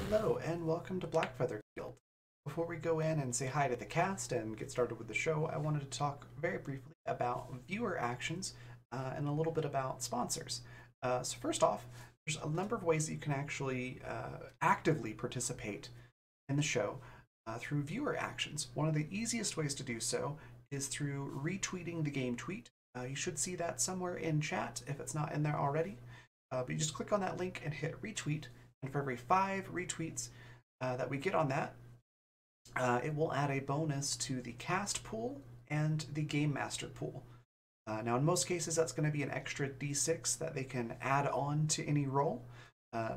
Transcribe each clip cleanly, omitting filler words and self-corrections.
Hello, and welcome to Blackfeather Guild. Before we go in and say hi to the cast and get started with the show, I wanted to talk very briefly about viewer actions and a little bit about sponsors. So first off, there's a number of ways that you can actually actively participate in the show through viewer actions. One of the easiest ways to do so is through retweeting the game tweet. You should see that somewhere in chat if it's not in there already. But you just click on that link and hit retweet, and for every 5 retweets that we get on that, it will add a bonus to the cast pool and the game master pool. Now in most cases that's going to be an extra d6 that they can add on to any roll.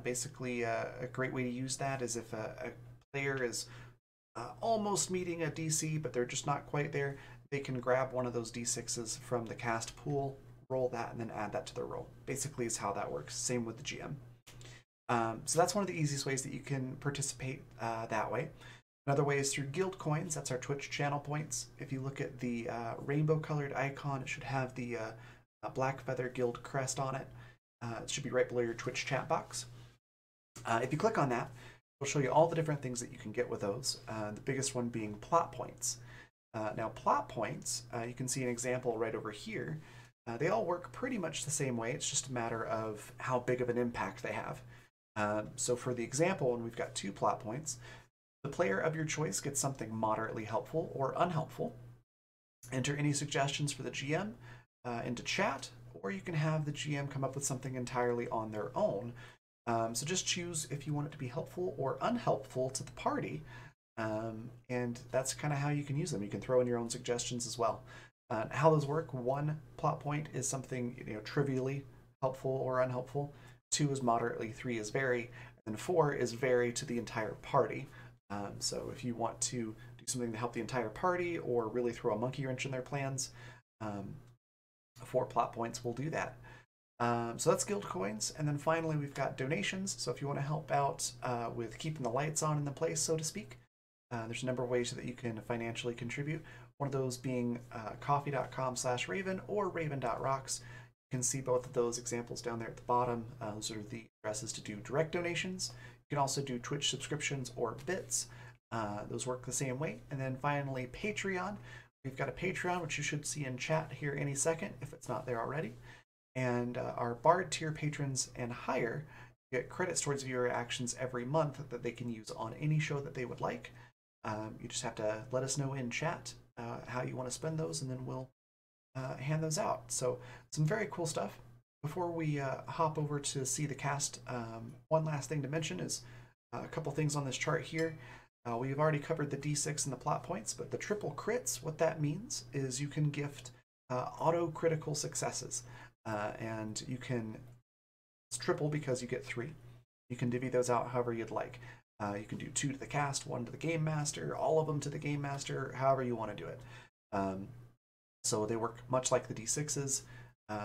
Basically a great way to use that is if a player is almost meeting a DC but they're just not quite there, they can grab one of those d6s from the cast pool, roll that, and then add that to their roll. Basically is how that works. Same with the GM. So that's one of the easiest ways that you can participate that way. Another way is through guild coins. That's our Twitch channel points. If you look at the rainbow colored icon, it should have the Blackfeather Guild crest on it. It should be right below your Twitch chat box. If you click on that, it'll show you all the different things that you can get with those. The biggest one being plot points. Now, plot points, you can see an example right over here. They all work pretty much the same way. It's just a matter of how big of an impact they have. So for the example, when we've got 2 plot points, the player of your choice gets something moderately helpful or unhelpful. Enter any suggestions for the GM into chat, or you can have the GM come up with something entirely on their own. So just choose if you want it to be helpful or unhelpful to the party, and that's kind of how you can use them. You can throw in your own suggestions as well. How those work: 1 plot point is something trivially helpful or unhelpful. 2 is moderately. 3 is very, and 4 is very to the entire party. So if you want to do something to help the entire party or really throw a monkey wrench in their plans, 4 plot points will do that. So that's guild coins. And then finally, we've got donations. So if you want to help out with keeping the lights on in the place, so to speak, there's a number of ways that you can financially contribute. One of those being coffee.com/Raven or raven.rocks. You can see both of those examples down there at the bottom. Those are the addresses to do direct donations. You can also do Twitch subscriptions or bits. Those work the same way. And then finally, Patreon. We've got a Patreon, which you should see in chat here any second if it's not there already. And our Bard tier patrons and higher get credits towards viewer actions every month that they can use on any show that they would like. You just have to let us know in chat how you want to spend those, and then we'll hand those out. So some very cool stuff. Before we hop over to see the cast, one last thing to mention is a couple things on this chart here. We've already covered the D6 and the plot points, but the triple crits, what that means is you can gift auto critical successes. And you can, it's triple because you get 3. You can divvy those out however you'd like. You can do 2 to the cast, 1 to the game master, all of them to the game master, however you want to do it. So they work much like the D6s.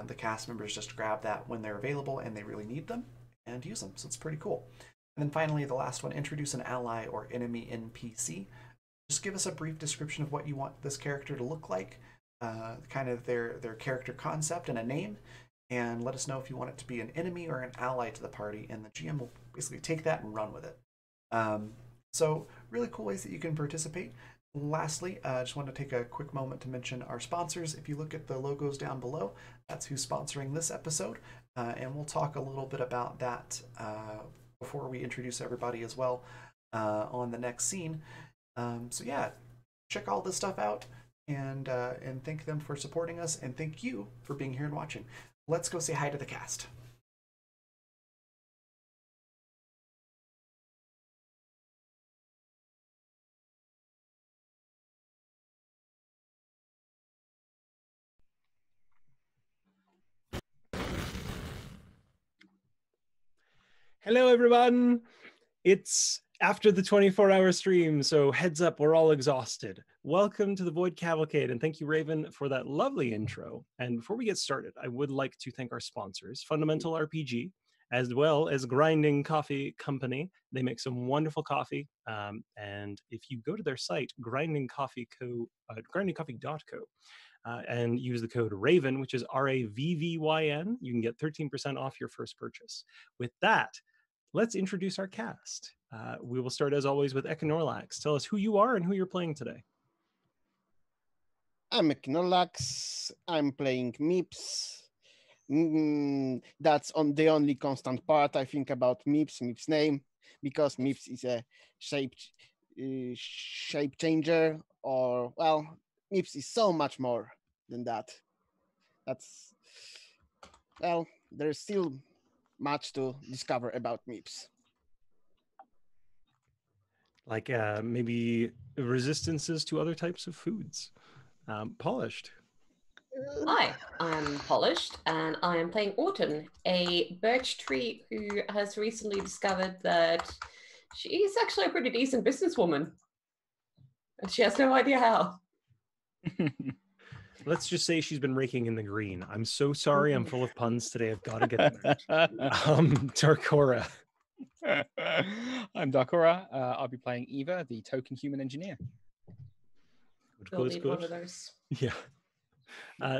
The cast members just grab that when they're available and they really need them and use them. So it's pretty cool. And then finally, the last one, introduce an ally or enemy NPC. Just give us a brief description of what you want this character to look like, kind of their character concept and a name, and let us know if you want it to be an enemy or an ally to the party, and the GM will basically take that and run with it. So really cool ways that you can participate. Lastly, I just want to take a quick moment to mention our sponsors. If you look at the logos down below, that's who's sponsoring this episode, and we'll talk a little bit about that before we introduce everybody as well on the next scene. So yeah, check all this stuff out, and thank them for supporting us, and thank you for being here and watching. Let's go say hi to the cast. Hello, everyone. It's after the 24-hour stream, so heads up, we're all exhausted. Welcome to the Void Cavalcade, and thank you, Raven, for that lovely intro. And before we get started, I would like to thank our sponsors, Fundamental RPG, as well as Grinding Coffee Company. They make some wonderful coffee, and if you go to their site, grindingcoffee.co, and use the code RAVEN, which is RAVVYN, you can get 13% off your first purchase. With that, let's introduce our cast. We will start, as always, with Econorlax. Tell us who you are and who you're playing today. I'm Econorlax. I'm playing Mips. That's on the only constant part I think about Mips name, because Mips is a shape changer, or, well, Mips is so much more than that. That's, well, there's still much to discover about Mips. Like maybe resistances to other types of foods. Polished. Hi, I'm Polished, and I am playing Autumn, a birch tree who has recently discovered that she is actually a pretty decent businesswoman. And she has no idea how. Let's just say she's been raking in the green. I'm so sorry, I'm full of puns today. I've got to get them out. Darkora. I'm Darkora. I'll be playing Eva, the token human engineer. We'll need one of those. Yeah.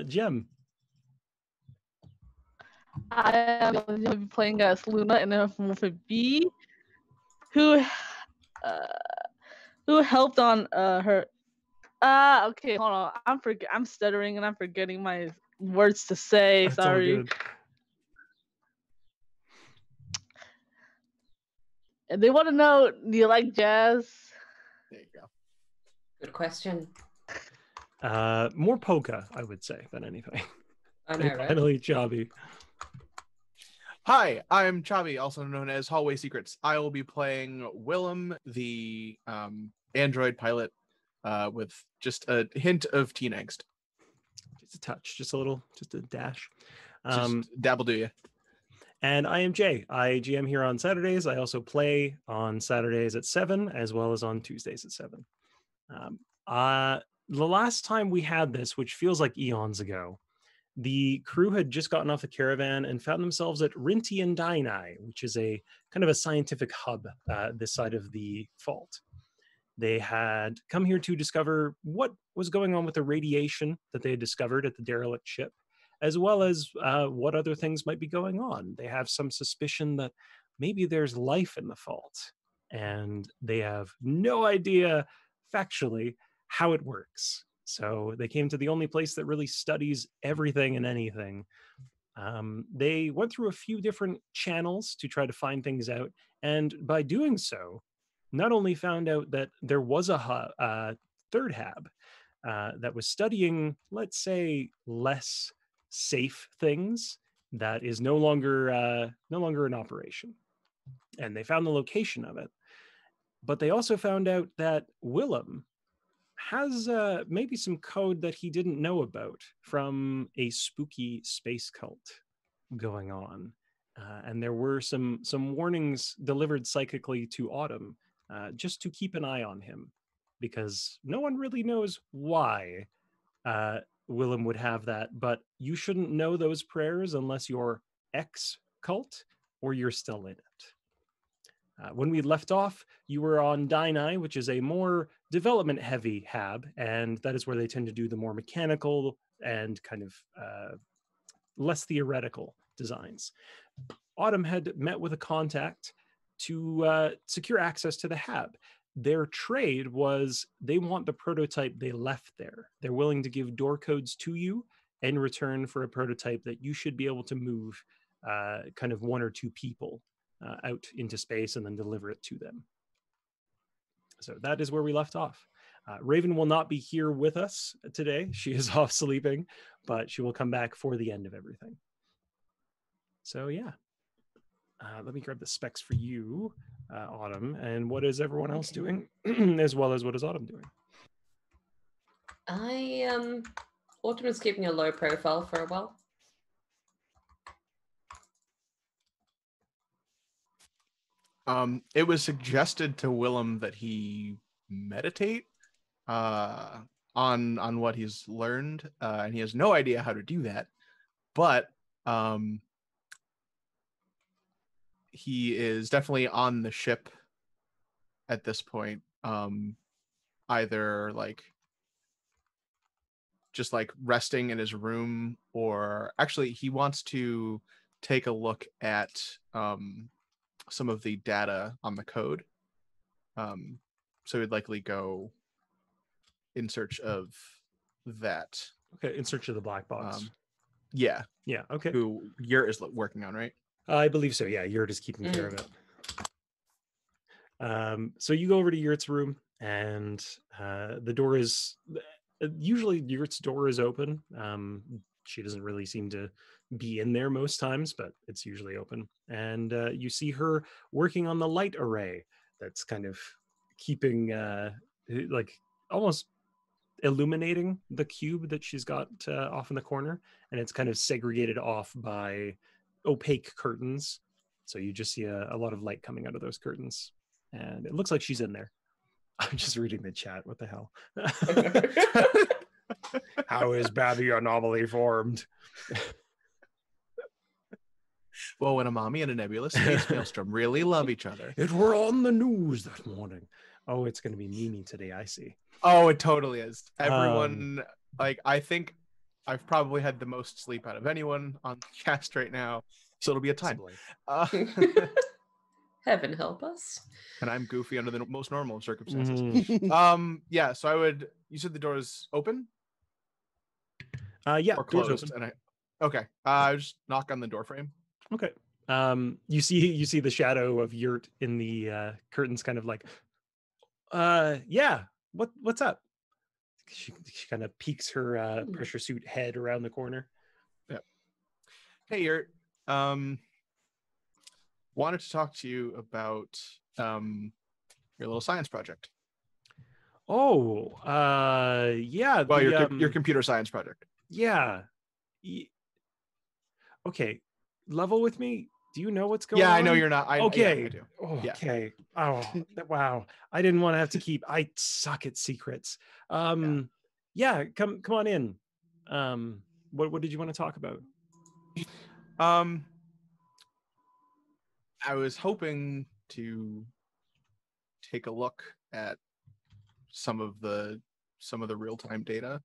Jem. I will be playing as Luna in a B, who helped on her Okay, hold on. I'm stuttering and I'm forgetting my words to say. That's all Sorry. good. And they want to know, do you like jazz? There you go. Good question. More polka, I would say, than anything. I know, right? Finally, Chabi. Hi, I'm Chabi, also known as Hallway Secrets. I will be playing Willem, the android pilot, with just a hint of teen angst. Just a touch, just a dash. Just dabble, do you? And I am Jay. I GM here on Saturdays. I also play on Saturdays at 7, as well as on Tuesdays at 7. The last time we had this, which feels like eons ago, the crew had just gotten off the caravan and found themselves at Rinty and Dinai, which is a kind of a scientific hub this side of the fault. They had come here to discover what was going on with the radiation that they had discovered at the derelict ship, as well as what other things might be going on. They have some suspicion that maybe there's life in the fault, and they have no idea factually how it works. So they came to the only place that really studies everything and anything. They went through a few different channels to try to find things out, and by doing so, not only found out that there was a third hab that was studying, let's say, less safe things that is no longer in operation, and they found the location of it. But they also found out that Willem has maybe some code that he didn't know about from a spooky space cult going on. And there were some warnings delivered psychically to Autumn just to keep an eye on him, because no one really knows why Willem would have that, but you shouldn't know those prayers unless you're ex-cult or you're still in it. When we left off, you were on Dinai, which is a more development-heavy hab, and that is where they tend to do the more mechanical and kind of less theoretical designs. Autumn had met with a contact to secure access to the hab. Their trade was they want the prototype they left there. They're willing to give door codes to you in return for a prototype that you should be able to move kind of 1 or 2 people out into space and then deliver it to them. So that is where we left off. Raven will not be here with us today. She is off sleeping, but she will come back for the end of everything. So yeah, let me grab the specs for you, Autumn. And what is everyone else doing, as well as what is Autumn doing? Autumn is keeping a low profile for a while. It was suggested to Willem that he meditate on what he's learned, and he has no idea how to do that. But he is definitely on the ship at this point, either just resting in his room, or actually he wants to take a look at some of the data on the code. So he'd likely go in search of that. Okay, in search of the black box. Yeah, okay. who Yurt is working on, right? I believe so, yeah. Yurt is keeping care of it. So you go over to Yurt's room, and the door is... Usually Yurt's door is open. She doesn't really seem to be in there most times, but it's usually open. And you see her working on the light array that's kind of keeping, almost illuminating the cube that she's got off in the corner. And it's kind of segregated off by opaque curtains. So you just see a lot of light coming out of those curtains. And it looks like she's in there. I'm just reading the chat. What the hell? How is Babby anomaly formed? Well, when a mommy and a nebulous space maelstrom really love each other. It were on the news that morning. Oh, it's going to be Mimi today, I see. Oh, it totally is. Everyone, I think I've probably had the most sleep out of anyone on the cast right now. So it'll be a time. Heaven help us. And I'm goofy under the most normal circumstances. Mhm. Yeah, so you said the door is open Yeah, or door's closed? open. Okay. I just knock on the door frame. Okay. You see the shadow of Yurt in the curtains, kind of like, yeah. What's up? She kind of peeks her pressure suit head around the corner. Yeah. Hey, Yurt. Wanted to talk to you about your little science project. Oh, yeah. Well, The your computer science project. yeah. Okay, level with me. Do you know what's going on? Yeah, I know you're not. Okay. Yeah, I do. Yeah. Okay. Oh, wow. I didn't want to have to keep. I suck at secrets. Yeah. Come on in. What did you want to talk about? I was hoping to take a look at some of the real-time data,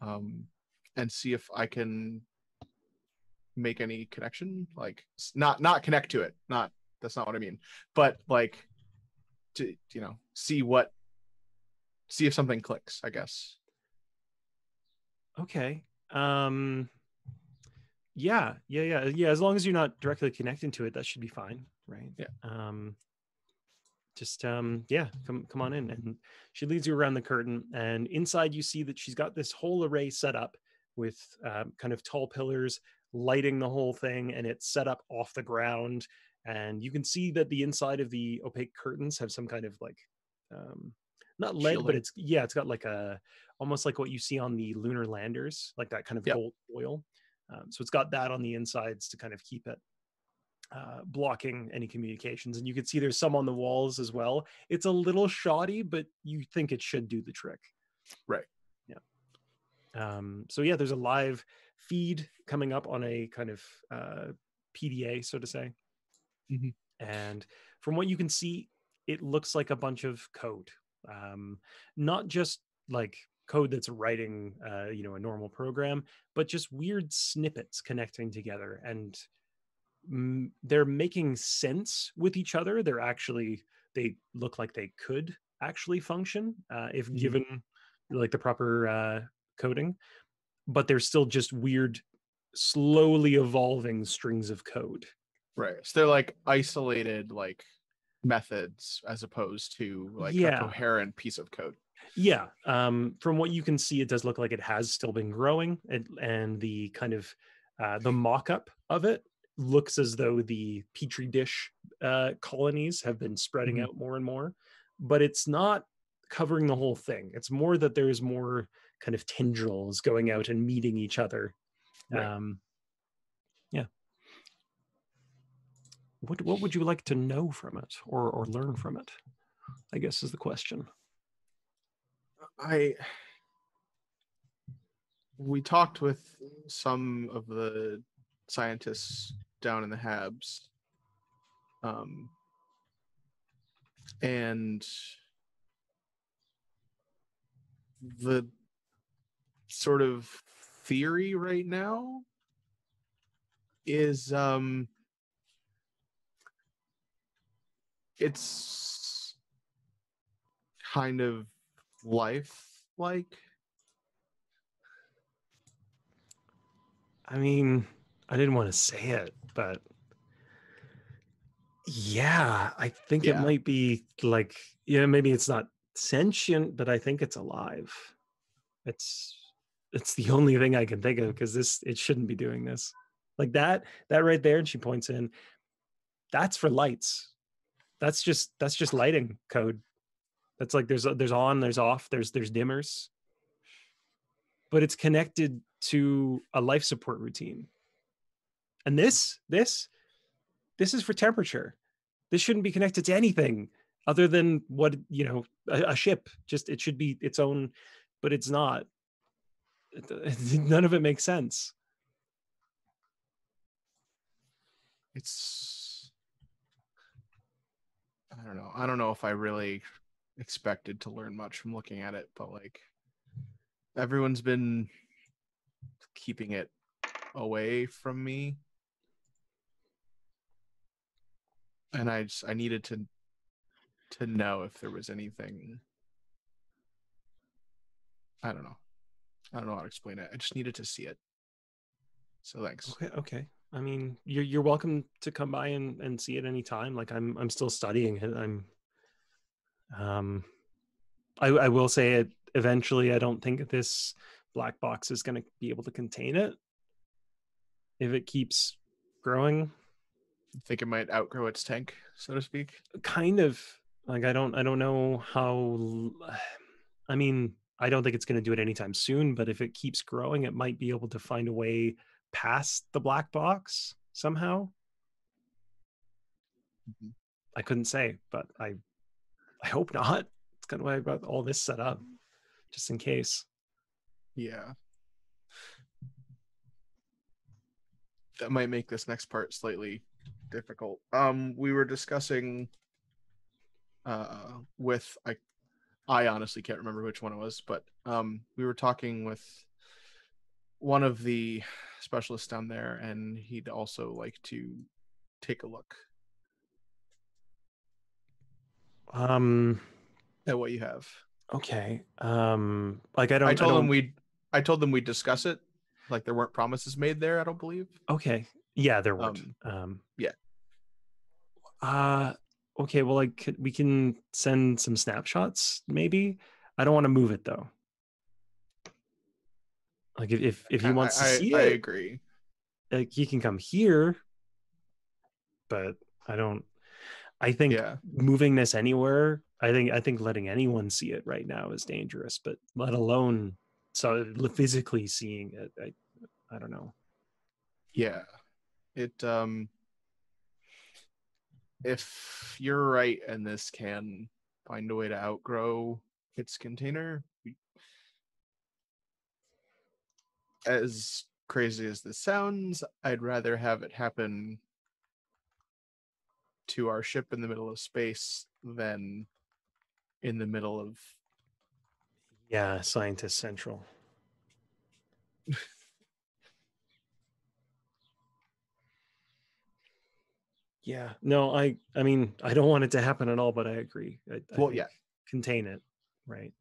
and see if I can make any connection, like not connect to it. That's not what I mean, but like to see if something clicks, I guess. Okay. Yeah. As long as you're not directly connecting to it, that should be fine, right? Yeah. Just yeah, come on in. And she leads you around the curtain, and inside you see that she's got this whole array set up with kind of tall pillars lighting the whole thing, and it's set up off the ground. And you can see that the inside of the opaque curtains have some kind of like not lead, but Shielding. it's got like a almost like what you see on the lunar landers, like that kind of Yep. gold foil. So it's got that on the insides to kind of keep it blocking any communications. And you can see there's some on the walls as well. It's a little shoddy, but you think it should do the trick. Right. Yeah. So yeah, there's a live feed coming up on a kind of PDA, so to say. Mm-hmm. And from what you can see, it looks like a bunch of code. Not just like code that's writing a normal program, but just weird snippets connecting together, and they're making sense with each other. They look like they could actually function if given like the proper coding, but they're still just weird, slowly evolving strings of code. Right. So they're like isolated like methods as opposed to like a coherent piece of code. Yeah. From what you can see, it does look like it has still been growing, and the kind of the mock-up of it looks as though the petri dish colonies have been spreading out more and more, but it's not covering the whole thing. It's more that there's more kind of tendrils going out and meeting each other. Right. Yeah. What would you like to know from it or learn from it, I guess is the question. We talked with some of the scientists down in the Habs, and the sort of theory right now is it's kind of life-like. I mean, I didn't want to say it, but yeah, I think it might be like, maybe it's not sentient, but I think it's alive. It's the only thing I can think of, because it shouldn't be doing this. Like that right there, and she points in, that's for lights. That's just lighting code. That's like there's on, there's off, there's dimmers. But it's connected to a life support routine. And this is for temperature. This shouldn't be connected to anything other than what, a ship. Just, it should be its own, but it's not. None of it makes sense. I don't know if I really expected to learn much from looking at it, but like everyone's been keeping it away from me. And I needed to know if there was anything. I don't know. I don't know how to explain it. I just needed to see it. So thanks. Okay. I mean, you're welcome to come by and see it anytime. Like I'm still studying it. I will say it eventually. I don't think this black box is going to be able to contain it if it keeps growing. I think it might outgrow its tank, so to speak. Kind of. Like I don't know how. I mean, I don't think it's going to do it anytime soon. But if it keeps growing, it might be able to find a way past the black box somehow. Mhm. I couldn't say, but I hope not. It's kind of why I got all this set up, just in case. Yeah. That might make this next part slightly difficult. We were discussing with I honestly can't remember which one it was, but we were talking with one of the specialists down there, and he'd also like to take a look at what you have. Okay. Like I I told don't. them we'd discuss it. Like there weren't promises made there, I don't believe. Okay. Yeah, there weren't. Yeah. Okay. Well, we can send some snapshots. Maybe. I don't want to move it though. Like if he wants to see I it, agree. like he can come here. But I don't. I think moving this anywhere. I think letting anyone see it right now is dangerous. But let alone physically seeing it. I don't know. Yeah. It if you're right and this can find a way to outgrow its container, as crazy as this sounds, I'd rather have it happen to our ship in the middle of space than in the middle of Scientist Central. Yeah, no, I mean, I don't want it to happen at all, but I agree. I think contain it, right?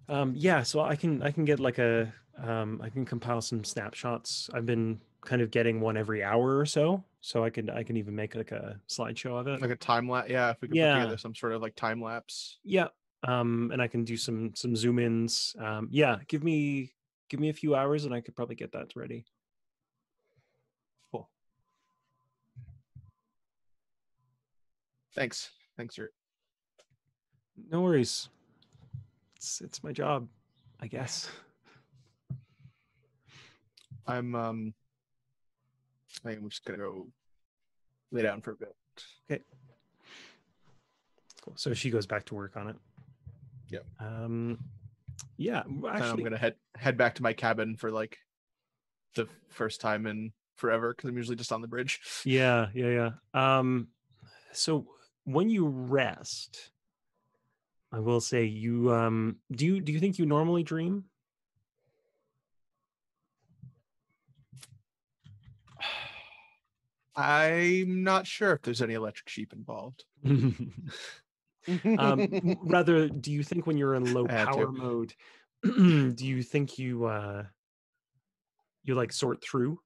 So I can get like I can compile some snapshots. I've been kind of getting one every hour or so I can even make like a slideshow of it, like a time lapse. Yeah, if we could put together some sort of like time lapse. Yeah, and I can do some zoom ins. Give me a few hours and I could probably get that ready. Cool. Thanks, sir. No worries. It's my job, I guess. I think I'm just gonna go lay down for a bit. Okay. Cool. So she goes back to work on it. Yep. Actually, I'm gonna head back to my cabin for like the first time in forever because I'm usually just on the bridge. Yeah. So when you rest, I will say you do you think you normally dream? I'm not sure if there's any electric sheep involved. Rather, do you think when you're in low power mode, do you think you like sort through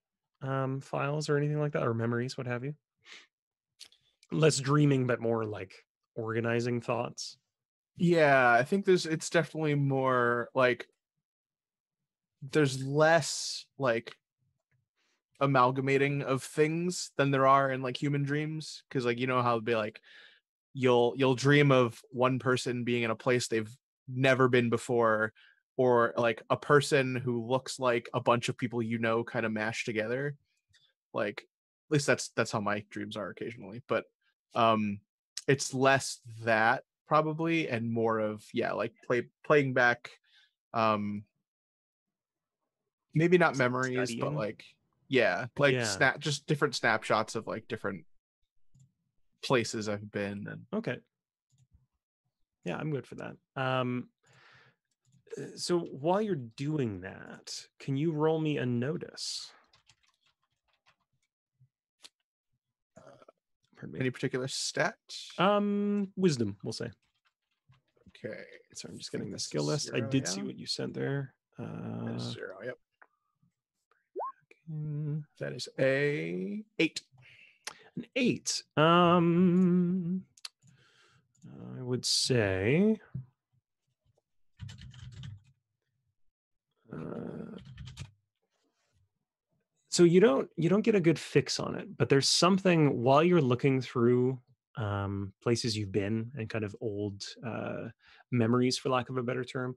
files or anything like that, or memories, what have you? Less dreaming, but more like organizing thoughts. Yeah, I think it's definitely more like there's less like amalgamating of things than there are in like human dreams, because like you know how it'd be like you'll dream of one person being in a place they've never been before, or like a person who looks like a bunch of people you know kind of mashed together. Like at least that's how my dreams are occasionally, but it's less that probably and more of like playing back maybe not memories studying. But like just different snapshots of like different places I've been. And okay, yeah, I'm good for that. So while you're doing that, can you roll me a notice? Pardon me. Any particular stat? Wisdom, we'll say. Okay. So I'm just I think getting the that's skill list. I 0, did see yeah. what you sent there. That is 0. Yep. Mm, That is a 8. An 8. I would say. So you don't get a good fix on it, but there's something while you're looking through places you've been and kind of old memories, for lack of a better term.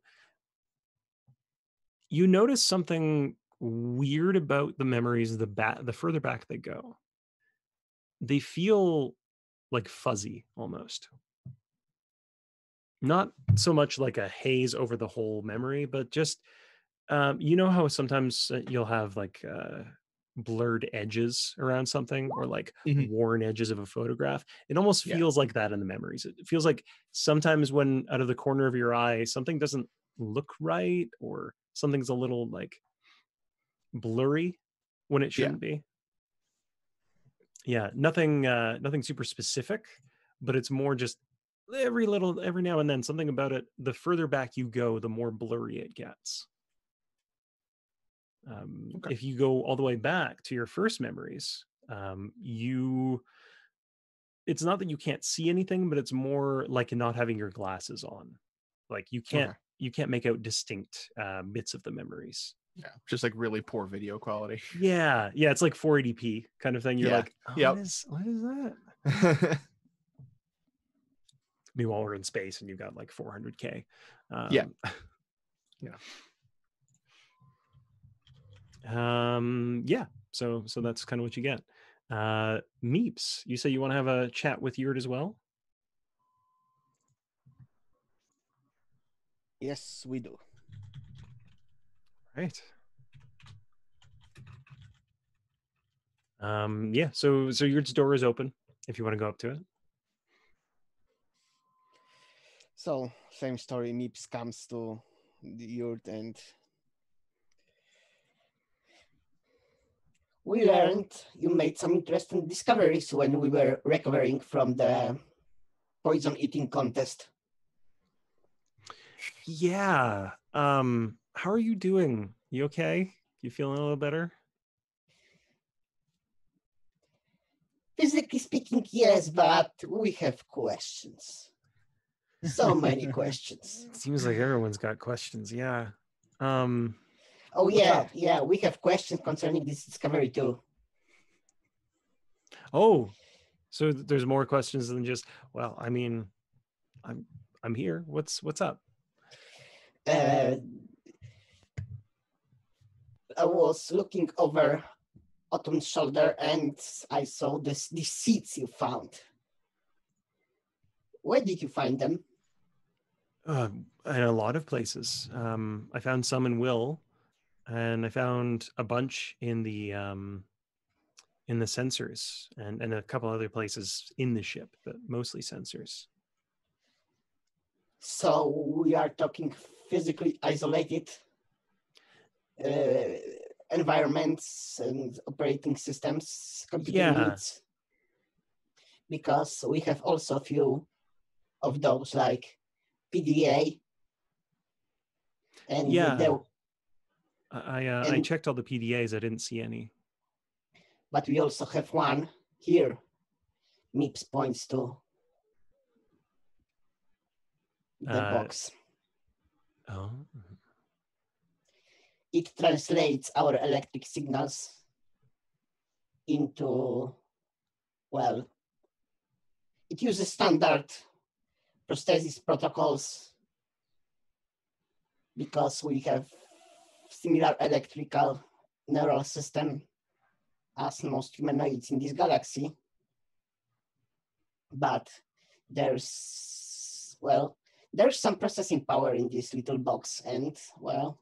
You notice something weird about the memories. The further back they go, they feel like fuzzy almost. Not so much like a haze over the whole memory, but just you know how sometimes you'll have like blurred edges around something, or like Mhm. worn edges of a photograph. It almost Yeah. feels like that in the memories. It feels like sometimes when out of the corner of your eye something doesn't look right, or something's a little like blurry when it shouldn't be. Yeah, nothing super specific, but it's more just every now and then something about it. The further back you go, the more blurry it gets. Okay. If you go all the way back to your first memories, it's not that you can't see anything, but it's more like not having your glasses on. Like you can't make out distinct bits of the memories. Yeah, just like really poor video quality. Yeah, it's like 480p kind of thing. You're Yeah. like, oh, Yep. what is that? Meanwhile, we're in space and you've got like 400K. Yeah. So that's kind of what you get. Meeps, you say you want to have a chat with Yurt as well? Yes, we do. Right. So Yurt's door is open if you want to go up to it. So, same story. Meeps comes to the yurt, and we learned you made some interesting discoveries when we were recovering from the poison eating contest. Yeah. How are you doing? You okay? You feeling a little better? Physically speaking, yes, but we have questions. So many questions. Seems like everyone's got questions. Yeah. Oh yeah, we have questions concerning this discovery too. Oh, so there's more questions than just, well, I mean, I'm here. What's up? I was looking over Autumn's shoulder and I saw these seeds you found. Where did you find them? In a lot of places. I found some in Will, and I found a bunch in the sensors, and a couple other places in the ship, but mostly sensors. So we are talking physically isolated environments and operating systems, computer units. Because we have also a few of those, like PDA. And I checked all the PDAs. I didn't see any. But we also have one here. Meeps points to the box. Oh. It translates our electric signals into, well, it uses standard prosthesis protocols because we have similar electrical neural system as most humanoids in this galaxy. But there's some processing power in this little box, and well,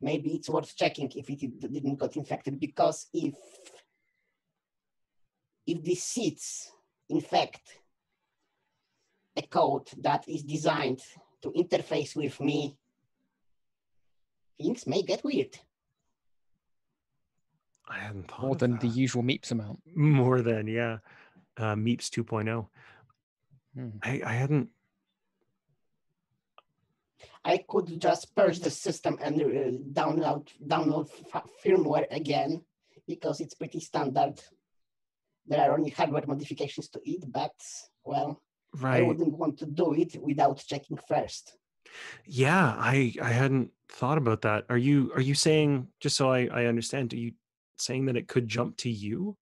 maybe it's worth checking if it didn't got infected, because if these seeds infect a code that is designed to interface with me, things may get weird. I hadn't thought More of than that. the usual Meeps amount. More than, yeah. Meeps 2.0. Hmm. I hadn't. I could just purge the system and download firmware again because it's pretty standard. There are only hardware modifications to it, but well, I Right. wouldn't want to do it without checking first. Yeah, I hadn't thought about that. Are you saying, just so I understand, are you saying that it could jump to you?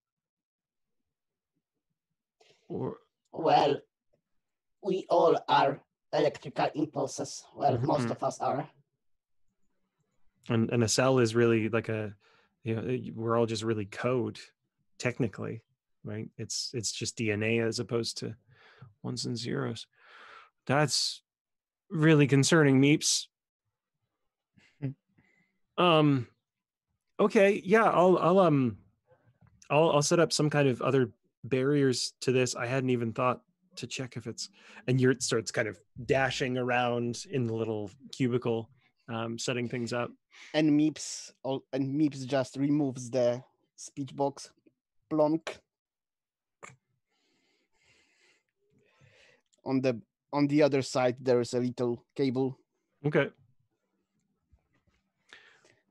Or Well, we all are electrical impulses. Well, most Mhm. of us are. and a cell is really like we're all just really code, technically, right? It's just DNA as opposed to ones and zeros. That's really concerning, Meeps. Okay, yeah, I'll set up some kind of other barriers to this. I hadn't even thought to check if it's, and Yurt starts kind of dashing around in the little cubicle, setting things up. And Meeps just removes the speech box. Plonk. On the other side, there is a little cable Okay.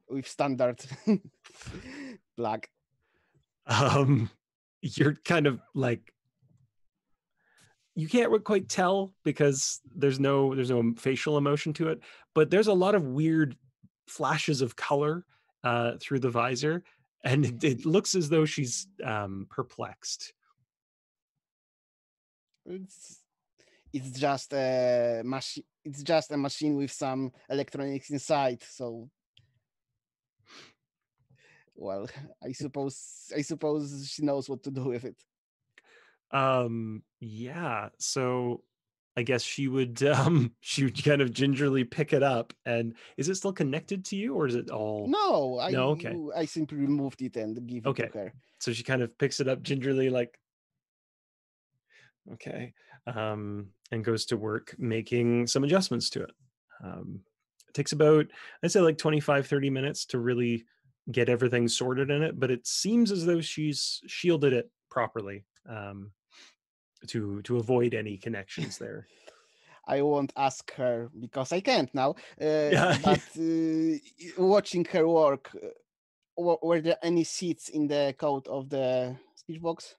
with standard plug. You're kind of like, you can't quite tell because there's no facial emotion to it, but there's a lot of weird flashes of color through the visor, and it looks as though she's perplexed. It's just a machine. It's just a machine with some electronics inside. So, well, I suppose she knows what to do with it. Yeah, so I guess she would kind of gingerly pick it up. And is it still connected to you, or is it all No, okay. I simply removed it and give it to her. So she kind of picks it up gingerly, like, okay, and goes to work making some adjustments to it. It takes about, I'd say, like 25-30 minutes to really get everything sorted in it, but it seems as though she's shielded it properly, to avoid any connections there. I won't ask her because I can't now. Yeah. But watching her work, were there any seats in the code of the speech box?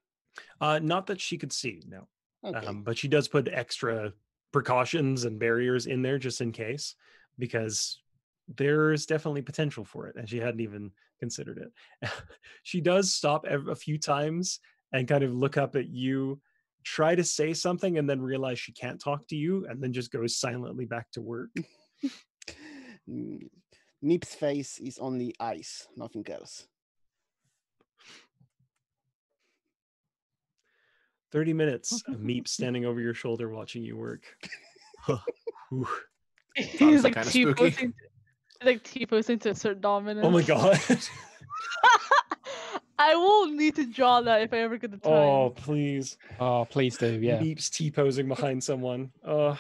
Not that she could see, no. Okay. But she does put extra precautions and barriers in there just in case, because there's definitely potential for it, and she hadn't even considered it. She does stop a few times and kind of look up at you, try to say something, and then realize she can't talk to you, and then just goes silently back to work. Nip's face is only eyes, nothing else. 30 minutes of Meep standing over your shoulder watching you work. He's like kinda spooky. T-posing to assert dominance. Oh my god. I will need to draw that if I ever get the time. Oh, please. Oh, please do. Yeah. Meep's T-posing behind someone. Oh.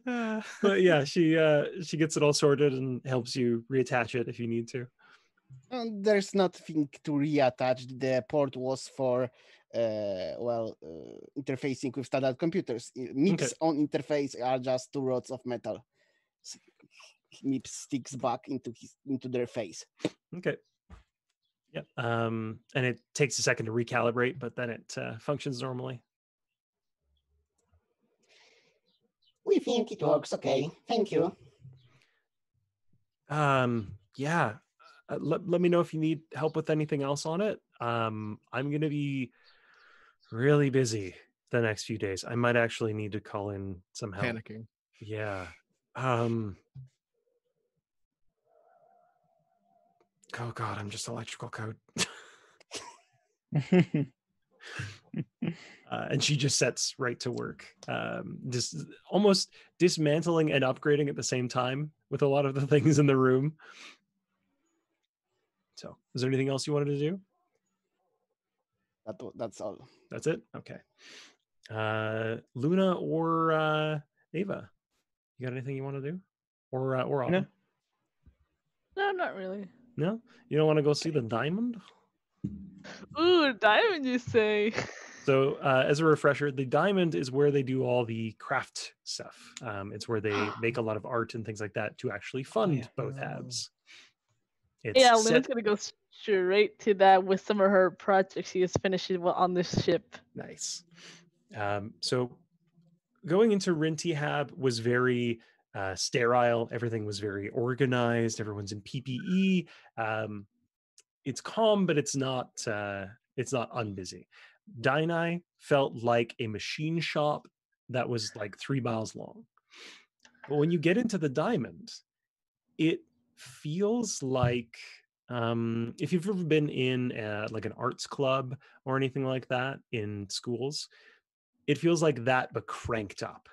But yeah, she gets it all sorted and helps you reattach it if you need to. There's nothing to reattach. The port was for interfacing with standard computers. Meep's own interface are just two rods of metal. Meep sticks back into their face. Okay. Yep. And it takes a second to recalibrate, but then it functions normally. We think it works okay. Thank you. Yeah. Let me know if you need help with anything else on it. I'm going to be really busy the next few days. I might actually need to call in some help. Panicking. Yeah. Oh God, I'm just electrical code. And she just sets right to work, just almost dismantling and upgrading at the same time with a lot of the things in the room. So, is there anything else you wanted to do? That's all. That's it? Okay. Luna or Ava, you got anything you want to do? Or Autumn? No, not really. No? You don't want to go see the diamond? Ooh, diamond, you say? So, as a refresher, the diamond is where they do all the craft stuff. It's where they make a lot of art and things like that to actually fund both halves. It's Yeah, set. Luna's gonna go straight to that with some of her projects she is finishing on this ship. Nice. So, going into Rintihab was very sterile. Everything was very organized. Everyone's in PPE. It's calm, but it's not unbusy. Dinai felt like a machine shop that was like 3 miles long. But when you get into the diamond, it feels like if you've ever been in like an arts club or anything like that in schools, it feels like that but cranked up.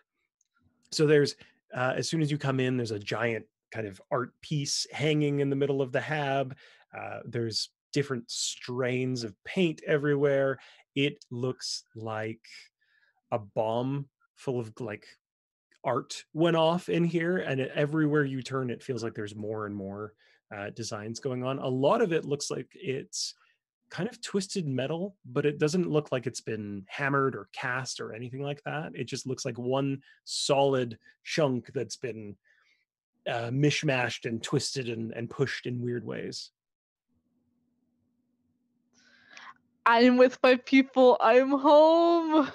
So there's as soon as you come in, there's a giant kind of art piece hanging in the middle of the hab. There's different strains of paint everywhere. It looks like a bomb full of like art went off in here, and everywhere you turn, it feels like there's more and more designs going on. A lot of it looks like it's kind of twisted metal, but it doesn't look like it's been hammered or cast or anything like that. It just looks like one solid chunk that's been mishmashed and twisted and pushed in weird ways. I'm with my people. I'm home.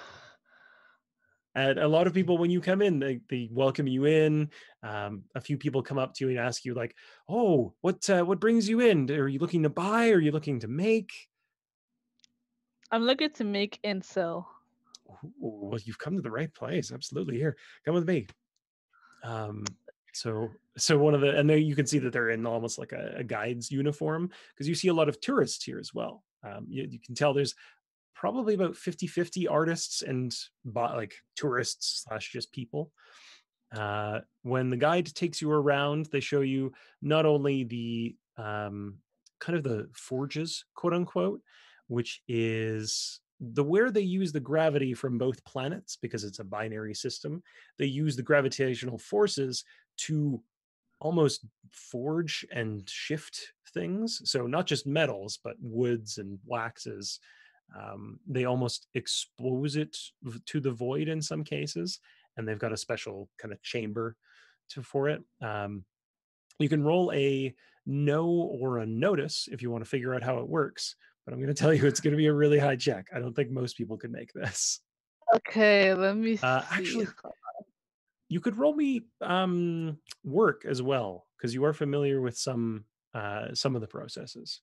And a lot of people, when you come in, they welcome you in. A few people come up to you and ask you, like, "Oh, what brings you in? Are you looking to buy? Are you looking to make?" I'm looking to make and sell. Ooh, well, you've come to the right place. Absolutely, here, come with me. So one of the, and there you can see that they're in almost like a guide's uniform, because you see a lot of tourists here as well. You can tell there's probably about 50-50 artists and like tourists / just people. When the guide takes you around, they show you not only the kind of the forges, quote unquote, which is where they use the gravity from both planets, because it's a binary system. They use the gravitational forces to almost forge and shift things. So not just metals, but woods and waxes. They almost expose it to the void in some cases, and they've got a special kind of chamber for it. You can roll a know or a notice if you want to figure out how it works, but I'm going to tell you it's going to be a really high check. I don't think most people could make this. Okay, let me see. Actually, you could roll me work as well, because you are familiar with some of the processes.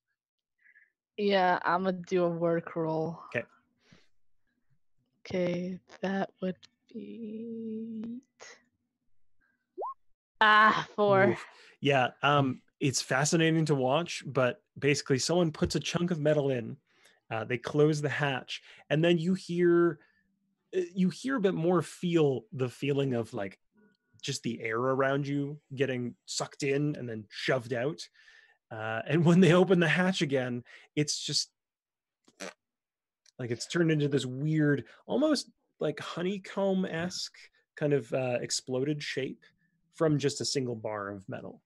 Yeah, I'm gonna do a work roll. Okay. Okay, that would be 4. Oof. Yeah, it's fascinating to watch, but basically someone puts a chunk of metal in, they close the hatch, and then you hear a bit more, feel the feeling of like just the air around you getting sucked in and then shoved out. And when they open the hatch again, it's just like it's turned into this weird, almost like honeycomb-esque kind of exploded shape from just a single bar of metal.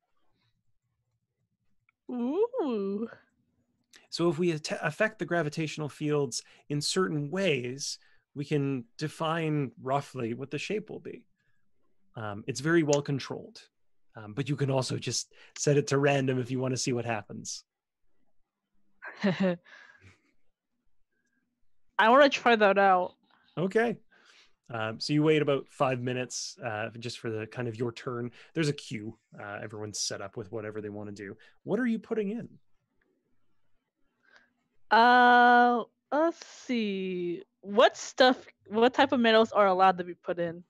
Ooh. So if we affect the gravitational fields in certain ways, we can define roughly what the shape will be. It's very well controlled, but you can also just set it to random if you want to see what happens. I want to try that out. Okay. So you wait about 5 minutes just for the kind of your turn. There's a queue. Everyone's set up with whatever they want to do. What are you putting in? Let's see. What type of metals are allowed to be put in?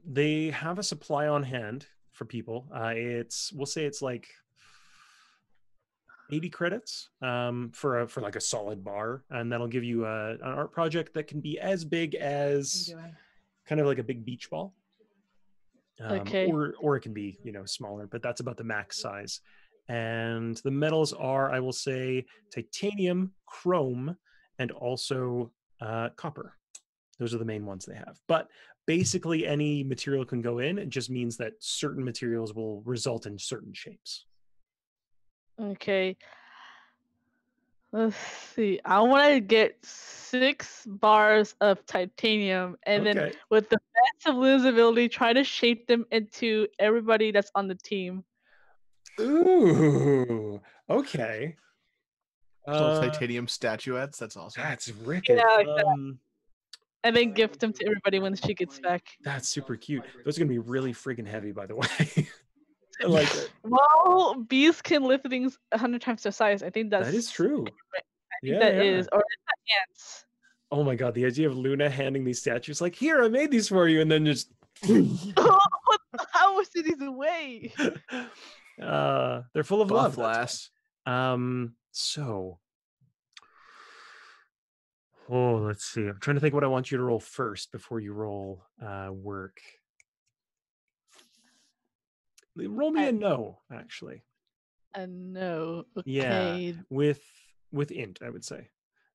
They have a supply on hand for people. We'll say it's like 80 credits for like a solid bar, and that'll give you an art project that can be as big as kind of like a big beach ball. Okay. Or it can be, smaller, but that's about the max size. And the metals are, I will say, titanium, chrome, and also copper. Those are the main ones they have. But basically any material can go in. It just means that certain materials will result in certain shapes. Okay. Let's see. I want to get 6 bars of titanium, and then Okay. with the massive Liz ability, try to shape them into everybody that's on the team. Ooh. Okay. Little titanium statuettes. That's awesome. That's wicked. Yeah, like that. And then gift them to everybody when she gets back. That's super cute. Those are gonna be really freaking heavy, by the way. I like it. Well, bees can lift things 100 times their size. I think that's That is true. I think that is, or is that ants? Oh my god, the idea of Luna handing these statues like, here, I made these for you, and then just How was it these away? they're full of love. Lass. So let's see. I'm trying to think what I want you to roll first before you roll work. Roll me a no, actually. A no. Yeah, Okay. with int, I would say.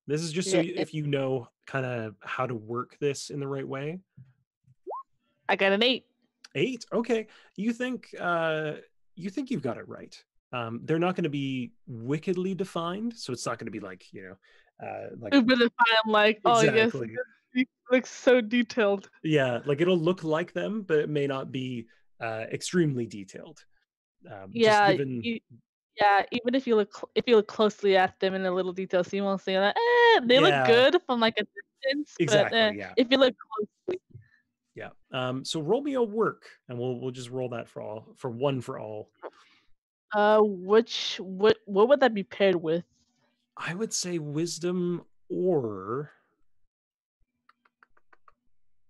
This is just so if you know kind of how to work this in the right way. I got an 8. 8. Okay. You think you've got it right. They're not going to be wickedly defined, so it's not going to be like, like super defined, like, exactly. Oh yes, it looks so detailed. Yeah, like it'll look like them, but it may not be extremely detailed. Yeah, just given... even if you look closely at them in the little details, you won't see like, they look good from like a distance. Exactly. But, yeah. If you look closely. Yeah. So roll me a work, and we'll just roll that for one for all. What would that be paired with? I would say wisdom or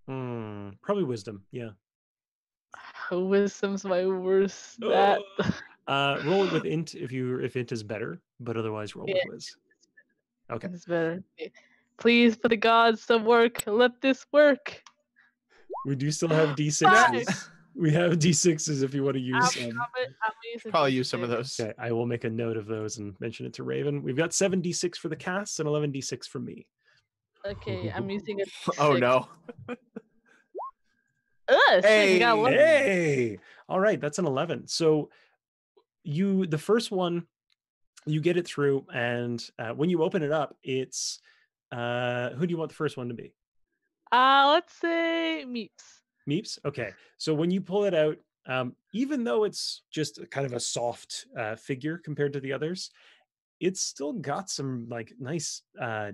probably wisdom. Yeah. Wisdom's my worst stat. Roll it with int if int is better, but otherwise roll with wiz. Okay. It's better. Please, for the gods, some work. Let this work. We do still have D6s. We have D6s if you want to use some. Probably use some of those. Okay, I will make a note of those and mention it to Raven. We've got 7 D6 for the cast and 11 D6 for me. Okay, I'm using a D6. Oh no. Hey. Hey! All right, that's an 11. So the first one, you get it through, and when you open it up, it's who do you want the first one to be? Let's say Meeps. Meeps? Okay. So when you pull it out, even though it's just kind of a soft figure compared to the others, it's still got some like nice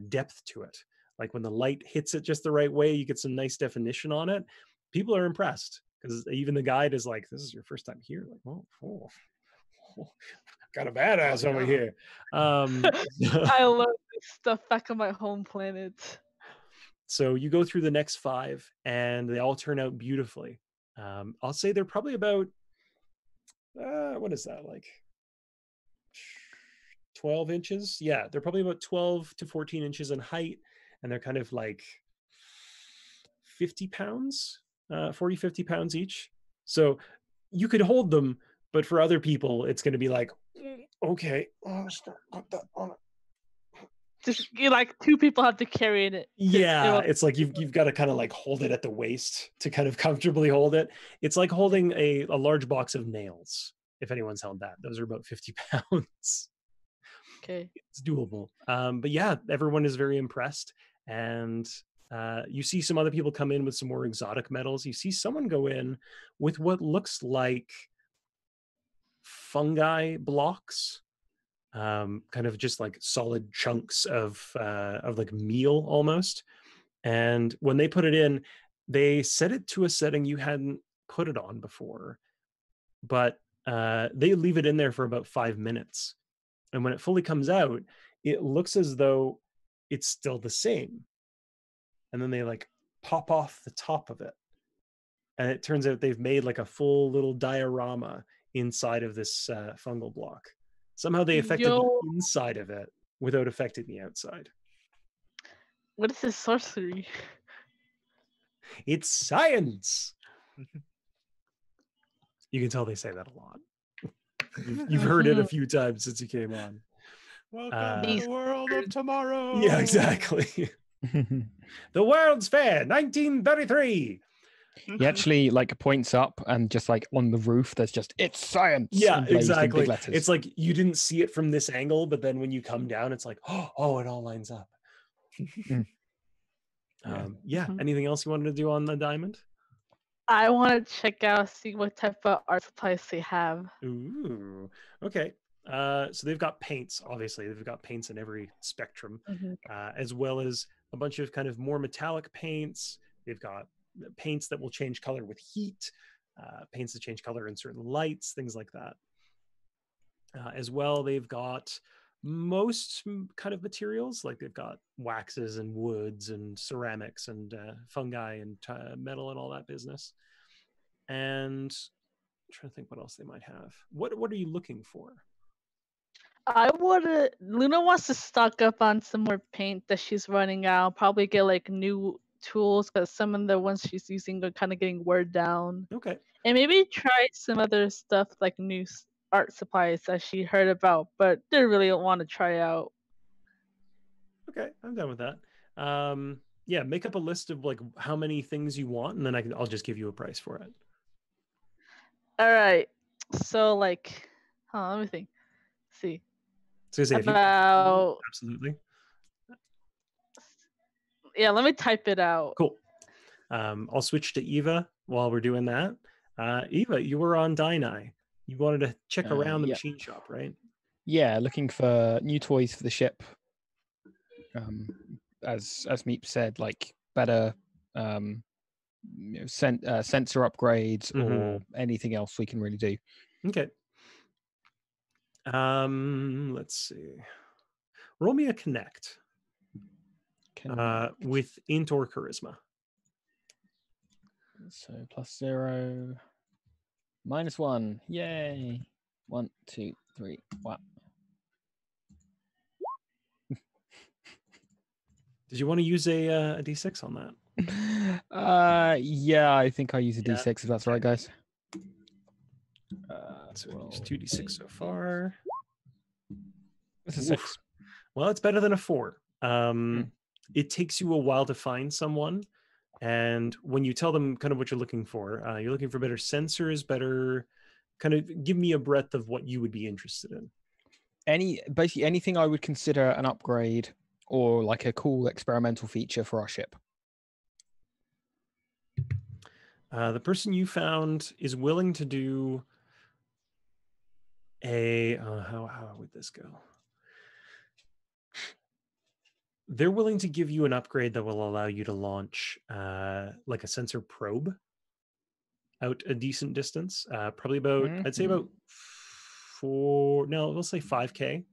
depth to it. Like when the light hits it just the right way, you get some nice definition on it. People are impressed because even the guide is like, "This is your first time here." Like, oh. Got a badass over here. I love this stuff back on my home planet. So you go through the next 5 and they all turn out beautifully. I'll say they're probably about, what is that, like 12 inches? Yeah, they're probably about 12 to 14 inches in height. And they're kind of like 50 pounds, 40, 50 pounds each. So you could hold them, but for other people, it's going to be like, okay, put that on it. Just like 2 people have to carry it. Yeah, it's like you've got to kind of like hold it at the waist to kind of comfortably hold it. It's like holding a large box of nails. If anyone's held that, those are about 50 pounds. Okay, it's doable. But yeah, everyone is very impressed, and you see some other people come in with some more exotic metals. You see someone go in with what looks like fungi blocks. Kind of just like solid chunks of like meal almost. And when they put it in, they set it to a setting you hadn't put it on before, but they leave it in there for about 5 minutes. And when it fully comes out, it looks as though it's still the same. And then they like pop off the top of it. And it turns out they've made like a full little diorama inside of this fungal block. Somehow they affected the inside of it without affecting the outside. What is this sorcery? It's science. You can tell they say that a lot. You've heard it a few times since you came on. Welcome to the world of tomorrow. Yeah, exactly. The World's Fair, 1933. He actually like points up and just like on the roof, there's just "It's science." Yeah, emblazed in exactly. big letters. It's like you didn't see it from this angle, but then when you come down, it's like, oh, it all lines up. Yeah. Mhm. Anything else you wanted to do on the diamond? I want to check out, see what type of art supplies they have. Ooh. Okay. So they've got paints. Obviously, they've got paints in every spectrum, Mhm. as well as a bunch of kind of more metallic paints. They've got paints that will change color with heat, paints that change color in certain lights, things like that. As well, they've got most kind of materials, like they've got waxes and woods and ceramics and fungi and metal and all that business. And I'm trying to think what else they might have. What are you looking for? Luna wants to stock up on some more paint that she's running out. Probably get like new tools because some of the ones she's using are kind of getting wore down. Okay. And maybe try some other stuff like new art supplies that she heard about, but didn't really want to try out. Okay, I'm done with that. Yeah, make up a list of like how many things you want, and then I'll just give you a price for it. All right. So like, let me think. See. So say About absolutely. Yeah, let me type it out. Cool. I'll switch to Eva while we're doing that. Eva, you were on Dynai. You wanted to check around the yeah. machine shop, right? Yeah, looking for new toys for the ship. As Meep said, like better sensor upgrades or anything else we can really do. Okay. Let's see. Roll me a connect. With int or charisma. So +0, -1. Yay! 1, 2, 3. Wow. Did you want to use a d6 on that? Yeah, I think I use a d6 if that's right, guys. So we use 2d6 so far. It's a 6. Well, it's better than a 4. It takes you a while to find someone, and when you tell them kind of what you're looking for better sensors, better kind of give me a breadth of what you would be interested in. Basically anything I would consider an upgrade or like a cool experimental feature for our ship. The person you found is willing to do a how would this go? They're willing to give you an upgrade that will allow you to launch like a sensor probe out a decent distance, probably about I'd say about we'll say 5K.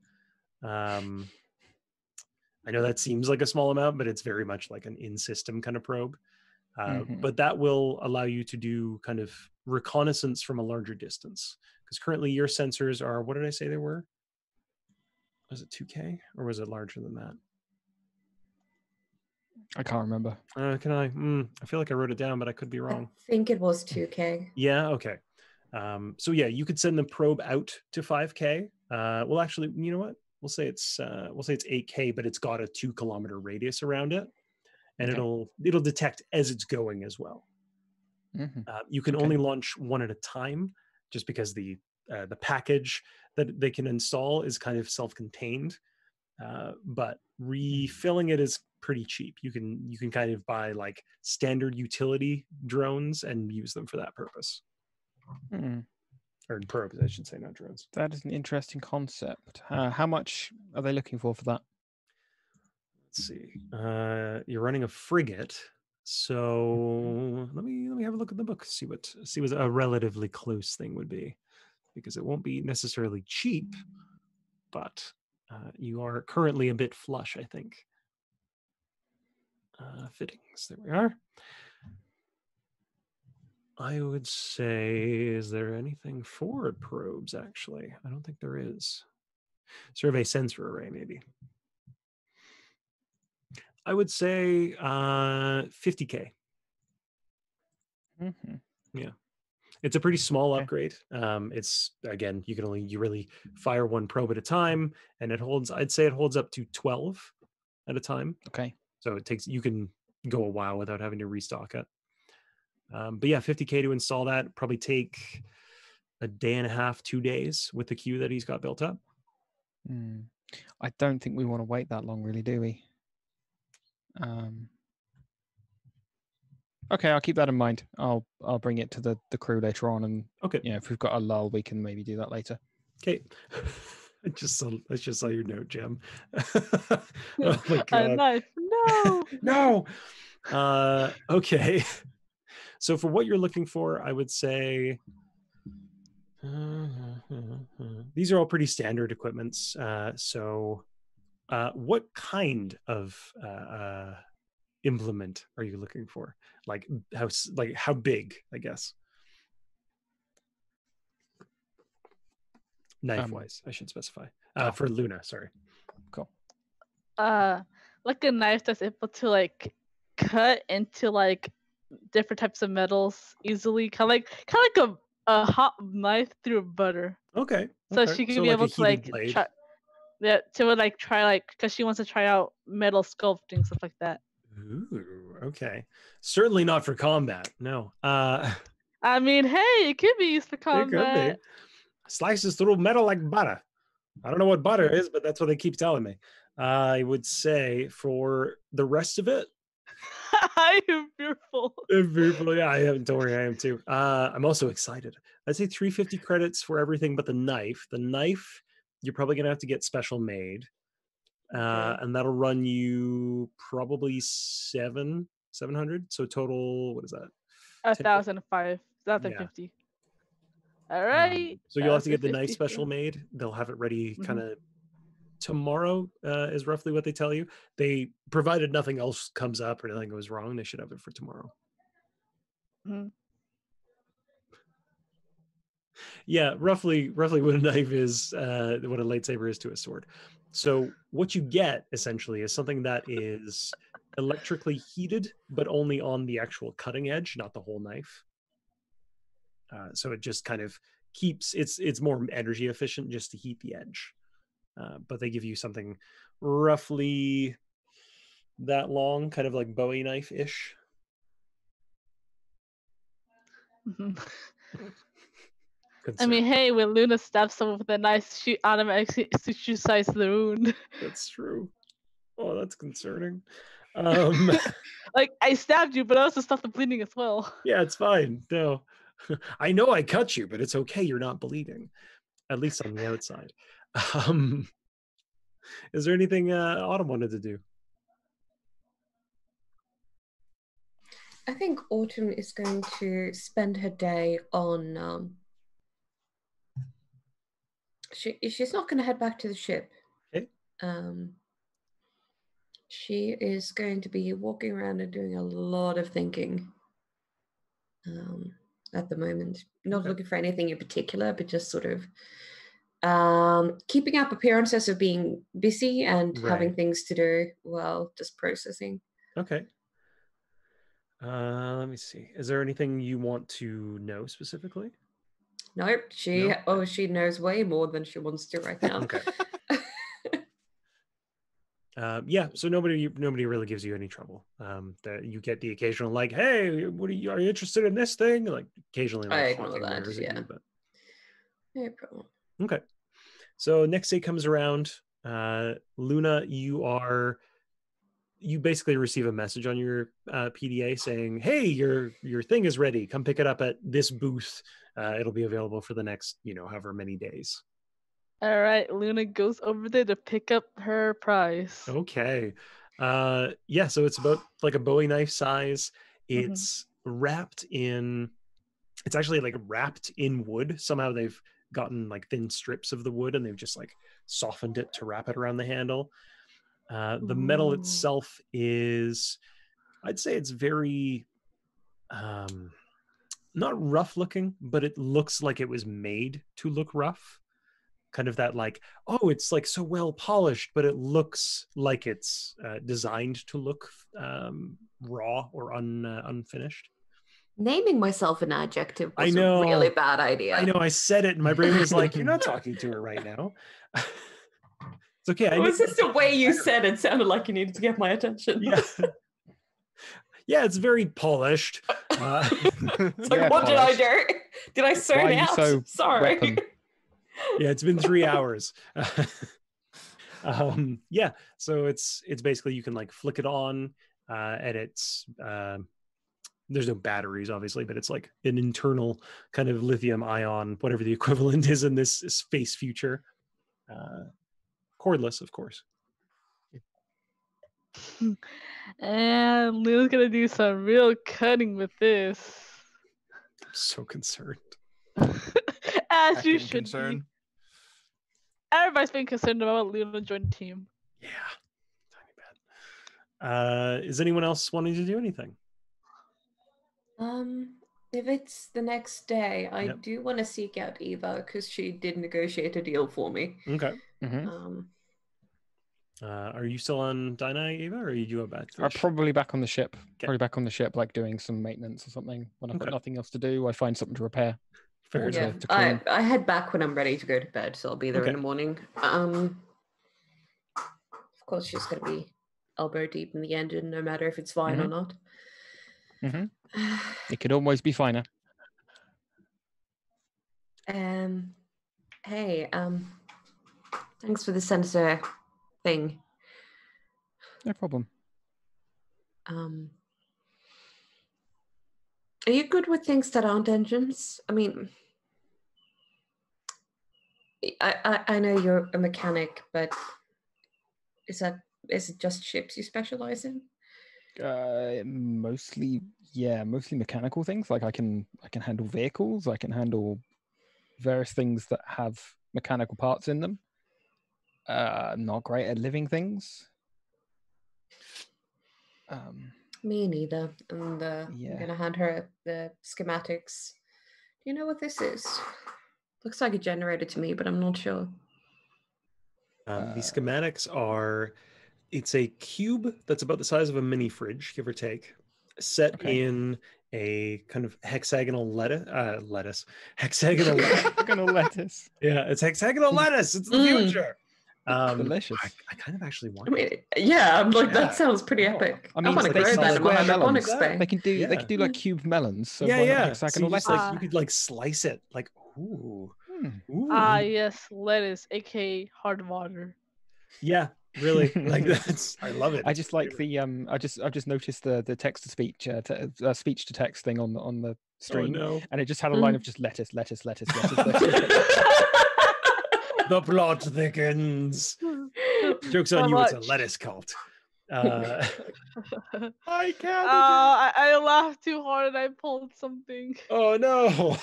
I know that seems like a small amount, but it's very much like an in-system kind of probe. But that will allow you to do kind of reconnaissance from a larger distance. Because currently your sensors are, what did I say they were? Was it 2K or was it larger than that? I can't remember. I feel like I wrote it down, but I could be wrong. I think it was 2K. Yeah, okay. So yeah, you could send the probe out to 5K. Well, actually, you know what? We'll say it's 8K, but it's got a 2-kilometer radius around it, and it'll detect as it's going as well. You can only launch one at a time, just because the package that they can install is kind of self-contained. But refilling it is pretty cheap. You can kind of buy like standard utility drones and use them for that purpose. Or probes, I should say, not drones. That is an interesting concept. How much are they looking for that? Let's see. You're running a frigate, so let me have a look at the book. See what a relatively close thing would be, because it won't be necessarily cheap, but you are currently a bit flush, I think. Fittings. There we are. I would say, is there anything for probes, actually? I don't think there is. Survey sensor array, maybe. I would say 50K. Yeah. It's a pretty small upgrade. It's, again, you really fire one probe at a time, and I'd say it holds up to 12 at a time. Okay. So you can go a while without having to restock it. But yeah, 50K to install that. Probably take a day and a half, 2 days with the queue that he's got built up. I don't think we want to wait that long, really, do we? Okay, I'll keep that in mind. I'll bring it to the crew later on, and Okay. yeah, if we've got a lull, we can maybe do that later. Okay. I just saw your note, Gem. Oh my A god. knife. No. No. Okay. So for what you're looking for, I would say these are all pretty standard equipments. So what kind of implement are you looking for? Like how big, I guess? Knife wise, I should specify. For Luna, sorry. Cool. Like a knife that's able to like cut into like different types of metals easily, kind of like a hot knife through butter. Okay. So she can be like able a to like heated blade. try because she wants to try out metal sculpting, stuff like that. Ooh, okay. Certainly not for combat. No. I mean, hey, it could be used for combat. It could be. Slices through metal like butter. I don't know what butter is, but that's what they keep telling me. I would say for the rest of it, I am fearful. yeah, I am. Don't worry, I am too. I'm also excited. I'd say 350 credits for everything but the knife. The knife, you're probably gonna have to get special made, and that'll run you probably 700. So total, what is that? 1,050. All right. So you'll have to get the knife special made. They'll have it ready kind of tomorrow, is roughly what they tell you. They, provided nothing else comes up or nothing goes wrong, they should have it for tomorrow. Yeah, roughly what a knife is, what a lightsaber is to a sword. So what you get essentially is something that is electrically heated, but only on the actual cutting edge, not the whole knife. So it just kind of keeps, it's more energy efficient just to heat the edge. But they give you something roughly that long, kind of like Bowie knife-ish. I mean, hey, when Luna stabs someone with a knife, she automatically suicides the wound. That's true. Oh, that's concerning. Like, I stabbed you, but I also stopped the bleeding as well. Yeah, it's fine. No. I know I cut you, but it's okay. You're not bleeding, at least on the outside. Is there anything Autumn wanted to do? I think Autumn is going to spend her day on. She's not going to head back to the ship. Okay. She is going to be walking around and doing a lot of thinking. At the moment, not looking for anything in particular, but just sort of keeping up appearances of being busy and having things to do while just processing. Okay. Let me see. Is there anything you want to know specifically? Nope. She knows way more than she wants to right now. Okay. Yeah, so nobody really gives you any trouble. That you get the occasional like, hey, are you interested in this thing? Like occasionally, like, I ignore that. Yeah. But... No problem. Okay. So next day comes around. Luna, you basically receive a message on your PDA saying, hey, your thing is ready. Come pick it up at this booth. It'll be available for the next, however many days. All right, Luna goes over there to pick up her prize. Okay. Yeah, so it's about like a Bowie knife size. It's it's actually like wrapped in wood. Somehow they've gotten like thin strips of the wood and they've just like softened it to wrap it around the handle. The metal itself is, I'd say it's very, not rough looking, but it looks like it was made to look rough. Kind of that like, oh, it's like so well polished, but it looks like it's designed to look raw or unfinished. Naming myself an adjective was a really bad idea. I know, I said it and my brain was like, you're not talking to her right now. It's okay. It was just the way you said it sounded like you needed to get my attention. Yeah. Yeah, it's very polished. It's like, Yeah, what did I polished. do? Did I Why zone are you out? so Sorry. weapon? Yeah, it's been 3 hours. Yeah, so it's basically you can like flick it on, and it's there's no batteries obviously, but it's like an internal kind of lithium ion, whatever the equivalent is in this space future. Cordless, of course. And Leo's gonna do some real cutting with this. I'm so concerned. As you Acting should concern. be. Everybody's been concerned about Leo joining the team. Yeah, tiny bit. Is anyone else wanting to do anything? If it's the next day, I Yep. do want to seek out Eva because she did negotiate a deal for me. Okay. Mhm. Are you still on Dinah, Eva, or are you back to I'm the ship? probably back on the ship. Okay. Probably back on the ship, like doing some maintenance or something. When I've got Okay. nothing else to do, I find something to repair. Fair Or enough. Yeah, to clean. I head back when I'm ready to go to bed, so I'll be there Okay. in the morning. Of course, she's gonna be elbow deep in the engine, no matter if it's fine or not. It could always be finer. Hey, thanks for the sensor thing. No problem. Are you good with things that aren't engines? I mean, I know you're a mechanic, but is it just ships you specialize in? Mostly mechanical things. Like I can handle vehicles. I can handle various things that have mechanical parts in them. Not great at living things. Me neither. And Yeah. I'm gonna hand her the schematics. Do you know what this is? Looks like a generator to me, but I'm not sure. The schematics are, it's a cube that's about the size of a mini fridge, give or take, set Okay. in a kind of hexagonal lettuce. Hexagonal lettuce. Yeah, it's hexagonal lettuce. It's the future. Delicious. I kind of actually want I mean, yeah, I'm like, Yeah. that sounds pretty Oh, epic. I mean, want to they grow can that in my square melons. hydroponics bay. They can do Yeah. like cubed melons. So yeah, why not yeah. So hexagonal you just lettuce? like you could like slice it like ooh. Ooh. Yes, lettuce, aka hard water. Yeah, really. Like that's I love it. I It's just like really- the I've just noticed the text to speech speech to text thing on the Oh stream, no. and it just had a line of just lettuce. The plot thickens. Joke's on So you, it's a much. lettuce cult. I can't. I laughed too hard and I pulled something. Oh no.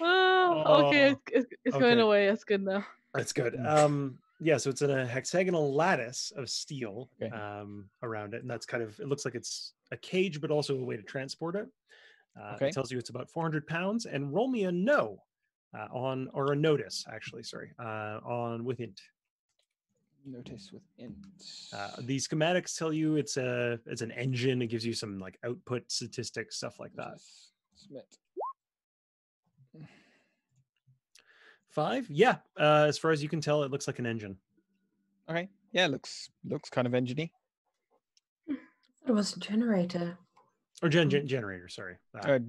Okay, it's going okay. away. It's good now. That's good. Yeah, so it's in a hexagonal lattice of steel around it, and that's kind of, it looks like it's a cage, but also a way to transport it. It tells you it's about 400 pounds, and roll me a a notice, actually, sorry, on with int. Notice with int. The schematics tell you it's an engine. It gives you some like output statistics, stuff like that. Submit. 5? Yeah. As far as you can tell, it looks like an engine. Okay. Yeah, looks kind of engine-y. It was a generator. Or generator, sorry.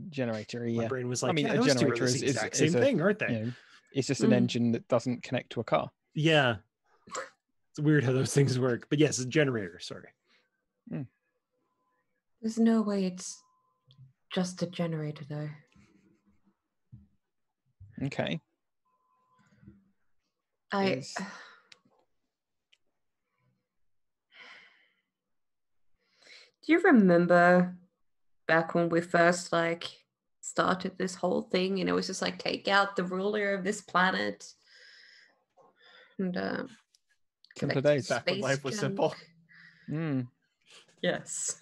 Generator, My yeah. brain was like, I mean, yeah, a those two are generator the is exact same thing, aren't they? You know, it's just an engine that doesn't connect to a car. Yeah. It's weird how those things work. But yes, a generator, sorry. There's no way it's just a generator, though. Okay. Do you remember back when we first started this whole thing, and it was just like, take out the ruler of this planet and Simpler days. Back when life was simple. Yes.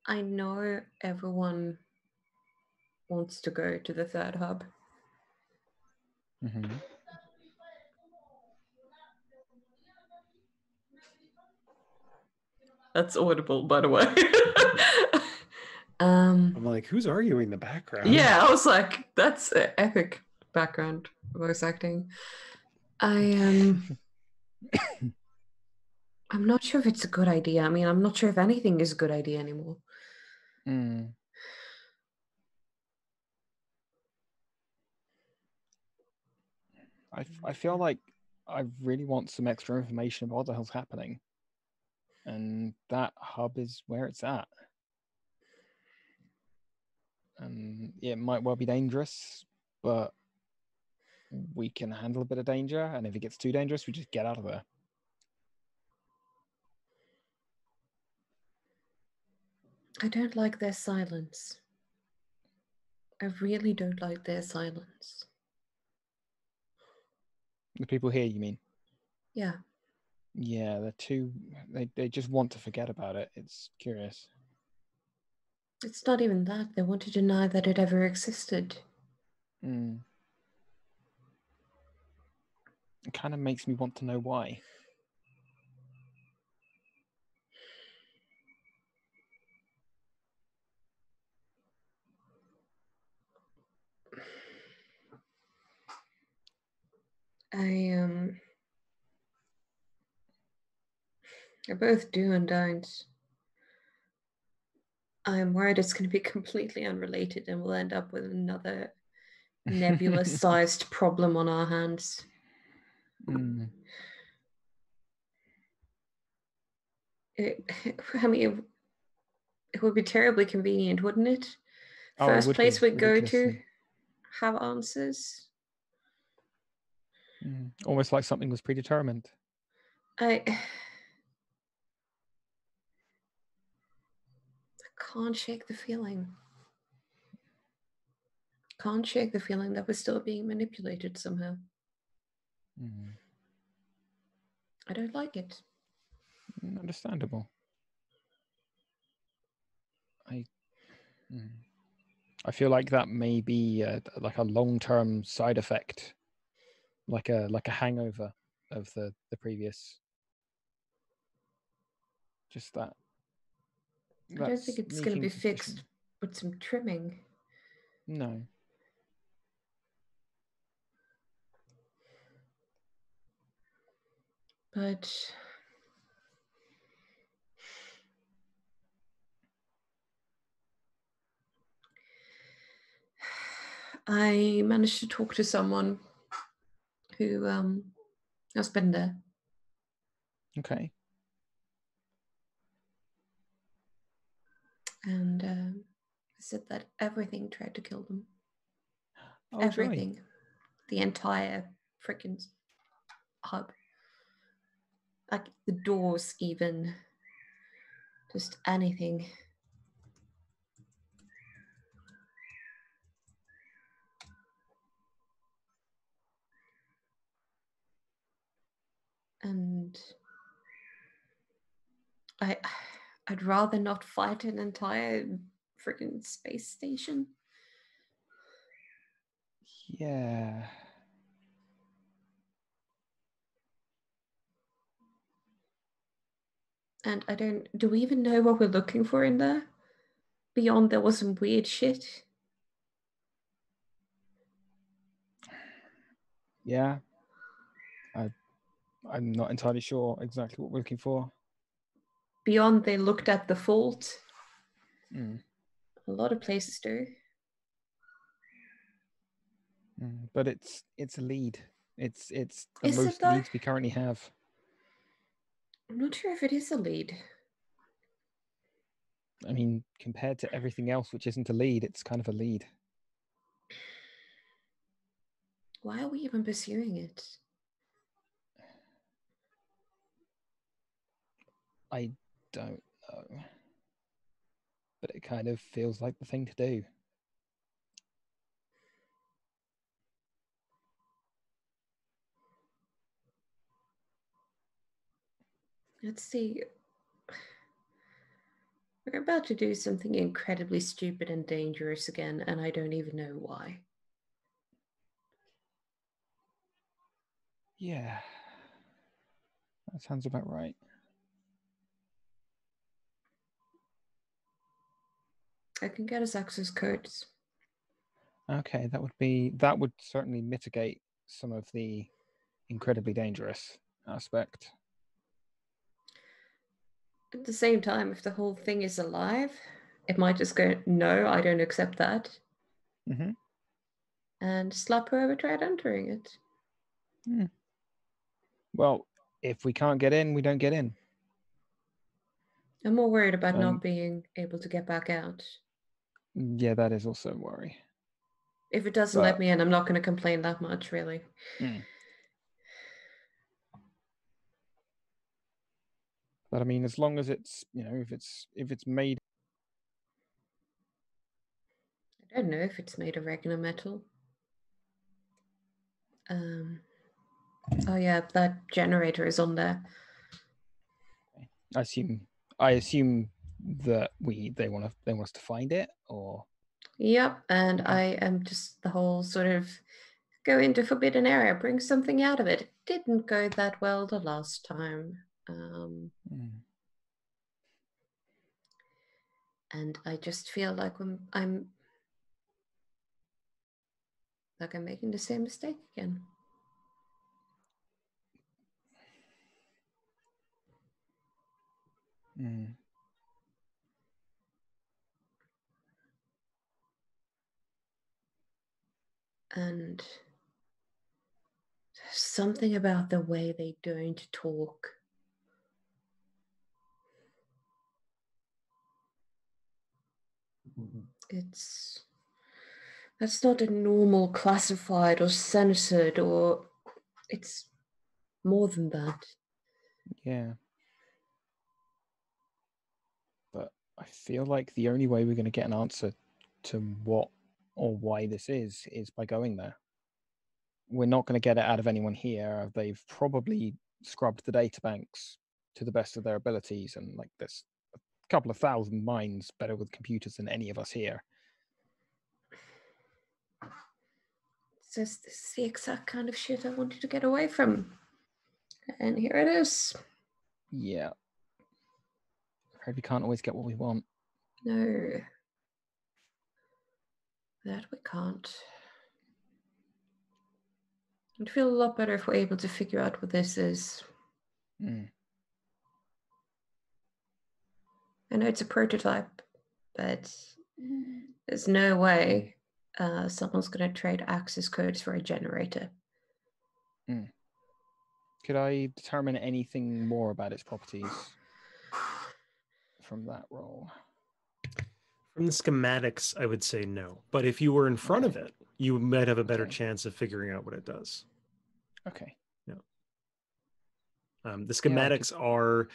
I know everyone wants to go to the third hub. Mm-hmm. That's audible, by the way. I'm like, who's arguing in the background? Yeah, I was like, that's epic background voice acting. I'm not sure if it's a good idea. I mean, I'm not sure if anything is a good idea anymore. Hmm. I feel like I really want some extra information about what the hell's happening. And that hub is where it's at. And it might well be dangerous, but we can handle a bit of danger. And if it gets too dangerous, we just get out of there. I don't like their silence. I really don't like their silence. The people here, you mean? Yeah. Yeah, they're too. They just want to forget about it. It's curious. It's not even that. They want to deny that it ever existed. Mm. It kind of makes me want to know why. I both do and don't. I'm worried it's going to be completely unrelated and we'll end up with another nebula-sized problem on our hands. Mm. I mean, it would be terribly convenient, wouldn't it? Oh, it First would place be we go to, ridiculously. have answers. Almost like something was predetermined. I can't shake the feeling. Can't shake the feeling that we're still being manipulated somehow. I don't like it. Understandable. I feel like that may be like a long-term side effect, like a hangover of the previous. Just that. I don't think it's going to be fixed with some trimming. No. But I managed to talk to someone who has been there. Okay. And said that everything tried to kill them. Oh, Everything. The entire freaking hub. Like the doors even. Just anything. And I'd rather not fight an entire freaking space station. Yeah. And do we even know what we're looking for in there? Beyond there was some weird shit. Yeah. I'm not entirely sure exactly what we're looking for. Beyond they looked at the fault. A lot of places do. But it's a lead. It's the Is it most though? leads we currently have. I'm not sure if it is a lead. I mean, compared to everything else which isn't a lead, it's kind of a lead. Why are we even pursuing it? I don't know. But it kind of feels like the thing to do. Let's see. We're about to do something incredibly stupid and dangerous again, and I don't even know why. Yeah. That sounds about right. I can get us access codes. Okay, that would certainly mitigate some of the incredibly dangerous aspect. At the same time, if the whole thing is alive, it might just go, no, I don't accept that, Mm-hmm. and slap whoever tried entering it. Well, if we can't get in, we don't get in. I'm more worried about Um, not being able to get back out. Yeah, that is also a worry. If it doesn't let me in, I'm not going to complain that much, really. But I mean, as long as it's, if it's made. I don't know if it's made of regular metal. Oh yeah, that generator is on there. I assume that they want us to find it, or. Yep, and I am just the whole sort of go into forbidden area, bring something out of it. It didn't go that well the last time. And I just feel like I'm making the same mistake again. And there's something about the way they don't talk. That's not a normal classified or censored, or it's more than that. Yeah. But I feel like the only way we're going to get an answer to what or why this is by going there. We're not going to get it out of anyone here. They've probably scrubbed the databanks to the best of their abilities, and like there's a couple of thousand minds better with computers than any of us here. Says this is the exact kind of shit I wanted to get away from. And here it is. Yeah. We can't always get what we want. No. That we can't. I'd feel a lot better if we're able to figure out what this is. I know it's a prototype, but there's no way someone's going to trade access codes for a generator. Could I determine anything more about its properties from that roll? From the schematics, I would say no. But if you were in front of it, you might have a better chance of figuring out what it does. Okay. Yeah. The schematics are,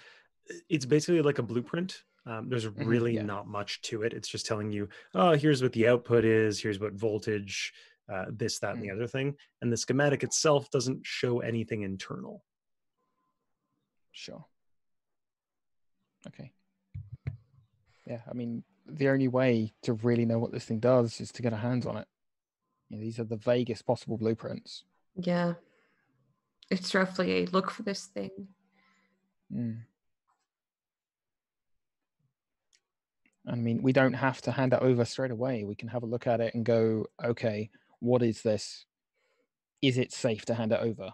it's basically like a blueprint. There's really not much to it. It's just telling you, oh, here's what the output is. Here's what voltage, this, that, and the other thing. And the schematic itself doesn't show anything internal. Sure. Okay. Yeah, I mean, the only way to really know what this thing does is to get our hands on it. These are the vaguest possible blueprints. Yeah. It's roughly a look for this thing. I mean, we don't have to hand it over straight away. We can have a look at it and go, okay, what is this? Is it safe to hand it over?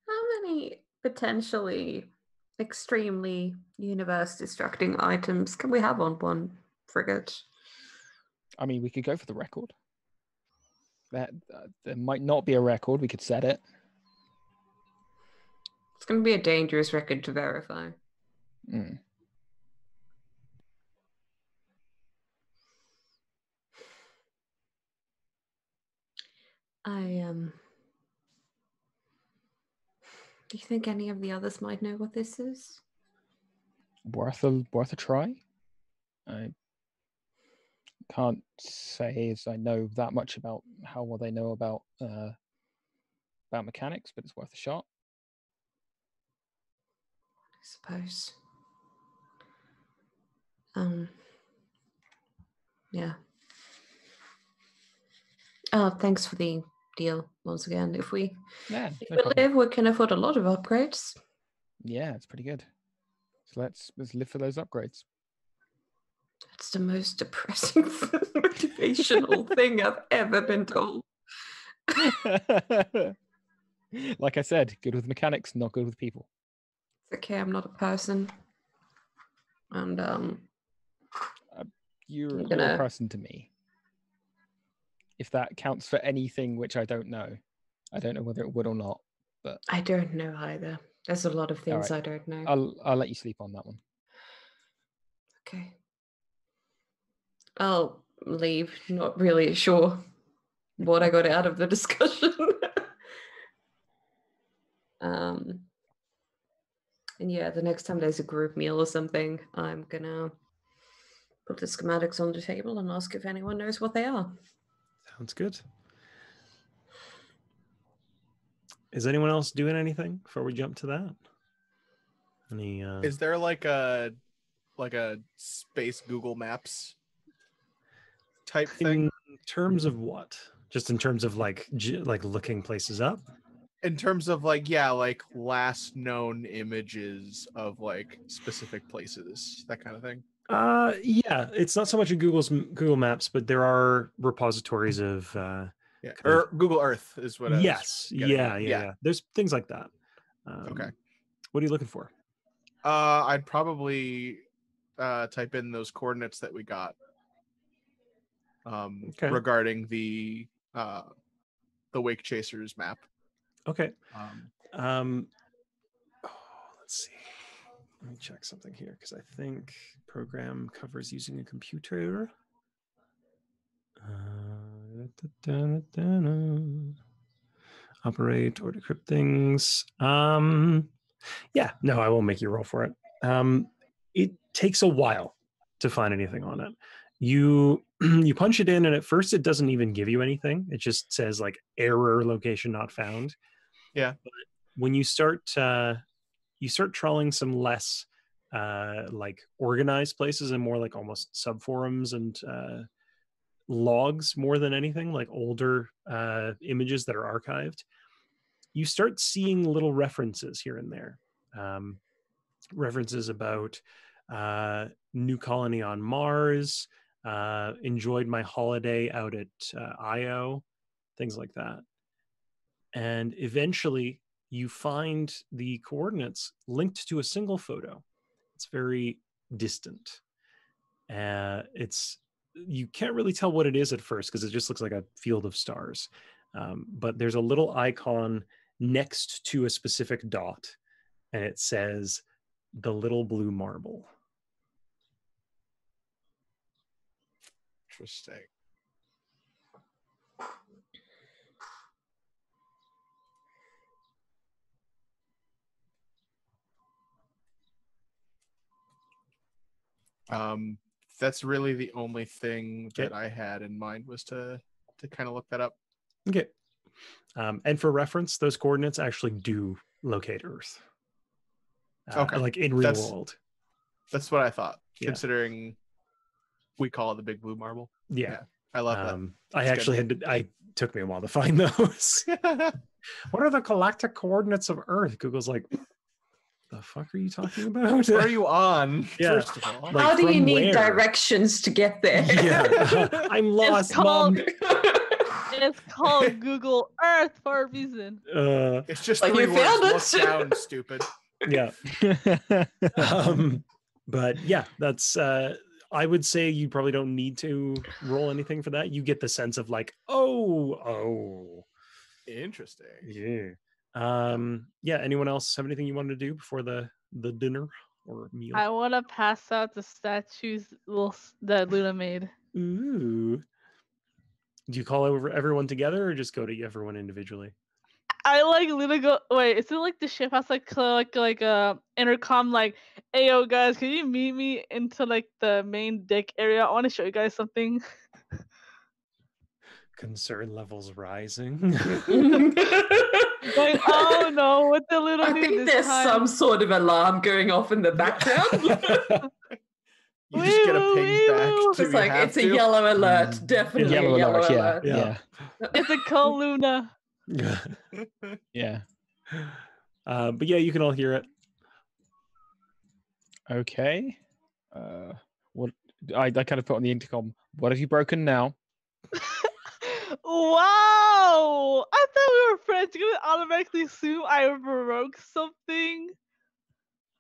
How many potentially extremely universe-destructing items can we have on one frigate? I mean, we could go for the record. There might not be a record. We could set it. It's going to be a dangerous record to verify. Do you think any of the others might know what this is? Worth a try. I can't say as I know that much about how well they know about mechanics, but it's worth a shot. I suppose. Yeah. Oh, thanks for the deal once again. If we live, we can afford a lot of upgrades. Yeah, it's pretty good. So let's live for those upgrades. That's the most depressing, motivational thing I've ever been told. Like I said, good with mechanics, not good with people. It's okay, I'm not a person. And You're a gonna- person to me. If that counts for anything, which I don't know whether it would or not. But I don't know either. There's a lot of things right. I don't know. I'll let you sleep on that one. Okay. I'll leave, not really sure what I got out of the discussion. And yeah, the next time there's a group meal or something, I'm gonna put the schematics on the table and ask if anyone knows what they are. Sounds good. Is anyone else doing anything before we jump to that? Any? Is there like a space Google Maps type thing? In terms of what? Just in terms of like looking places up? In terms of like last known images of like specific places, that kind of thing. Yeah, it's not so much in Google Maps, but there are repositories of Yeah, kind or Google Earth is what. yes, yeah. There's things like that. Okay. What are you looking for? I'd probably type in those coordinates that we got Okay. regarding the Wake Chasers map. Okay. Let's see. Let me check something here because I think program covers using a computer. Operate or decrypt things. Yeah, no, I won't make you roll for it. It takes a while to find anything on it. You punch it in, and at first it doesn't even give you anything. It just says like error, location not found. Yeah. But when you start trawling some less like organized places and more like almost subforums and logs more than anything, like older images that are archived, you start seeing little references here and there. References about new colony on Mars, enjoyed my holiday out at Io, things like that. And eventually you find the coordinates linked to a single photo. It's very distant. You can't really tell what it is at first because it just looks like a field of stars. But there's a little icon next to a specific dot, and it says the little blue marble. Interesting. That's really the only thing that I had in mind was to kind of look that up. Okay. And for reference, those coordinates actually do locate Earth. Okay. Like in real world. That's what I thought, Yeah. considering we call it the big blue marble. Yeah. I love that. I took me a while to find those. What are the galactic coordinates of Earth? Google's like, the fuck are you talking about? Where are you on? Yeah. First of all, Like, how do you from need where? directions to get there? Yeah. I'm lost, Mom. It's called Google Earth for a reason. it's just Like, 3 you words. found Look it. down, stupid. Yeah. But yeah, that's I would say you probably don't need to roll anything for that. You get the sense of like, oh. Interesting. Yeah. Yeah, anyone else have anything you wanted to do before the dinner or meal? I want to pass out the statues that Luna made. Ooh. Do you call over everyone together or just go to everyone individually? I like Luna go. Wait, is it like the ship has like intercom like, "Hey yo guys, can you meet me into like the main deck area? I want to show you guys something." Concern levels rising. Like, oh no, what the little I dude think this there's time? some sort of alarm going off in the background. You just get a ping back. It's like, it's a yellow alert. Definitely Yellow a yellow alert, alert. yeah. It's a cold Luna. Yeah. But yeah, you can all hear it. Okay. What I kind of put on the intercom. What have you broken now? Wow! Oh, I thought we were friends. You're gonna automatically assume I broke something.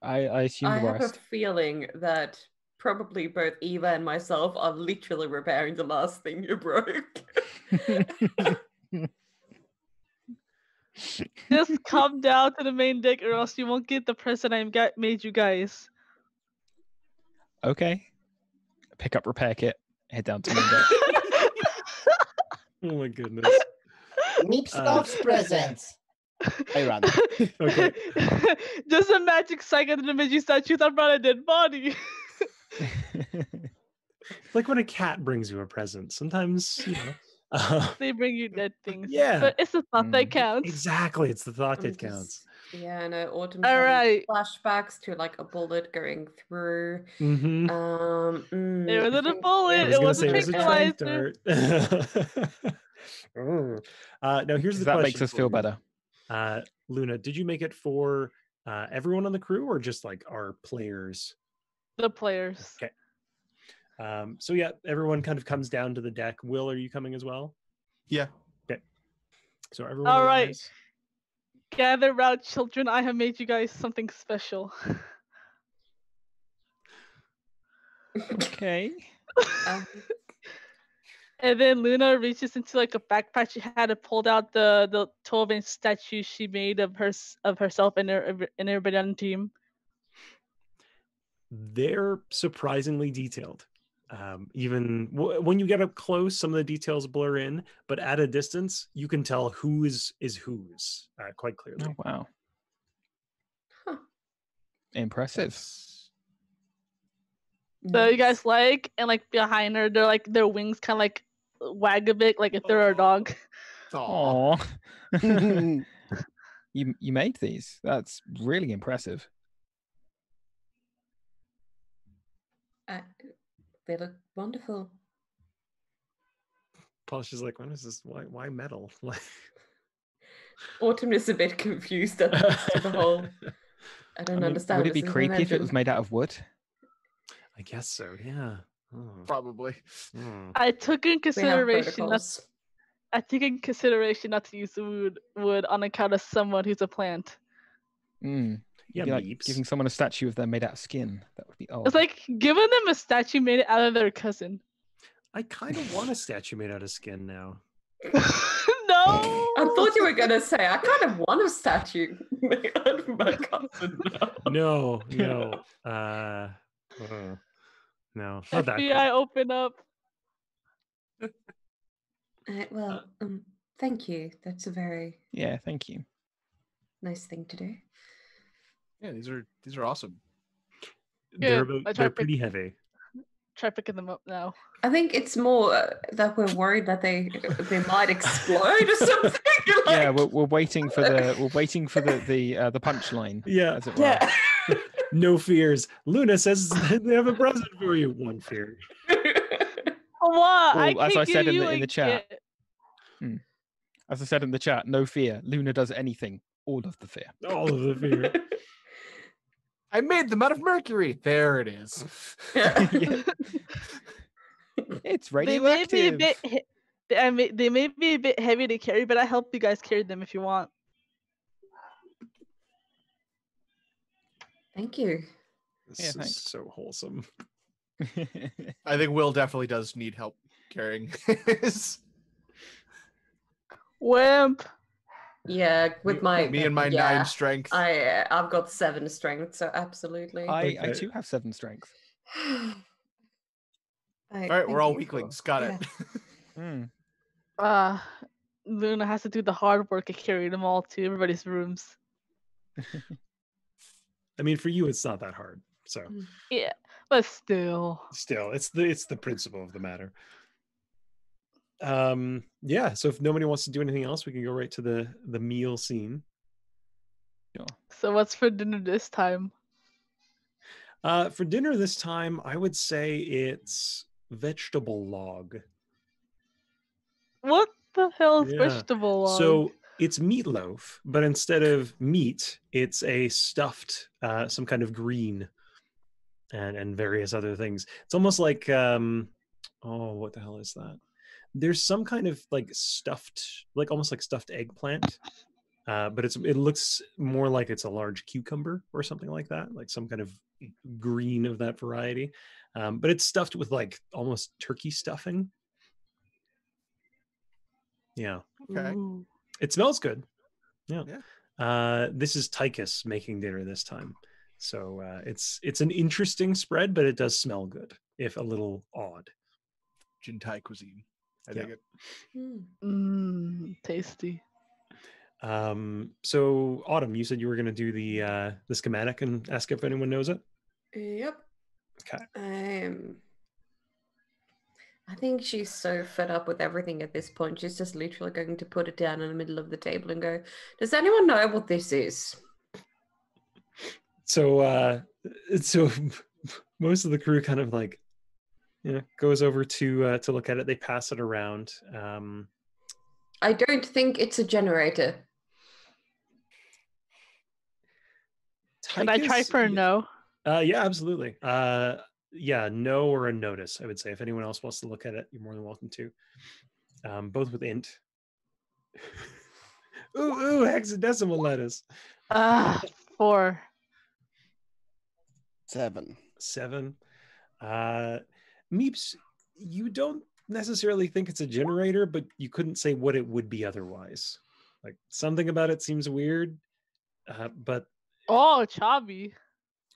I assume I the have a worst. feeling that probably both Eva and myself are literally repairing the last thing you broke. Just come down to the main deck, or else you won't get the present I made you guys. Okay. Pick up repair kit. Head down to the main deck. Oh my goodness. Meep Stomp's presents. I run. Okay. Just a magic psych under the Meiji statue that brought a dead body. Like when a cat brings you a present. Sometimes, They bring you dead things. Yeah. But it's the thought that Mm. counts. exactly. It's the thought I'm that counts. Yeah, I know. Autumn's All having right. flashbacks to like a bullet going through. Mm-hmm. It I wasn't a think bullet. I was It gonna was say a it was a trank tranquilizer. dart. Now here's the that question. makes us for feel you. better. Luna, did you make it for everyone on the crew or just like our players? The players. Okay. So yeah, everyone kind of comes down to the deck. Will, are you coming as well? Yeah. Okay. So everyone. All right. arrives. Gather round, children. I have made you guys something special. Okay. And then Luna reaches into like a backpack she had and pulled out the 12-inch statue she made of herself and everybody on the team. They're surprisingly detailed. Even when you get up close, some of the details blur in, but at a distance, you can tell who is whose quite clearly. Oh wow. Huh. Impressive. So you guys like, and like behind her, they're like their wings kind of like wag a bit, like if they're a dog. Aw. Aw. You made these. That's really impressive. They look wonderful. Polish is like, when is this? Why metal? Like, Autumn is a bit confused at the whole. I don't understand. Would it be this creepy if it was invention. made out of wood? I guess so. Yeah. Oh. Probably. Hmm. I took in We have consideration not protocols. not to use the wood on account of someone who's a plant. Mm. Yeah, Be like meeps. giving someone a statue of them made out of skin. That would be odd. It's like giving them a statue made out of their cousin. I kind of want a statue made out of skin now. No. I thought you were gonna say I kind of want a statue made out of my cousin. No. No, not that. FBI, open up. Well, thank you. That's a very Yeah, thank you. nice thing to do. Yeah, these are awesome. They're Good. I tried they're pick- pretty heavy. Try picking them up now. I think it's more that we're worried that they might explode or something. Yeah, like- we're waiting for the the punchline. Yeah. As it were. Yeah. No fears. Luna says they have a present for you. One fear. What? Well, as I said in the chat. gift. As I said in the chat, no fear. Luna does anything. All of the fear. All of the fear. I made them out of mercury. There it is. Yeah. It's They may be a radioactive. bit. They may be a bit heavy to carry, but I help you guys carry them if you want. Thank you. This Yeah, is thanks. so wholesome. I think Will definitely does need help carrying his. Wimp. Yeah, with my Me and my 9 strength. I've got 7 strength, so absolutely. I Okay. too have 7 strength. All right, we're all weaklings. Got it. Mm. Luna has to do the hard work of carrying them all to everybody's rooms. I mean, for you, it's not that hard. So Yeah, but still. still, it's the principle of the matter. Yeah. So if nobody wants to do anything else, we can go right to the meal scene. So what's for dinner this time? For dinner this time, I would say it's vegetable log. What the hell is Yeah. vegetable log? So it's meatloaf, but instead of meat, it's a stuffed some kind of green and various other things. It's almost like what the hell is that? There's some kind of like stuffed, like almost like stuffed eggplant, but it looks more like it's a large cucumber or something like that, like some kind of green of that variety. But it's stuffed with like almost turkey stuffing. Yeah. Okay. Ooh. It smells good. Yeah. Yeah. This is Tychus making dinner this time. So it's an interesting spread, but it does smell good, if a little odd. Jintai cuisine. I Yeah. dig it. Tasty. So Autumn, you said you were going to do the schematic and ask if anyone knows it. Yep. Okay. I think she's so fed up with everything at this point. She's just literally going to put it down in the middle of the table and go, "Does anyone know what this is?" So so most of the crew kind of like, goes over to look at it. They pass it around. I don't think it's a generator. Can I try Tychus, for a no? Yeah, absolutely. Yeah, no or a notice, I would say. If anyone else wants to look at it, you're more than welcome to. Both with int. ooh, hexadecimal letters. 4. 7. 7. Meeps, you don't necessarily think it's a generator, but you couldn't say what it would be otherwise. Like something about it seems weird, but Oh, Chabi.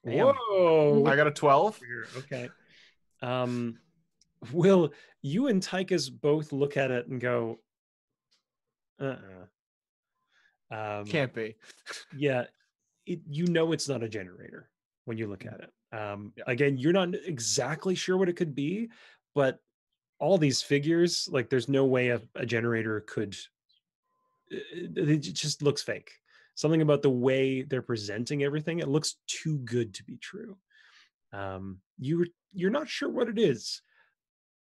Damn. Whoa! I got a 12. Okay. Will, you and Tychus both look at it and go, Can't be. Yeah, it's not a generator when you look at it. Again, you're not exactly sure what it could be, but all these figures, like there's no way a generator could, it just looks fake. Something about the way they're presenting everything, it looks too good to be true. You're not sure what it is,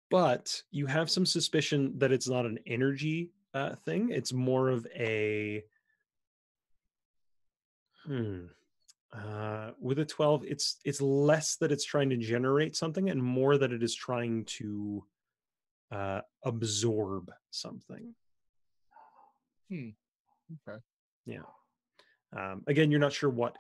but you have some suspicion that it's not an energy thing. It's more of a with a 12, it's less that it's trying to generate something and more that it is trying to absorb something. Okay. Yeah. Again, you're not sure what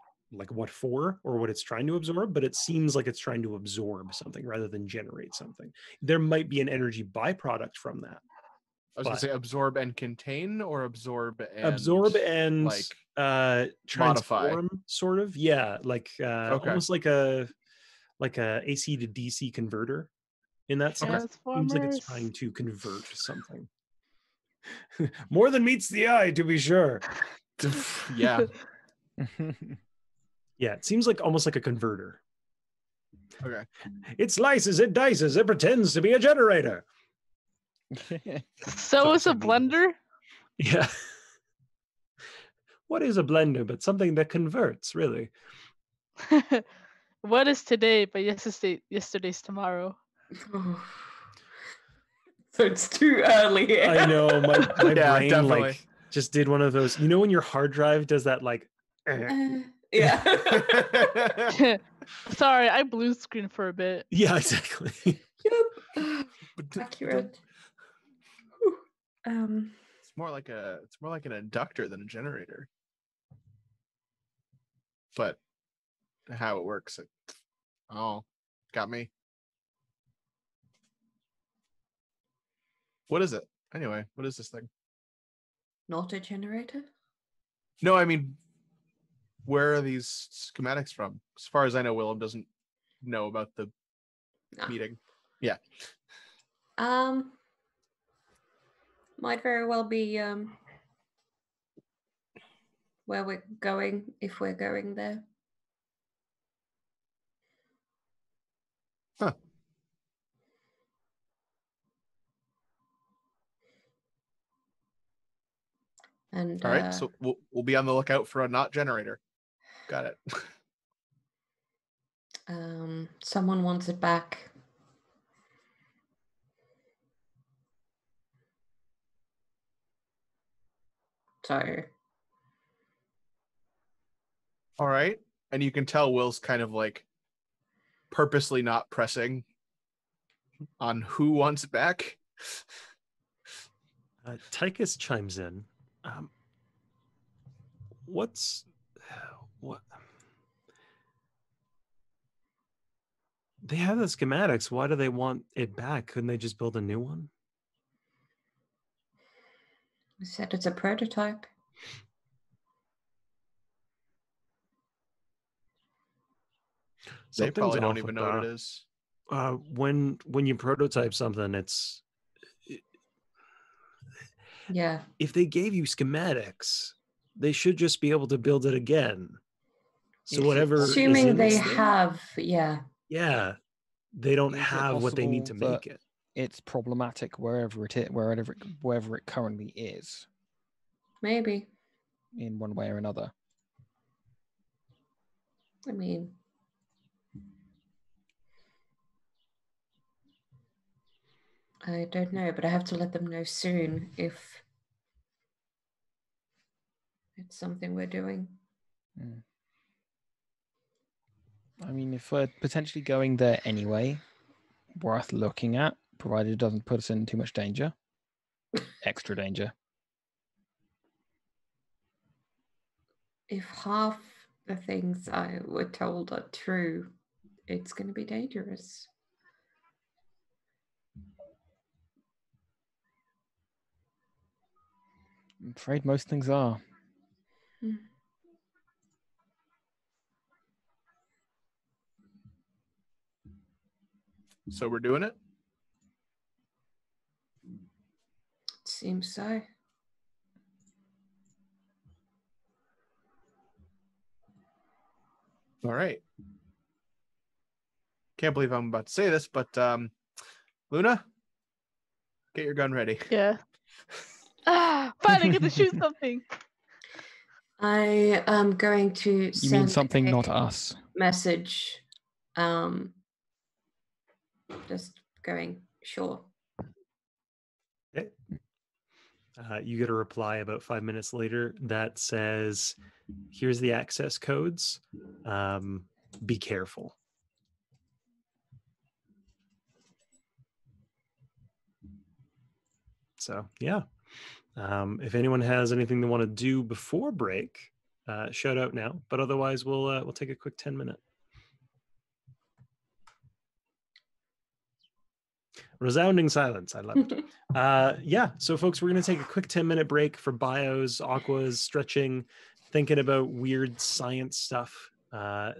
for or what it's trying to absorb, but it seems like it's trying to absorb something rather than generate something. There might be an energy byproduct from that. I was gonna say absorb and contain, or absorb and like modify, transform, sort of. Yeah, like almost like a AC to DC converter in that sense. It seems like it's trying to convert something. More than meets the eye, to be sure. Yeah. Yeah, it seems like almost like a converter. Okay. It slices, it dices, it pretends to be a generator. So is a blender? Yeah. What is a blender but something that converts, really? What is today but yesterday's tomorrow? So it's too early. I know, my brain definitely. like just did one of those. You know when your hard drive does that like yeah. Sorry, I blue screen for a bit. Yeah, exactly. Yep. Accurate. It's more like an inductor than a generator. But how it works, got me. What is it? Anyway, what is this thing? Not a generator? No, I mean, where are these schematics from? As far as I know, Willem doesn't know about the meeting. Yeah. Might very well be where we're going, if we're going there. Huh. And all right, so we'll be on the lookout for a not generator. Got it. Someone wants it back. So. All right, and you can tell Will's kind of like purposely not pressing on who wants it back. Tychus chimes in. What's what? They have the schematics. Why do they want it back? Couldn't they just build a new one? I said it's a prototype. They Something's probably don't off even with know what it that. is. When you prototype something, Yeah. if they gave you schematics, they should just be able to build it again. So Is it whatever is Assuming in they this thing, have, yeah. yeah, they don't Is it have what they need to possible make that it. it's problematic wherever it is, wherever it currently is, Maybe. in one way or another? I mean, I don't know, but I have to let them know soon if it's something we're doing. Mm. I mean, if we're potentially going there anyway, worth looking at, provided it doesn't put us in too much danger. Extra danger. If half the things I were told are true, it's going to be dangerous. I'm afraid most things are. So we're doing it? Seems so. All right. Can't believe I'm about to say this, but Luna, get your gun ready. Yeah. Finally get to shoot something. I am going to You send mean something, a not us. message. Just going, sure. Okay. You get a reply about 5 minutes later that says, "Here's the access codes. Be careful." So yeah, if anyone has anything they want to do before break, shout out now. But otherwise, we'll take a quick 10-minute. Resounding silence. I love it. Yeah. So, folks, we're going to take a quick 10-minute break for bios, aquas, stretching, thinking about weird science stuff.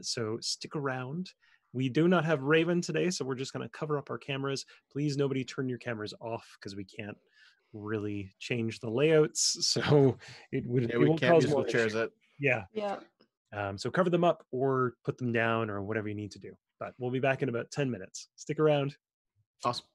So, stick around. We do not have Raven today, so we're just going to cover up our cameras. Please, nobody turn your cameras off because we can't really change the layouts. So, it Yeah, it we will can't cause musical more chairs issue. it. Yeah. Yeah. So, cover them up or put them down or whatever you need to do. But we'll be back in about 10 minutes. Stick around. Awesome.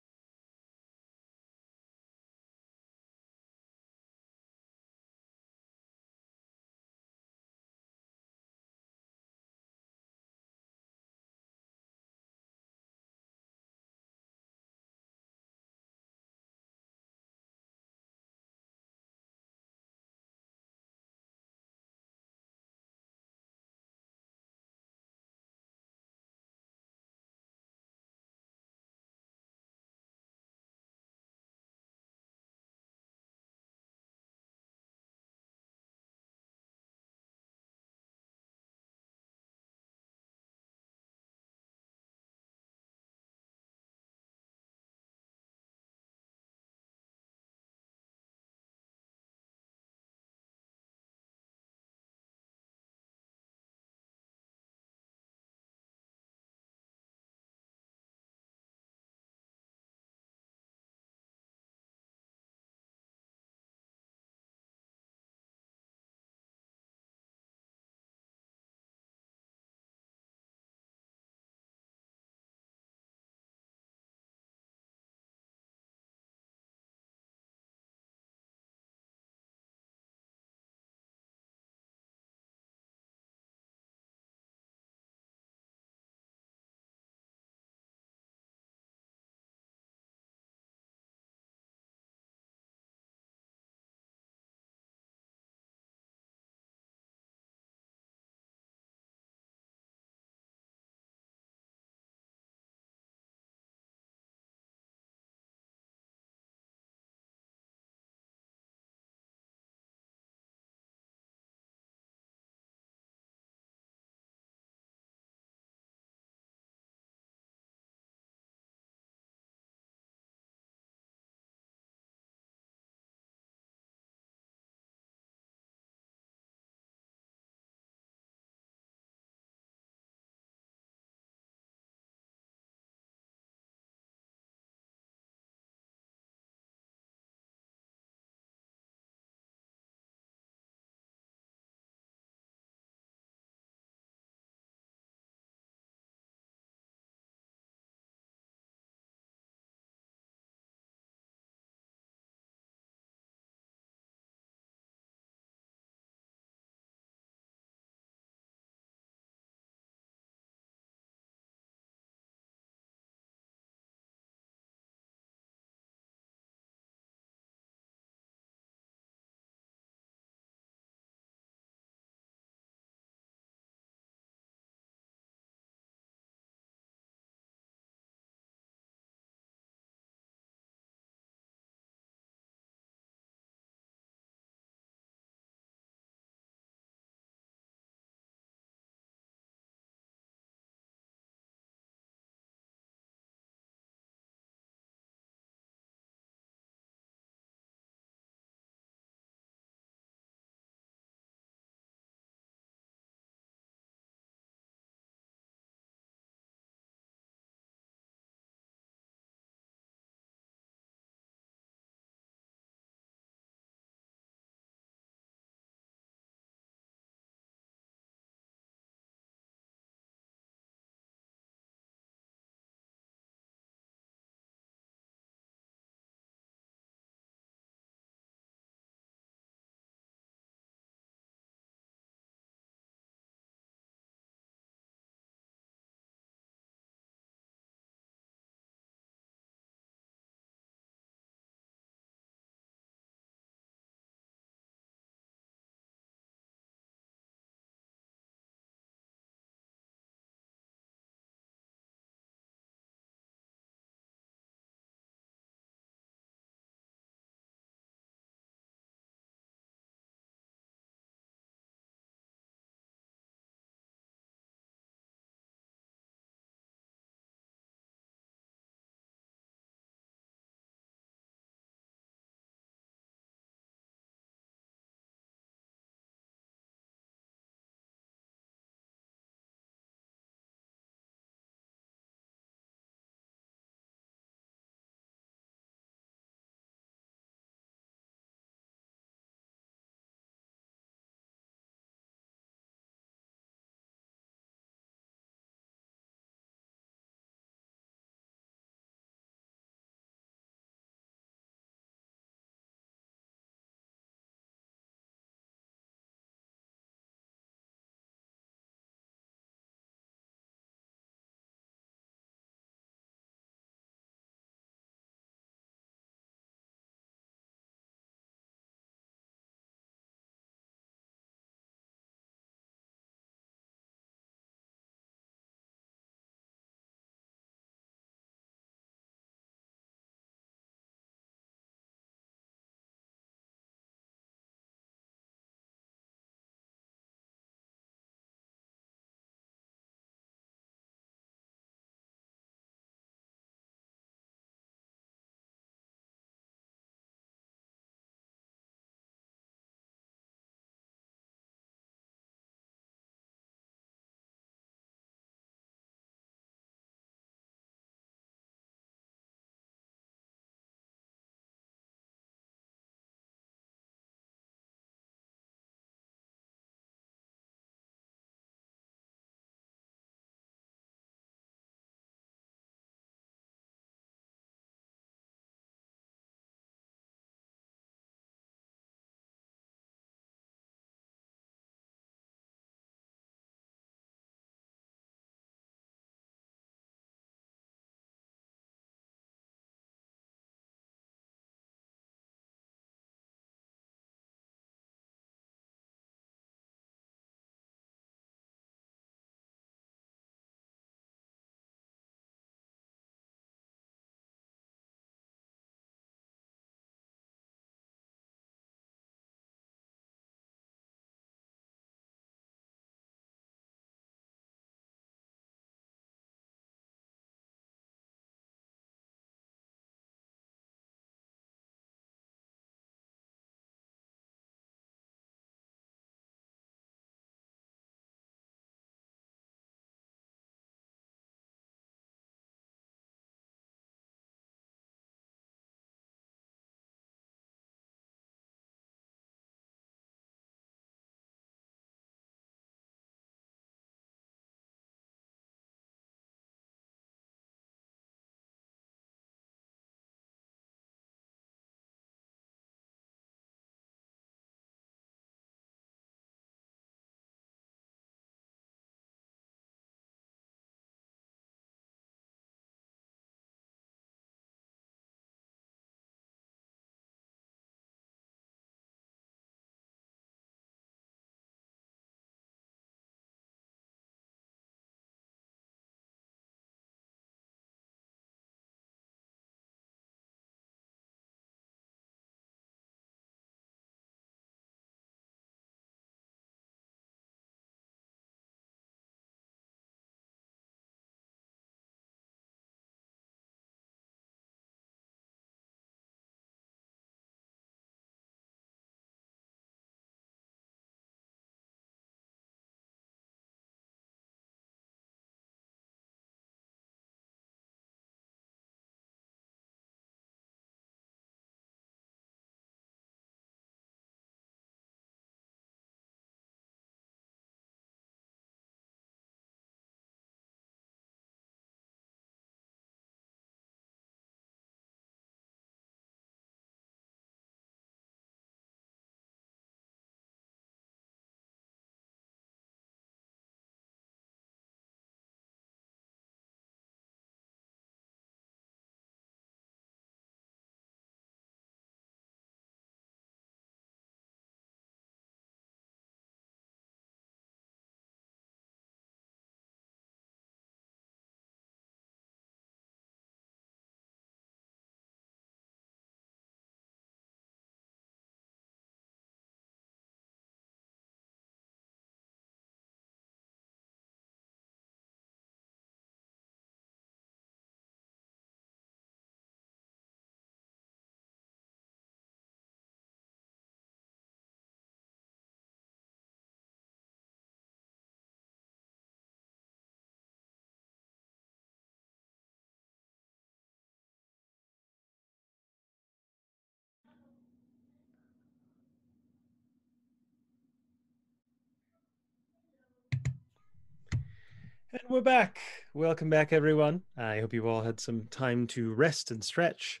And we're back. Welcome back, everyone. I hope you all had some time to rest and stretch.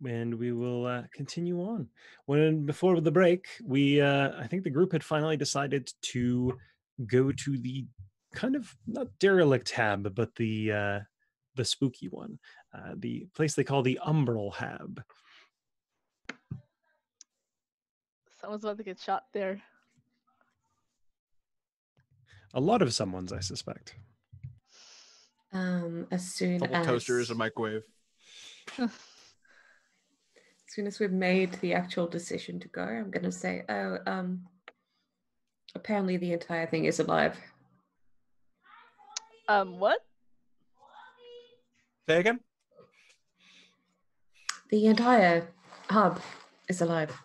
And we will continue on. Before the break, I think the group had finally decided to go to the kind of not derelict hab, but the spooky one, the place they call the Umbral Hab. Someone's about to get shot there. A lot of someone's, I suspect. As soon Couple as toasters, a microwave. as soon as we've made the actual decision to go, I'm gonna say, apparently the entire thing is alive. What? Say again? The entire hub is alive.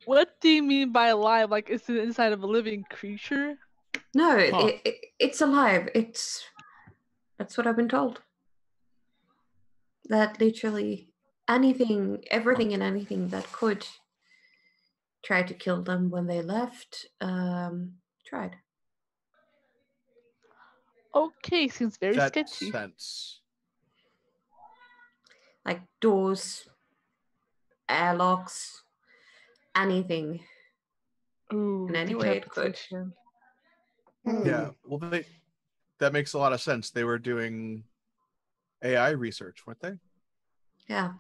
What do you mean by alive? Like, it's inside of a living creature? No, Huh. it's alive. That's what I've been told. That literally everything and anything that could try to kill them when they left, tried. Okay, seems very That sketchy. sense. Like doors, airlocks, anything. Ooh, In any way it could. decapitation. Yeah. Well, that makes a lot of sense. They were doing AI research, weren't they? Yeah.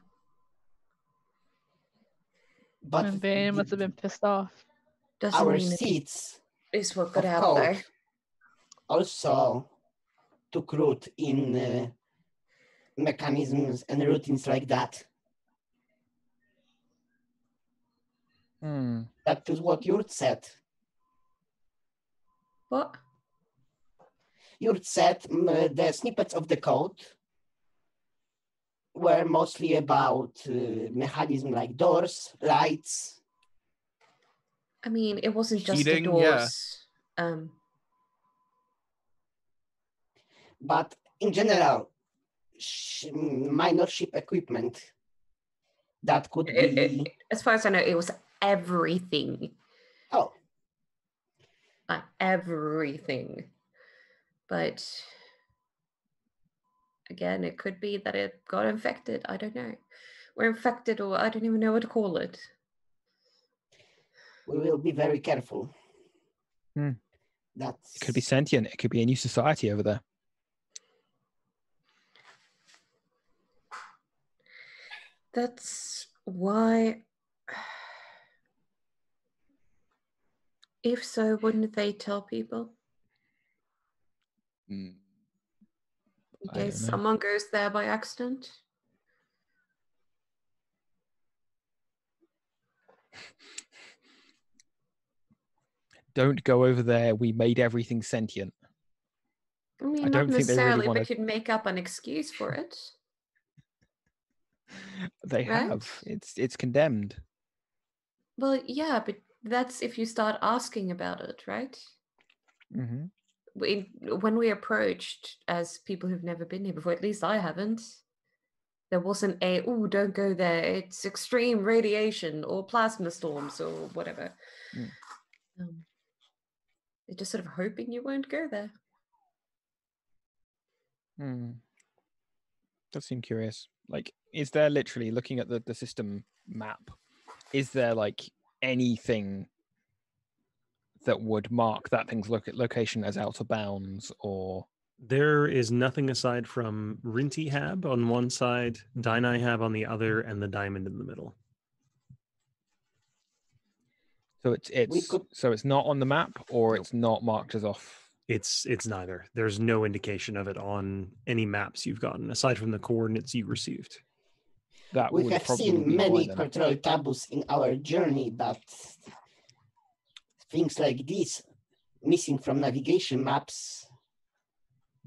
But And they must have been pissed off. Doesn't our mean seats it's what could of happen there. code also took root in mechanisms and routines like that. That is what Yurt said. What? Yurt said the snippets of the code were mostly about mechanisms like doors, lights. I mean, it wasn't just Heating, the doors. But in general, minor ship equipment that could be. As far as I know, it was everything. Oh. Like everything. But again, it could be that it got infected. I don't know. Or infected, or I don't even know what to call it. We will be very careful. It could be sentient. It could be a new society over there. That's why. If so, wouldn't they tell people? In case someone goes there by accident? Don't go over there. We made everything sentient. I mean, I not don't think they really necessarily, wanna- but you'd make up an excuse for it. They Right? have. It's condemned. Well, yeah, but that's if you start asking about it, right? Mm-hmm. When we approached as people who've never been here before, at least I haven't, there wasn't don't go there, it's extreme radiation or plasma storms or whatever. They're just sort of hoping you won't go there. Does seem curious. Like, is there literally, looking at the system map, is there like anything that would mark that thing's location as out of bounds, or? There is nothing aside from Rinty Hab on one side, Dinai Hab on the other, and the diamond in the middle. So it's not on the map, or it's not marked as off. It's neither. There's no indication of it on any maps you've gotten, aside from the coordinates you received. That we would have probably seen be many why then. cultural taboos in our journey, but things like this, missing from navigation maps,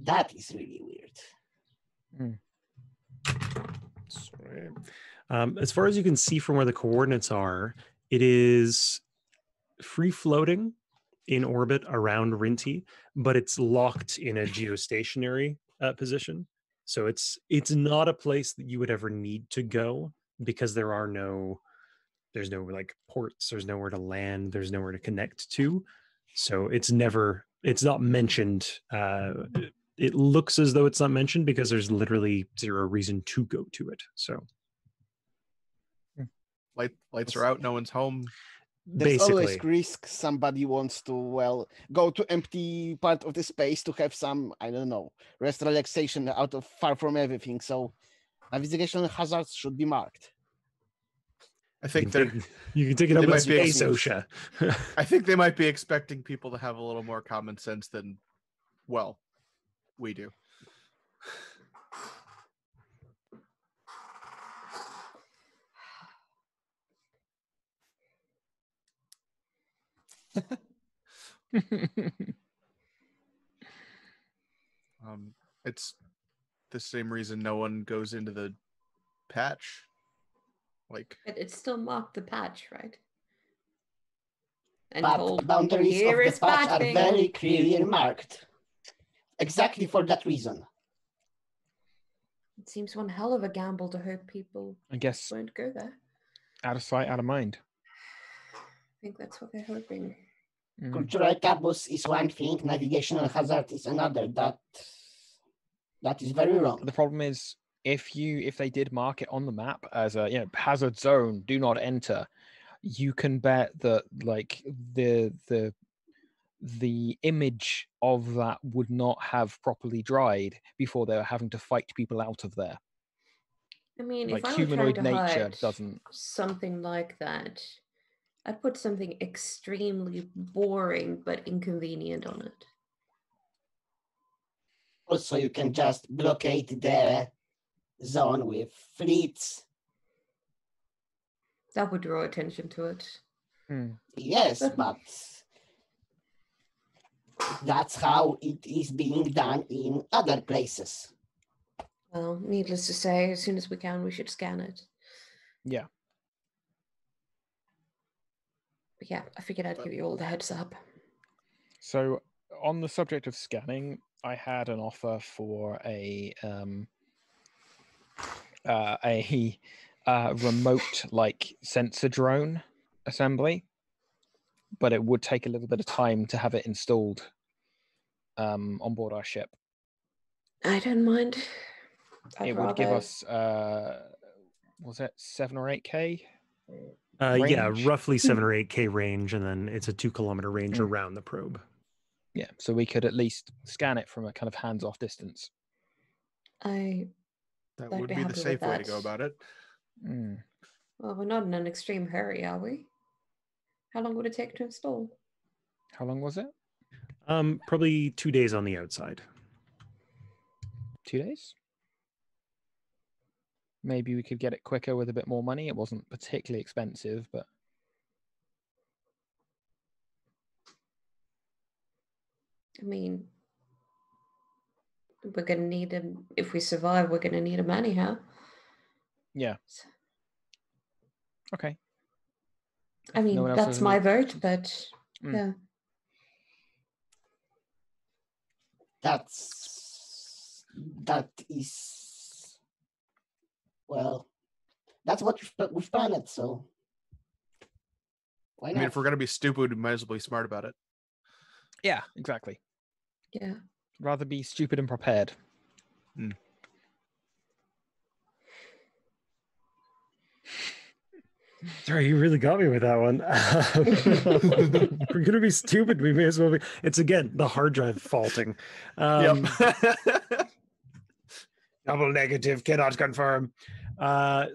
that is really weird. Sorry. As far as you can see from where the coordinates are, it is free floating in orbit around Rinty, but it's locked in a geostationary position. So it's not a place that you would ever need to go, because there's no like ports, there's nowhere to land, there's nowhere to connect to. So it's never it's not mentioned. It looks as though it's not mentioned because there's literally zero reason to go to it. So Lights are out. No one's home. There's always basically, risk somebody wants to, well, go to empty part of the space to have some, I don't know, rest relaxation out of far from everything. So navigation hazards should be marked. I think they're. you can take it up they with might be space OSHA. I think they might be expecting people to have a little more common sense than, well, we do. It's the same reason no one goes into the patch. Like, But it's still marked the patch, right? And But told boundaries of here the is patch are patching. very clearly marked. Exactly for that reason. It seems one hell of a gamble to hope people I guess won't go there. out of sight, out of mind. I think that's what they're hoping. Mm. Cultural taboos is one thing, navigational hazard is another. That is very wrong. The problem is if they did mark it on the map as a hazard zone, do not enter, you can bet that like the image of that would not have properly dried before they were having to fight people out of there. I mean, Like if I were trying humanoid to nature hide doesn't. something like that, I'd put something extremely boring but inconvenient on it. Also, you can just blockade the zone with fleets. That would draw attention to it. Yes, but that's how it is being done in other places. Well, needless to say, as soon as we can, we should scan it. Yeah. But yeah, I figured I'd give you all the heads up. So on the subject of scanning, I had an offer for a remote like sensor drone assembly, but it would take a little bit of time to have it installed on board our ship. I don't mind. It would give us was it 7 or 8K? Yeah, range? roughly 7 or 8K range, and then it's a 2-kilometer range Mm. around the probe. Yeah, so we could at least scan it from a kind of hands-off distance. I'd that be would be happy the with safe way to that. go about it. Mm. Well, we're not in an extreme hurry, are we? How long would it take to install? How long was it? Probably 2 days on the outside. 2 days? Maybe we could get it quicker with a bit more money. It wasn't particularly expensive, but I mean, we're going to need him. If we survive, we're going to need him anyhow. yeah. Okay. I mean, No one else that's has my any vote, questions? but Mm. yeah. That is, well, that's what we've planned, so why I not? mean, if we're gonna be stupid, we might as well be smart about it. Yeah, exactly. Yeah. Rather be stupid and prepared. Sorry, you really got me with that one. We're gonna be stupid. We may as well be. It's again the hard drive faulting. Yep. Double negative, cannot confirm.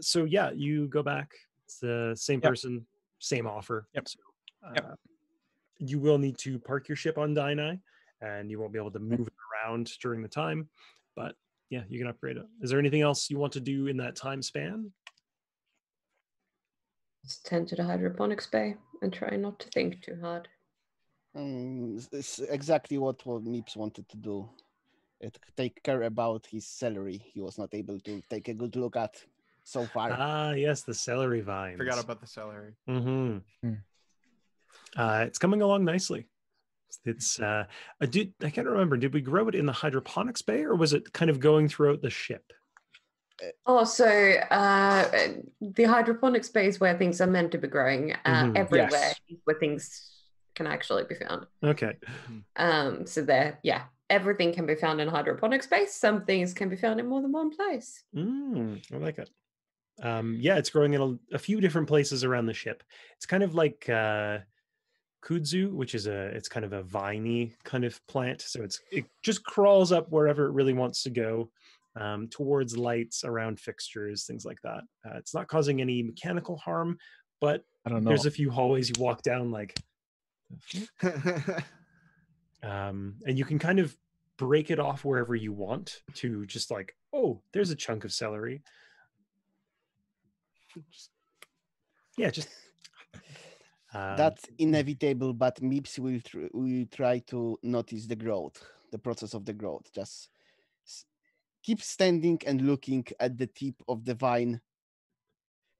So yeah, you go back. It's the same Yep. person, same offer. Yep. So, Yep. You will need to park your ship on Dinai, and you won't be able to move it around during the time. But yeah, you can upgrade it. Is there anything else you want to do in that time span? Just tend to the hydroponics bay and try not to think too hard. It's exactly what Meeps wanted to do. Take care about his celery. He was not able to take a good look at so far. Ah, yes, the celery vines. Forgot about the celery. Mm-hmm. Hmm. It's coming along nicely. It's I can't remember. Did we grow it in the hydroponics bay, or was it kind of going throughout the ship? Oh, so the hydroponics bay is where things are meant to be growing. Mhm. Everywhere Yes. is where things can actually be found. Okay. So there, yeah, everything can be found in hydroponic space. Some things can be found in more than one place. I like it. Yeah, it's growing in a few different places around the ship. It's kind of like kudzu, which is it's kind of a viney kind of plant. So it just crawls up wherever it really wants to go, towards lights, around fixtures, things like that. It's not causing any mechanical harm, but I don't know. there's a few hallways you walk down like, and you can kind of break it off wherever you want to just like, oh, there's a chunk of celery. Yeah, just That's inevitable, but Mips will try to notice the growth, the process of the growth. Just keep standing and looking at the tip of the vine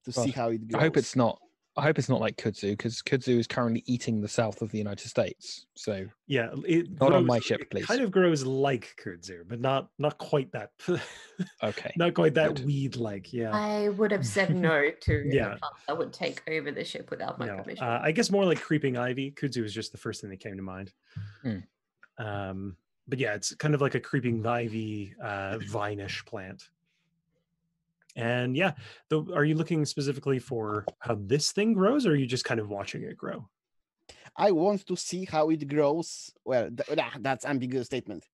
to see how it grows. I hope it's not. I hope it's not like kudzu, because kudzu is currently eating the south of the United States. So yeah, it not grows, on my ship, please. It kind of grows like kudzu, but not quite that. Okay, not quite that good. weed-like. Yeah, I would have said no to Yeah. a plant that would take over the ship without my no, permission. I guess more like creeping ivy. Kudzu is just the first thing that came to mind. But yeah, it's kind of like a creeping ivy, vine-ish plant. And yeah, are you looking specifically for how this thing grows, or are you just kind of watching it grow? I want to see how it grows. Well, that's ambiguous statement.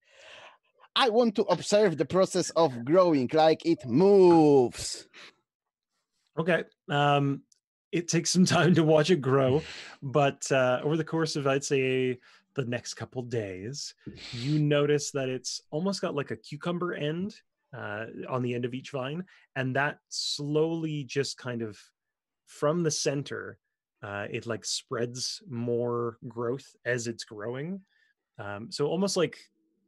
I want to observe the process of growing, like it moves. Okay. It takes some time to watch it grow, but over the course of, I'd say, the next couple days, you notice that it's almost got like a cucumber end on the end of each vine, and that slowly just kind of from the center, it like spreads more growth as it's growing. So almost like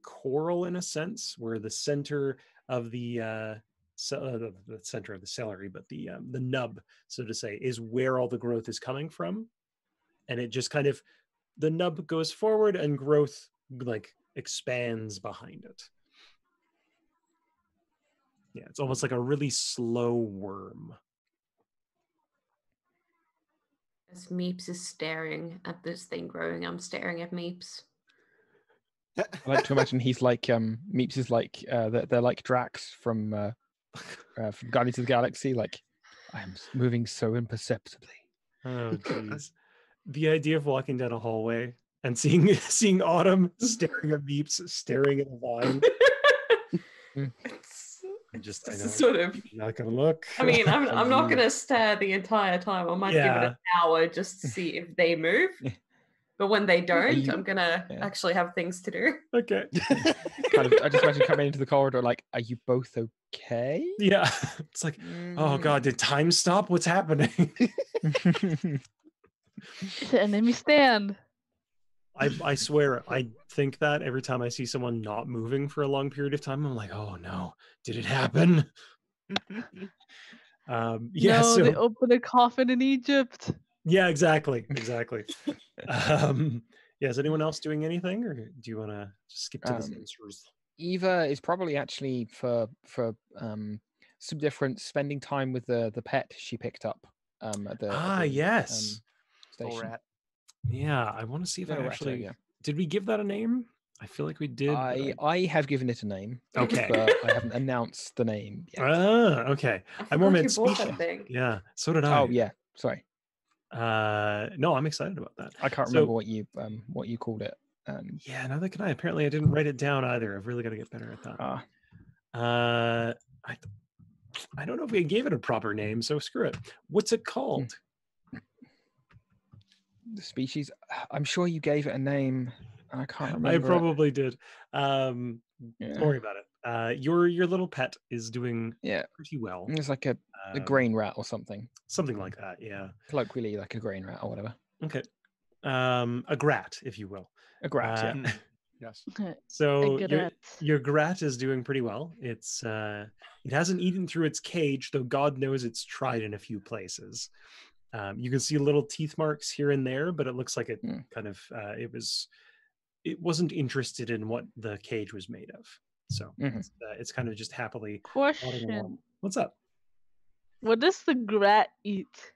coral in a sense, where the center of the center of the celery, but the nub, so to say, is where all the growth is coming from, and it just kind of, the nub goes forward and growth like expands behind it. Yeah, it's almost like a really slow worm. As Meeps is staring at this thing growing, I'm staring at Meeps. I like to imagine he's like Meeps is like they're like Drax from Guardians of the Galaxy. Like, I am moving so imperceptibly. Oh jeez. The idea of walking down a hallway and seeing Autumn staring at Meeps, staring at a vine. It's I know, sort of you're not gonna look. I mean, I'm not gonna stare the entire time. I might give it Yeah. an hour just to see if they move. But when they don't, you- I'm gonna actually have things to do. Okay. I just imagine coming into the corridor like, are you both okay? Yeah. It's like, oh god, did time stop? What's happening? It's an enemy stand. I swear, I think that every time I see someone not moving for a long period of time, I'm like, oh no, did it happen? Yeah, No, so they opened a coffin in Egypt. yeah, exactly. Yeah, is anyone else doing anything, or do you want to just skip to the answers? Eva is probably actually for some different spending time with the pet she picked up at the yes, station. Rat. Yeah, I want to see if I Little actually Ratto, yeah. did we give that a name? I feel like we did. but I have given it a name. Okay. But I haven't announced the name yet. Okay. I more forgot meant you bought species. that thing. Yeah, so did I. Oh yeah, sorry. No, I'm excied about that. I can't remember what you called it. Yeah, neither can I. Apparently, I didn't write it down either. I've really got to get better at that. I don't know if we gave it a proper name, so screw it. What's it called? The species. I'm sure you gave it a name. I can't remember. I probably did. Don't Yeah. worry about it. Your little pet is doing pretty well. It's like a grain rat or something. Something like that, yeah. Colloquially, like a grain rat or whatever. Okay. A grat, if you will. A grat, yeah. Yes. So your grat is doing pretty well. It's it hasn't eaten through its cage, though God knows it's tried in a few places. You can see little teeth marks here and there, but it looks like it kind of it wasn't interested in what the cage was made of. So it's kind of just happily. Question. What's up? What does the grat eat?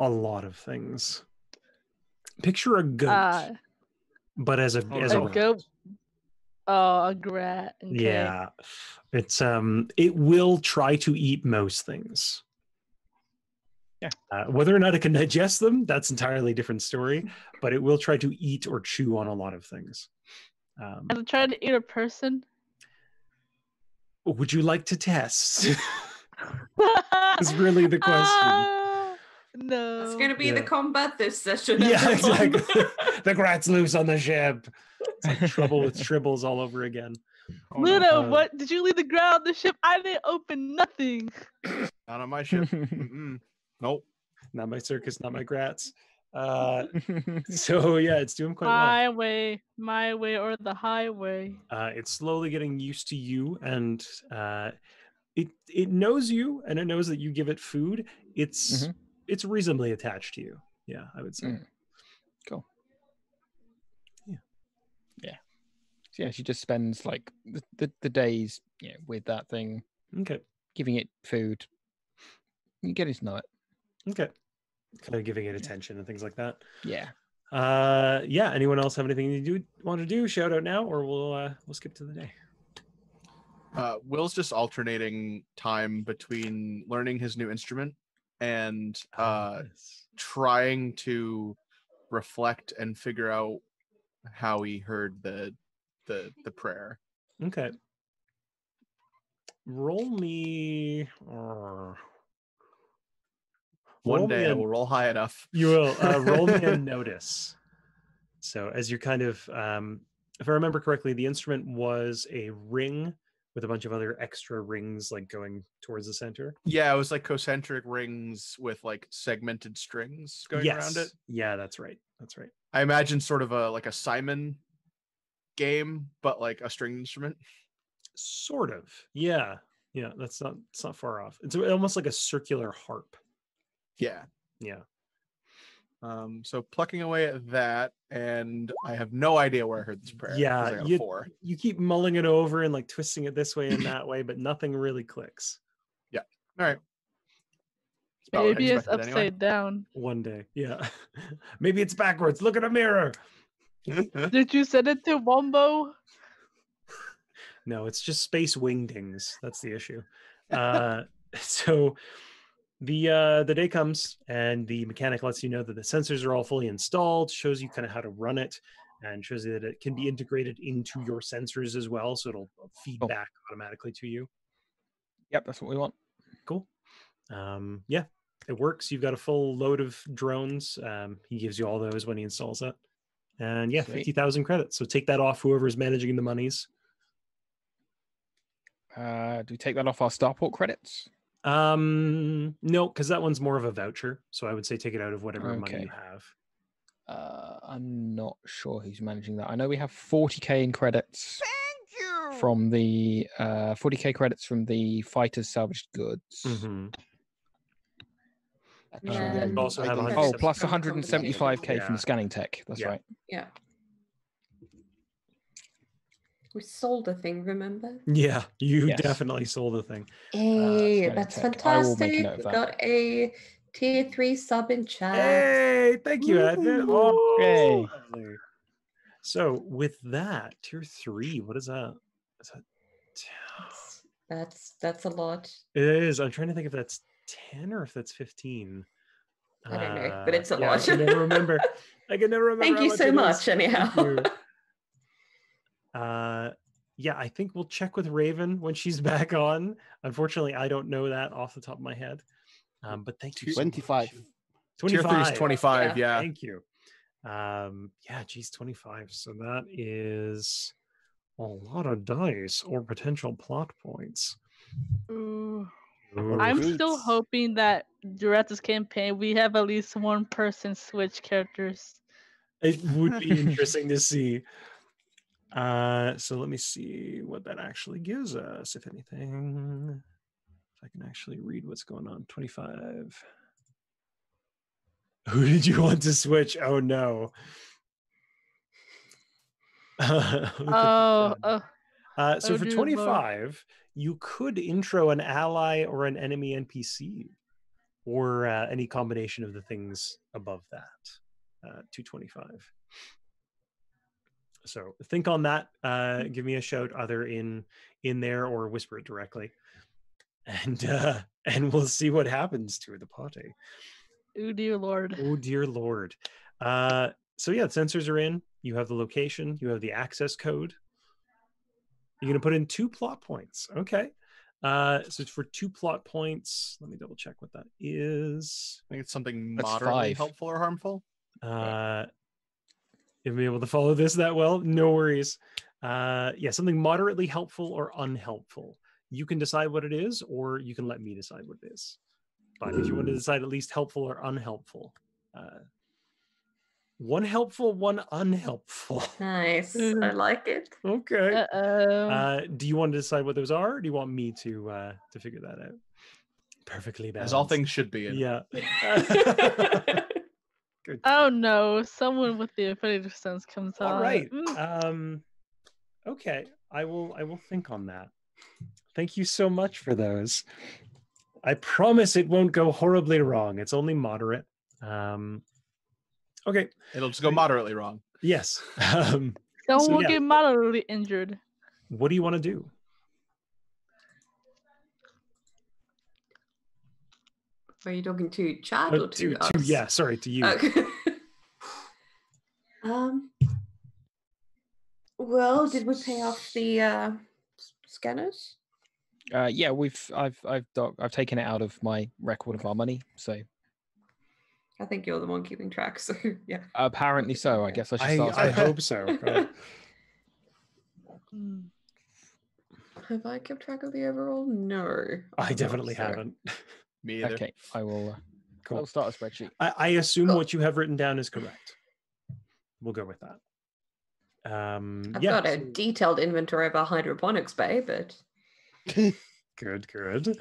A lot of things. Picture a goat, but as a a rat. goat. Oh, a rat. Okay. Yeah, it's it will try to eat most things. Yeah. Whether or not it can digest them, that's entirely different story. But it will try to eat or chew on a lot of things. Has it tried to eat a person? Would you like to test? Is really the question. No. That's going to be the Yeah. combat this session. Yeah, everyone. exactly. The rat's loose on the ship. It's like trouble with tribbles all over again. Oh, no. Ludo, what did you leave the ground on the ship? I didn't open nothing. Not on my ship. Mm-mm. Nope. Not my circus, not my grats. So yeah, it's doing quite well. My way, or the highway. It's slowly getting used to you, and it knows you, and it knows that you give it food. It's reasonably attached to you. Yeah, I would say. Cool. Yeah. Yeah. So yeah, she just spends like the days, with that thing, Okay. giving it food. You get to know it. Okay. Kind of giving it attention and things like that. Yeah. Yeah. Anyone else have anything you want to do? Shout out now, or we'll skip to the day. Will's just alternating time between learning his new instrument and Yes. trying to reflect and figure out how he heard the prayer. Okay. Roll me. One day I will roll high enough. You will roll me a notice. So as you're kind of, if I remember correctly, the instrument was a ring with a bunch of other extra rings like going towards the center. Yeah, it was like concentric rings with like segmented strings going around it. Yeah, that's right. That's right. I imagine sort of like a Simon game, but like a string instrument. Sort of. Yeah. Yeah, it's not far off. It's almost like a circular harp. Yeah. Yeah. So plucking away at that, and I have no idea where I heard this prayer. 'cause I got a 4. You keep mulling it over and like twisting it this way and that way, but nothing really clicks. Yeah. All right. It's about what I Maybe it's expected upside anyway. down. One day. Yeah. Maybe it's backwards. Look at a mirror. Did you send it to Wombo? No, it's just space wingdings. That's the issue. So the day comes and the mechanic lets you know that the sensors are all fully installed, shows you kind of how to run it, and shows you that it can be integrated into your sensors as well, so it'll feed back automatically to you. Yep, that's what we want. Cool. Yeah, it works. You've got a full load of drones. He gives you all those when he installs it. And yeah, Sweet. 50,000 credits. So take that off whoever's managing the monies. Do we take that off our Starport credits? No, because that one's more of a voucher. So I would say take it out of whatever money you have. I'm not sure who's managing that. I know we have 40k in credits. From the 40k credits from the fighters salvaged goods. Mm-hmm. Yeah. You also have Oh, plus 170. 175k Yeah. from the scanning tech. That's Yeah. right. Yeah. We sold a thing, remember? Yeah, you Yes. definitely sold the thing. Hey, scanning that's tech. I will make a fantastic. note of We that. got a tier 3 sub in chat. Hey, thank you, Advent. Oh, Yay. lovely. So with that, tier 3, what is that? Is that? That's a lot. It is. I'm trying to think if that's 10 or if that's 15. I don't know, but it's a yeah, lot. I can never remember. I can never remember. Thank how you so it is. much, anyhow. Thank you. Yeah, I think we'll check with Raven when she's back on. Unfortunately, I don't know that off the top of my head. But thank you. So 25. much. Tier 3 is 25. Yeah. Thank you. Yeah, geez, 25. So that is a lot of dice or potential plot points. Ooh. Ooh. I'm still hoping that throughout this campaign we have at least one person switch characters. It would be interesting to see. So let me see what that actually gives us, if anything. If I can actually read what's going on. 25. Who did you want to switch? Oh no. So for dear 25, you could intro an ally or an enemy NPC, or any combination of the things above that. 225. So think on that. Give me a shout either in there or whisper it directly, and we'll see what happens to the party. Oh dear lord. Oh dear lord. So yeah, the sensors are in. You have the location. You have the access code. You're gonna put in 2 plot points. Okay. So it's for 2 plot points. Let me double check what that is. I think it's something That's moderately 5. helpful or harmful. You'll be able to follow this that well. No worries. Yeah, something moderately helpful or unhelpful. You can decide what it is, or you can let me decide what it is. But if you want to decide at least helpful or unhelpful, one helpful, one unhelpful. Nice. I like it. Okay. Uh-oh. Do you want to decide what those are, or do you want me to figure that out? Perfectly balanced. As all things should be. Yeah. Good. Oh no, someone with the affinity sense comes out. All right. Okay. I will think on that. Thank you so much for those. I promise it won't go horribly wrong. It's only moderate. Okay. It'll just go moderately wrong. Yes. Someone So, will yeah. get moderately injured. What do you want to do? Are you talking to chat or to us? Yeah, sorry, to you. Okay. Well, did we pay off the scanners? Yeah, I've taken it out of my record of our money, so I think you're the one keeping track, so yeah. apparently so. I guess I should start. I hope so. Hmm. Have I kept track of the overall? No. I I'm definitely not, sir. haven't. Me either. Okay, I will. Cool. I'll start a spreadsheet. I assume Cool. what you have written down is correct. We'll go with that. I've Yeah. got a detailed inventory of our hydroponics bay, but Good.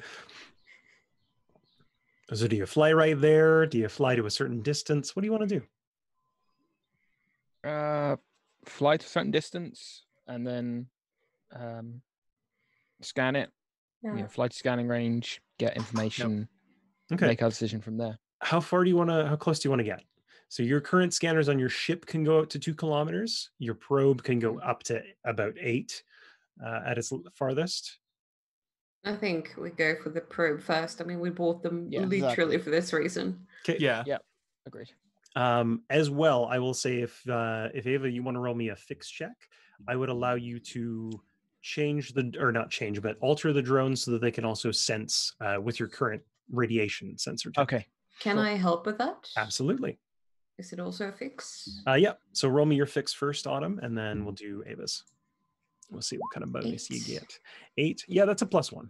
So do you fly right there? Do you fly to a certain distance? What do you want to do? Fly to a certain distance and then scan it. yeah. Fly to scanning range, get information, Okay. make our decision from there. How close do you want to get? So your current scanners on your ship can go out to 2 kilometers. Your probe can go up to about 8 at its farthest. I think we go for the probe first. I mean, we bought them Yeah, literally for this reason. Okay. Yeah. Agreed. As well, I will say if Ava, you want to roll me a fix check, I would allow you to alter the drones so that they can also sense with your current radiation sensor tech. Okay. Can Sure. I help with that? Absolutely. Is it also a fix? Yeah. So roll me your fix first, Autumn, and then we'll do Ava's. We'll see what kind of bonus you 8. get. 8. Yeah, that's a +1.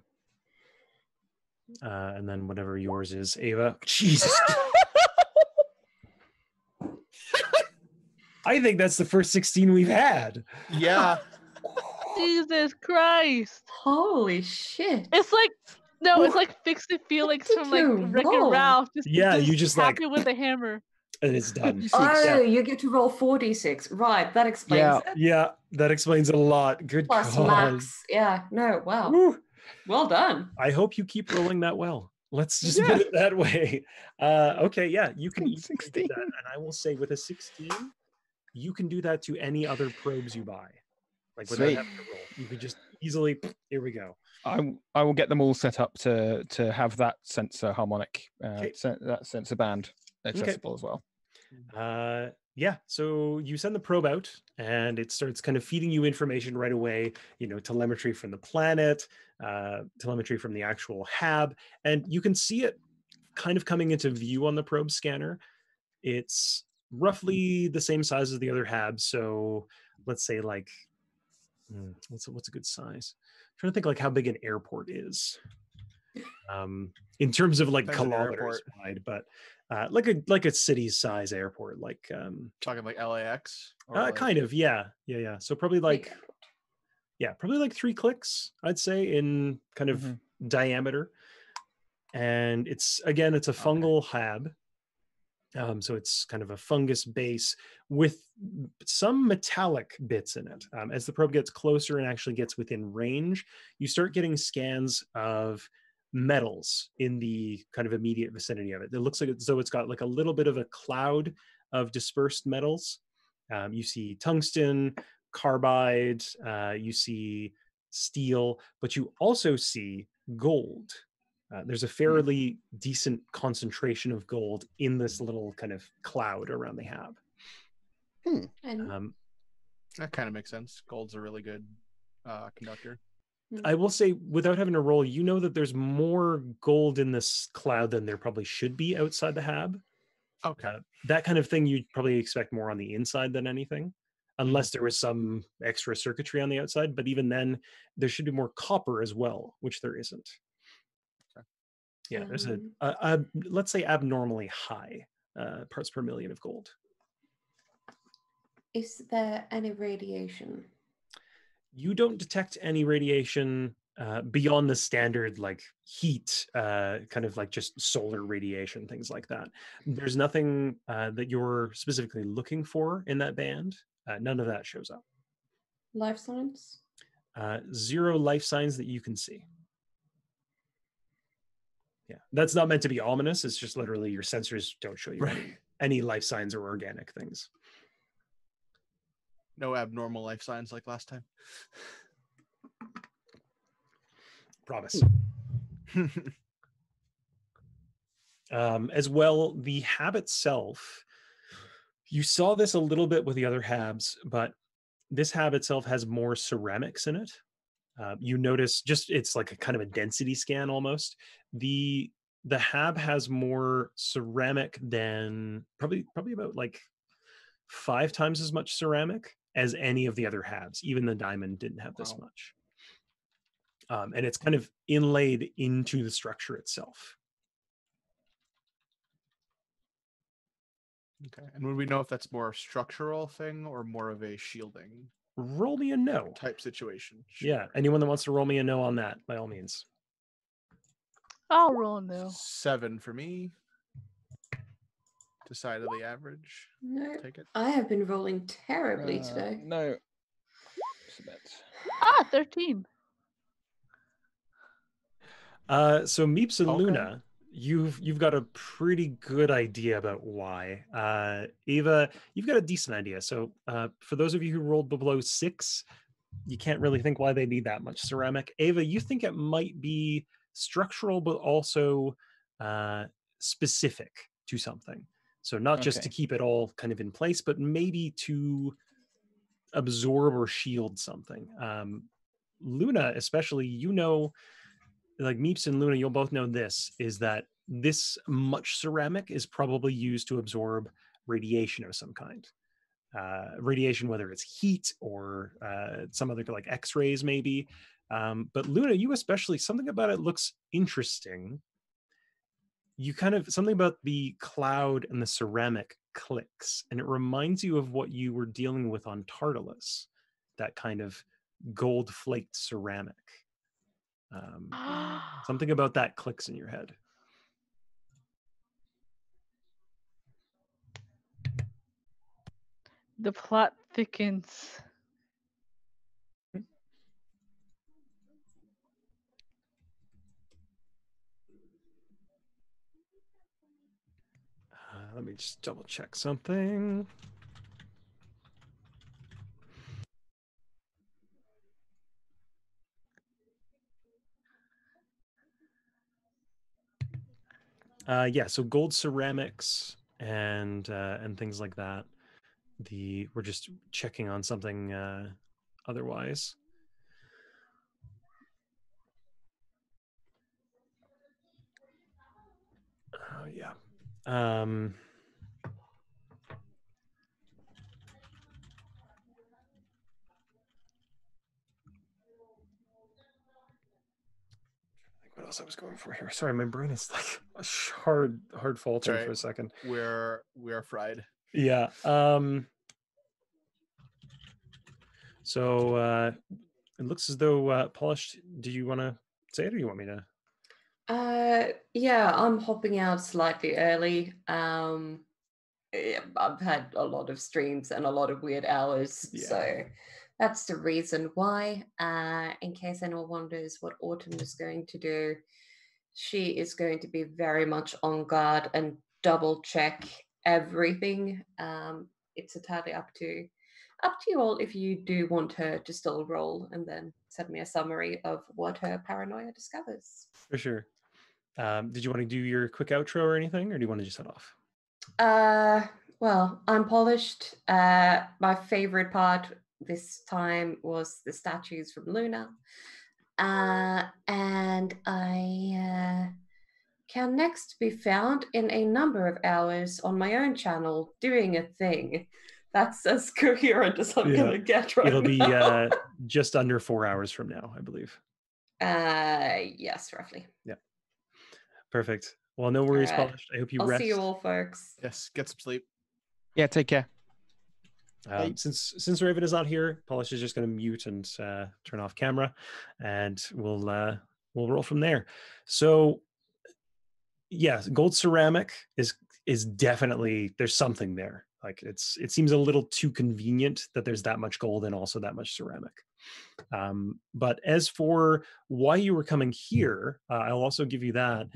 And then whatever yours is, Ava. Jesus. I think that's the first 16 we've had. Yeah. Jesus Christ. Holy shit. It's like it's like Fix It Felix did from like you Wreck-It roll? Ralph. Yeah, you just tap like it with a hammer. and it's done. Oh, you get to roll 4d6. Right, that explains Yeah. it. Yeah, that explains a lot. Good Plus God. max. Yeah, no, wow. Woo. Well done. I hope you keep rolling that well. Let's just put it that way. Okay, yeah, you can easily do 16. that. And I will say with a 16, you can do that to any other probes you buy. Like without Sweet. having to roll. You could just easily, here we go. I will get them all set up to have that sensor harmonic, Okay. that sensor band accessible as well. Yeah, so you send the probe out and it starts kind of feeding you information right away, telemetry from the planet, telemetry from the actual hab, and you can see it kind of coming into view on the probe scanner. It's roughly the same size as the other hab, so let's say like, what's a good size? I'm trying to think like how big an airport is. In terms of like Depends on the kilometers airport. wide, but like a city size airport, like Talking like LAX. Or like- kind of, yeah. So probably like 3 clicks, I'd say, in kind of diameter. And it's a fungal hab. So it's kind of a fungus base with some metallic bits in it. As the probe gets closer and actually gets within range, you start getting scans of metals in the kind of immediate vicinity of it. It looks like as though it's got like a little bit of a cloud of dispersed metals. You see tungsten, carbide, you see steel, but you also see gold. There's a fairly decent concentration of gold in this little kind of cloud around the hab. And That kind of makes sense. Gold's a really good conductor. I will say, without having to roll, you know that there's more gold in this cloud than there probably should be outside the hab. Okay. That kind of thing you'd probably expect more on the inside than anything, unless there was some extra circuitry on the outside. But even then, there should be more copper as well, which there isn't. Okay. Yeah, there's a let's say abnormally high parts per million of gold. Is there any radiation? You don't detect any radiation beyond the standard like heat, kind of like just solar radiation, things like that. There's nothing that you're specifically looking for in that band. None of that shows up. Life signs? 0 life signs that you can see. Yeah, that's not meant to be ominous. It's just literally your sensors don't show you any life signs or organic things. No abnormal life signs like last time. Promise. As well, the hab itself, you saw this a little bit with the other habs, but this hab itself has more ceramics in it. You notice just it's like a kind of a density scan almost. The hab has more ceramic than probably about like 5 times as much ceramic as any of the other habs. Even the diamond didn't have this much. And it's kind of inlaid into the structure itself. Okay. And would we know if that's more a structural thing or more of a shielding Roll me a no. type situation? Yeah, anyone that wants to roll me a no on that, by all means. I'll roll no. 7 for me. Decidedly average. No. Take it. I have been rolling terribly today. No. 13. So Meeps and Okay. Luna, you've got a pretty good idea about why. Ava, you've got a decent idea. So for those of you who rolled below 6, you can't really think why they need that much ceramic. Ava, you think it might be structural, but also specific to something. So not just to keep it all kind of in place, but maybe to absorb or shield something. Luna, especially, you know, like Meeps and Luna, you'll both know this, is that this much ceramic is probably used to absorb radiation of some kind. Radiation, whether it's heat or some other like X-rays maybe. But Luna, you especially, something about it looks interesting. You kind of, something about the cloud and the ceramic clicks, and it reminds you of what you were dealing with on Tartarus, that kind of gold flaked ceramic. Something about that clicks in your head. The plot thickens. Let me just double check something. Yeah, so gold ceramics and things like that. We're just checking on something otherwise. Oh yeah. What else I was going for here? Sorry, my brain is like hard faltering for a second. We are fried. Yeah. So it looks as though Polished, do you want to say it or you want me to? Yeah, I'm hopping out slightly early. I've had a lot of streams and a lot of weird hours, so that's the reason why. In case anyone wonders what Autumn is going to do, she is going to be very much on guard and double check everything. It's entirely up to you all if you do want her to still roll and then send me a summary of what her paranoia discovers. For sure. Did you want to do your quick outro or anything, or do you want to just head off? Well, I'm polished. My favorite part this time was the statues from Luna. And I can next be found in a number of hours on my own channel doing a thing. That's as coherent as I'm gonna get right now. It'll be just under 4 hours from now, I believe. Yes, roughly. Yeah. Perfect. Well, no worries, All right. Polished. I hope you I'll rest. see you all, folks. Yes, get some sleep. Yeah, take care. Since Raven is not here, Polish is just going to mute and turn off camera, and we'll roll from there. So, yeah, gold ceramic is definitely, there's something there. Like it seems a little too convenient that there's that much gold and also that much ceramic. But as for why you were coming here, I'll also give you that.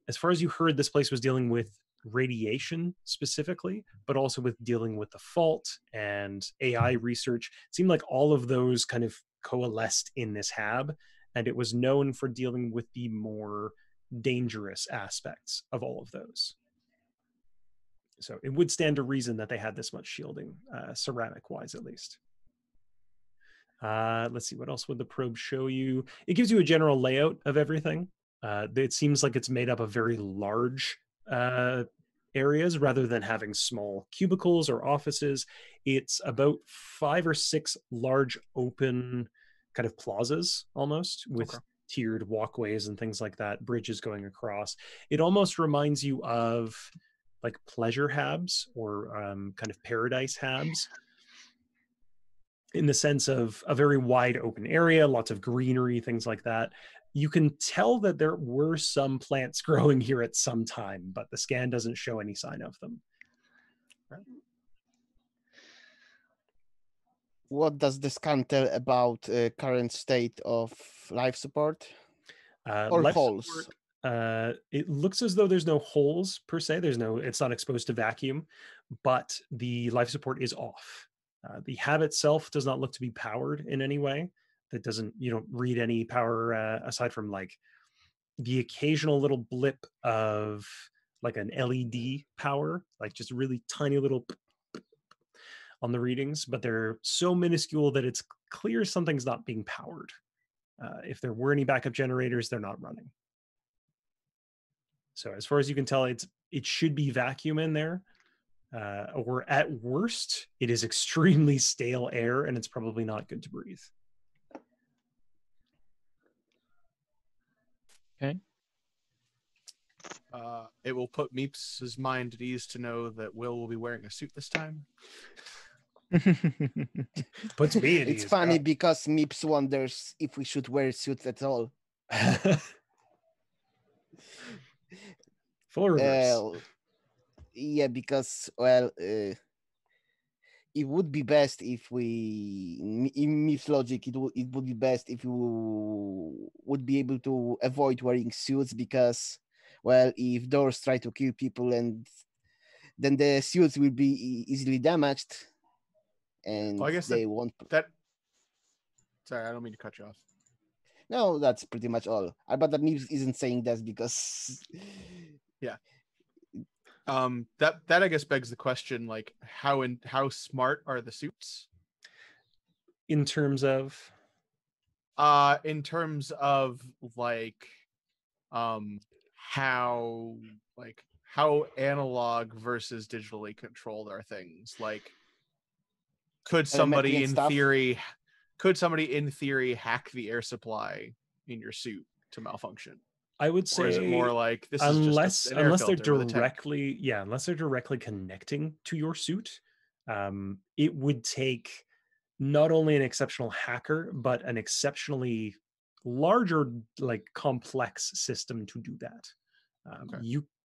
As far as you heard, this place was dealing with radiation specifically, but also with dealing with the fault and AI research. It seemed like all of those kind of coalesced in this hab, and it was known for dealing with the more dangerous aspects of all of those. So it would stand to reason that they had this much shielding, ceramic wise at least. Let's see, what else would the probe show you? It gives you a general layout of everything. It seems like it's made up of very large areas rather than having small cubicles or offices. It's about 5 or 6 large open kind of plazas almost with tiered walkways and things like that, bridges going across. It almost reminds you of like pleasure habs or kind of paradise habs, in the sense of a very wide open area, lots of greenery, things like that. You can tell that there were some plants growing here at some time, but the scan doesn't show any sign of them. What does the scan tell about current state of life support or Life holes? support, it looks as though there's no holes per se. It's not exposed to vacuum, but the life support is off. The hab itself does not look to be powered in any way. You don't read any power aside from like the occasional little blip of like an LED power, like just really tiny little on the readings, but they're so minuscule that it's clear something's not being powered. If there were any backup generators, they're not running. So as far as you can tell, it should be vacuum in there. Or at worst, it is extremely stale air and it's probably not good to breathe. Okay. It will put Meeps' mind at ease to know that Will be wearing a suit this time. Puts me at It's ease, funny bro. because Meeps wonders if we should wear suits at all. Full reverse. Yeah, because, well, it would be best if we, in Meep's logic, it would be best if you would be able to avoid wearing suits because, well, if doors try to kill people, and then the suits will be easily damaged, and Well, I guess they won't. Sorry, I don't mean to cut you off. No, that's pretty much all. But that Meeps isn't saying that because. Yeah. That I guess begs the question, like how smart are the suits? In terms of like how analog versus digitally controlled are things? Like could somebody in theory hack the air supply in your suit to malfunction? I would say, or is it more like this unless is just unless they're directly connecting to your suit, it would take not only an exceptional hacker but an exceptionally larger, like complex system to do that.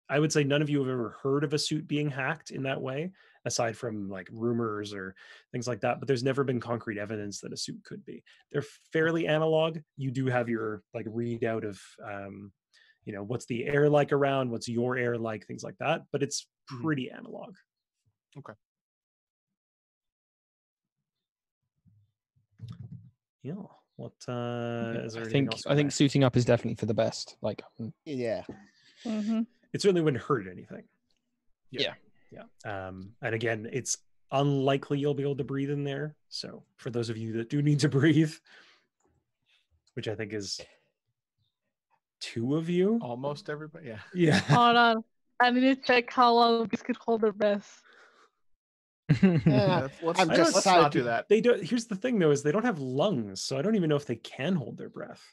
I would say none of you have ever heard of a suit being hacked in that way, aside from like rumors or things like that, but there's never been concrete evidence that a suit could be. They're fairly analog. You do have your like readout of what's the air like around, what's your air like, things like that, but it's pretty analog. Okay. Yeah. What is there I anything think else? I think suiting up is definitely for the best. Like, Yeah. Mm-hmm. it certainly wouldn't hurt anything. Yeah. And again, it's unlikely you'll be able to breathe in there. So for those of you that do need to breathe, which I think is 2 of you, Almost everybody. Yeah. yeah. Hold on. I need to check how long these could hold their breath. Yeah. Let's, I'm just let's sorry not to- do that. They don't. Here's the thing, though, is they don't have lungs, so I don't even know if they can hold their breath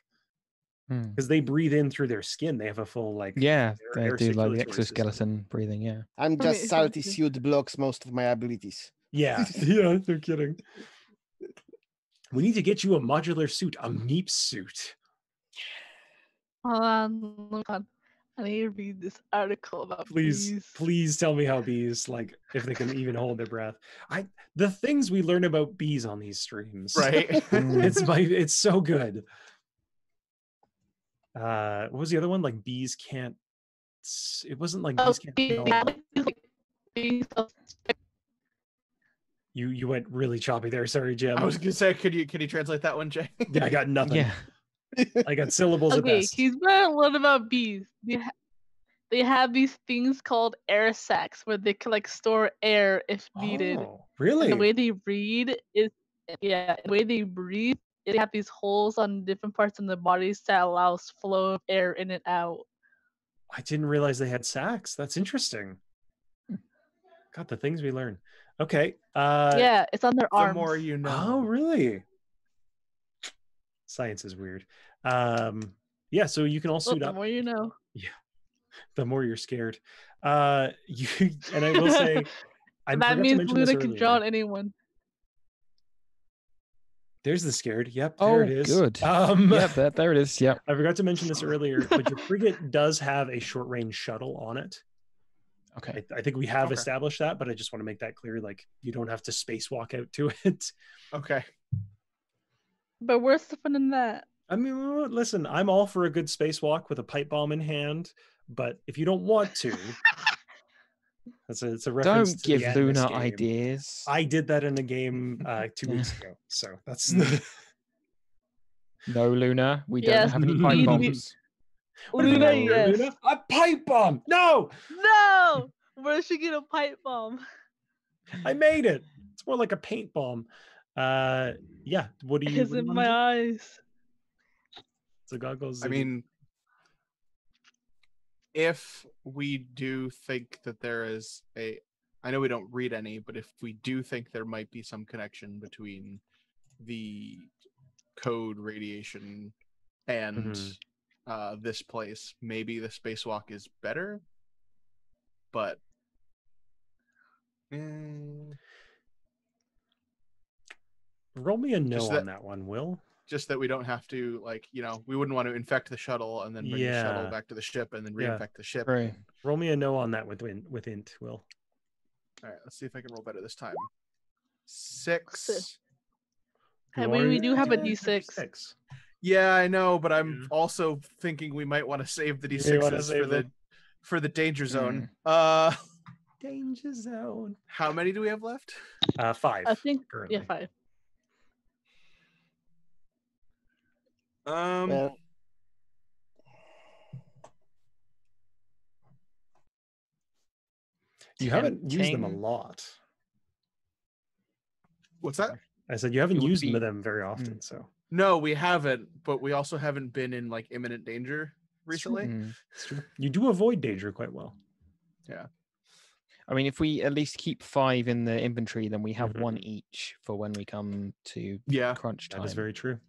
because they breathe in through their skin. They have a full Yeah, air they do like the circulatory system. exoskeleton breathing. Yeah. I'm Okay, just salty okay. suit blocks most of my abilities. Yeah, yeah, no kidding. We need to get you a modular suit, a meep suit. Hold on. I need to read this article about bees. Please tell me how bees, like, if they can even hold their breath. The things we learn about bees on these streams, Right. it's so good. What was the other one? Like bees can't. It wasn't like bees can't. Bees. You went really choppy there. Sorry, Jim. I was gonna say, could you translate that one, Jay? Yeah, I got nothing. Yeah. I got syllables at Okay, best. he's gonna learn about bees. They have these things called air sacs where they can like store air if needed. Oh, really? And the way they breathe is the way they breathe, they have these holes on different parts in the bodies that allows flow of air in and out. I didn't realize they had sacs. That's interesting. God, the things we learn. Okay. Yeah, it's on their The arms. more you know. Oh, really? Science is weird. Yeah, so you can all suit the up. more you know. Yeah. The more you're scared. And I will say, I That forgot to means mention this Luna can draw earlier. on anyone. There's the scared. Yep, there it is. Good. Yep, there it is. Yep. I forgot to mention this earlier, but your frigate does have a short range shuttle on it. Okay. I think we have Okay. established that, but I just want to make that clear. Like, you don't have to spacewalk out to it. Okay. But where's the fun in that? I mean, listen, I'm all for a good spacewalk with a pipe bomb in hand, but if you don't want to, it's a reference Don't to the give Animus Luna game. ideas. I did that in a game 2 weeks ago, so that's No, Luna, we Yes, don't have any we- pipe we- bombs. Luna, No, yes. Luna, a pipe bomb. No, No! Where should get a pipe bomb? I made it. It's more like a paint bomb. Yeah. What do you? It's in my eyes. So goggles. I mean, if we do think that there is I know we don't read any, but if we do think there might be some connection between the code radiation and this place, maybe the spacewalk is better. But roll me a no Just on that one, Will. just that we don't have to, like, we wouldn't want to infect the shuttle and then bring the shuttle Yeah. back to the ship and then Yeah. reinfect the ship. Right. Roll me a no on that with int, Will. All right, let's see if I can roll better this time. 6. I You mean, are- we do have a yeah, D6. D6. Yeah, I know, but I'm Yeah. also thinking we might want to save the You D6s wanna save for the danger zone. Danger zone. How many do we have left? 5. I think, currently. yeah, 5. Well, You haven't used them a Tempting. lot. What's that? I said you haven't It would used be- them very often, so No, we haven't, but we also haven't been in like imminent danger recently. Mm. it's true. You do avoid danger quite well. I mean, if we at least keep 5 in the inventory, then we have Mhm. 1 each for when we come to Yeah, crunch time. That is very true.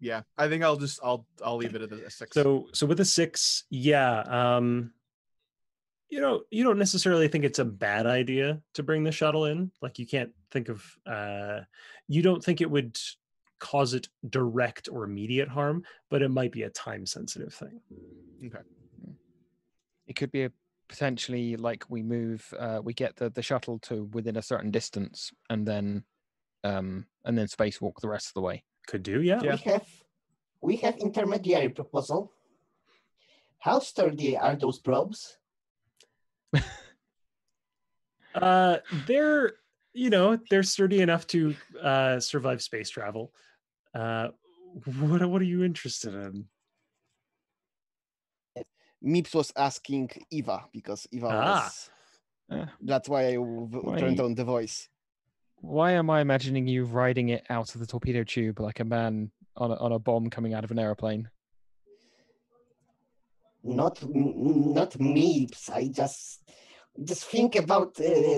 yeah. I think I'll leave it at a 6. So with a 6, yeah, you don't necessarily think it's a bad idea to bring the shuttle in. Like, you can't think of you don't think it would cause it direct or immediate harm, but it might be a time sensitive thing. It could be potentially like we move, we get the shuttle to within a certain distance, and then spacewalk the rest of the way. Could do, yeah. We have intermediary proposal. How sturdy are those probes? They're, they're sturdy enough to survive space travel. What are you interested in? Meeps was asking Eva because Eva was. That's why I turned on the voice. Why am I imagining you riding it out of the torpedo tube like a man on a bomb coming out of an aeroplane? Not Meeps. I just think about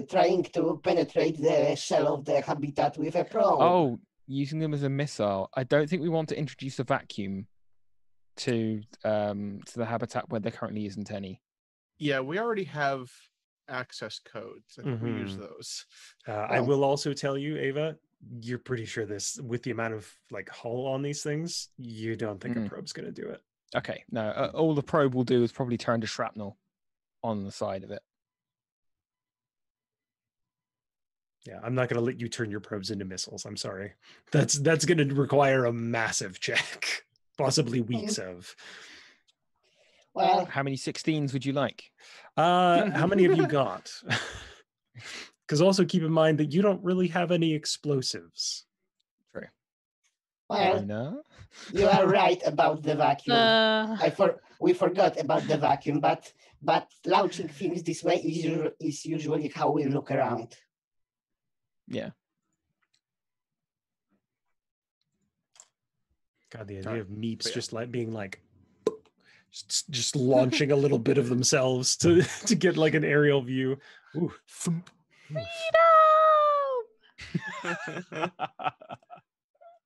trying to penetrate the shell of the habitat with a probe. Oh, using them as a missile. I don't think we want to introduce a vacuum to the habitat where there currently isn't any. Yeah, we already have access codes. I think we use those. I will also tell you, Ava, you're pretty sure this, with the amount of like hull on these things, you don't think a probe's going to do it. Okay, no. All the probe will do is probably turn to shrapnel on the side of it. Yeah, I'm not going to let you turn your probes into missiles. I'm sorry. That's going to require a massive check, possibly weeks of. Well, how many 16s would you like? How many have you got? Because also keep in mind that you don't really have any explosives. True. Well, no. You are right about the vacuum. We forgot about the vacuum, but launching things this way is usually how we look around. Yeah. God, the idea of Meeps just like being like just launching a little bit of themselves to get like an aerial view. Ooh.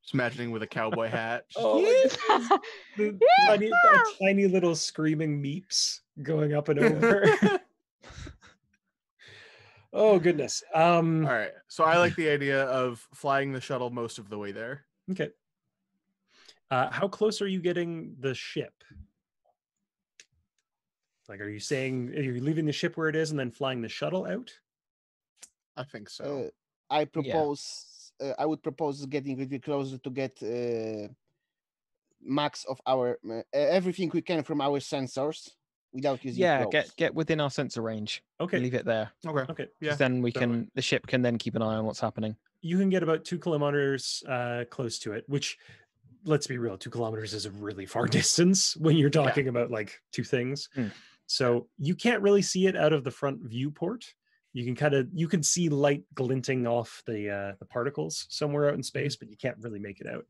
Just imagining with a cowboy hat. That tiny little screaming Meeps going up and over. Oh goodness. All right. So I like the idea of flying the shuttle most of the way there. Okay. How close are you getting the ship? Like, are you leaving the ship where it is and then flying the shuttle out? I think so. I would propose getting really closer to get max of our everything we can from our sensors without using probes. Get within our sensor range. Okay. Leave it there. Okay. Yeah. Then the ship can then keep an eye on what's happening. You can get about 2 kilometers close to it, which, let's be real, 2 kilometers is a really far distance when you're talking about like two things. So you can't really see it out of the front viewport. You can see light glinting off the particles somewhere out in space, but you can't really make it out.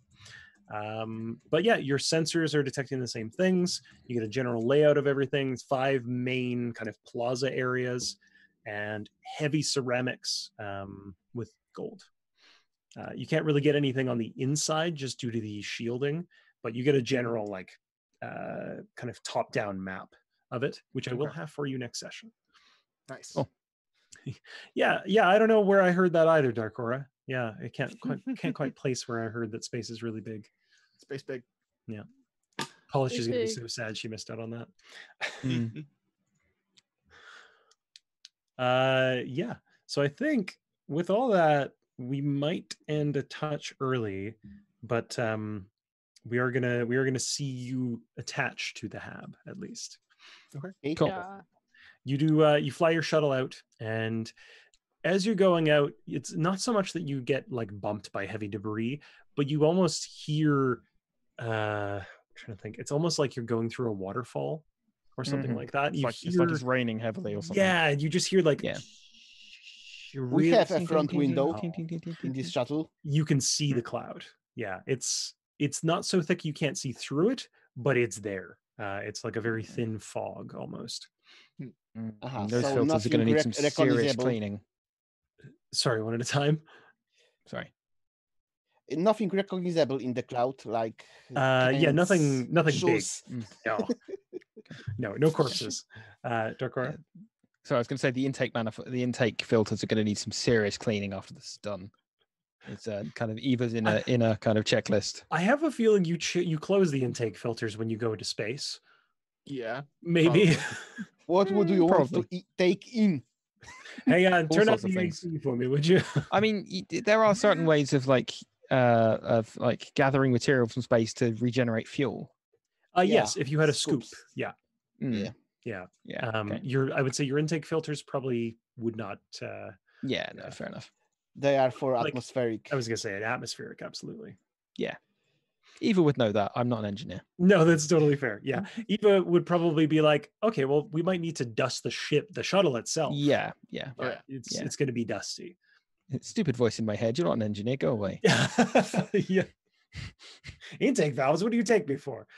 But yeah, your sensors are detecting the same things. You get a general layout of everything. 5 main kind of plaza areas and heavy ceramics with gold. You can't really get anything on the inside just due to the shielding, but you get a general like kind of top-down map of it, which I will have for you next session. Nice. Oh. Yeah. I don't know where I heard that either, Darkora. Yeah, I can't quite place where I heard that space is really big. Space big. Yeah. Polish is going to be so sad she missed out on that. Yeah. So I think with all that, we might end a touch early, but we are gonna see you attached to the hab at least. Okay. Cool. Yeah. You do you fly your shuttle out, and as you're going out, it's not so much that you get like bumped by heavy debris, but you almost hear I'm trying to think, it's almost like you're going through a waterfall or something like that. It's like it's raining heavily or something. Yeah, you just hear like we have a front window in this shuttle. You can see the cloud. Yeah, it's not so thick you can't see through it, but it's there. It's like a very thin fog almost. Those filters are going to need some serious cleaning. Sorry, one at a time. Sorry. Nothing recognizable in the cloud, like nothing shoes. big. No corpses. Darkora. So I was going to say the intake filters are going to need some serious cleaning after this is done. It's kind of Eva's in a kind of checklist. I have a feeling you close the intake filters when you go into space. Yeah, maybe. What would you want to take in? Hang on, turn up the AC for me, would you? I mean, there are certain ways of gathering material from space to regenerate fuel. Yes, if you had a scoop. Yeah. Okay. I would say your intake filters probably would not. Yeah, no, fair enough. They are for Like, atmospheric. I was gonna say an atmospheric, absolutely. Yeah. Eva would know that. I'm not an engineer. No, that's totally fair. Yeah, Eva would probably be like, okay, well, we might need to dust the shuttle itself. Yeah. It's going to be dusty. Stupid voice in my head. You're not an engineer. Go away. Yeah. Intake valves. What do you take me for?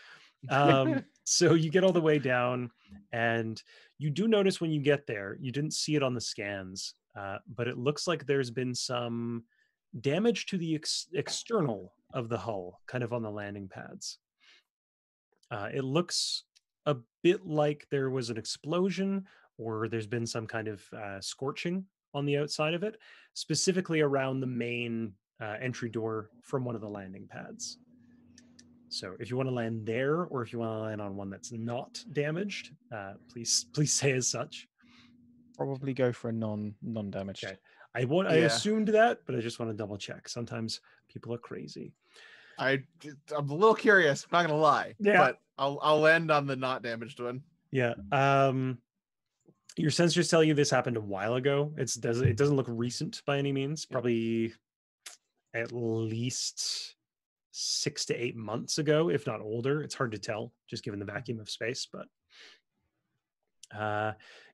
So you get all the way down, and you do notice when you get there, you didn't see it on the scans, but it looks like there's been some damage to the external of the hull, kind of on the landing pads. It looks a bit like there was an explosion, or there's been some kind of scorching on the outside of it, specifically around the main entry door from one of the landing pads. So if you want to land there, or if you want to land on one that's not damaged, please say as such. Probably go for a non-damaged. Okay. I assumed that, but I just want to double check. Sometimes people are crazy. I'm a little curious. I'm not gonna lie. Yeah. But I'll land on the not damaged one. Yeah. Your sensors tell you this happened a while ago. It doesn't look recent by any means. Probably at least 6 to 8 months ago, if not older. It's hard to tell, just given the vacuum of space. But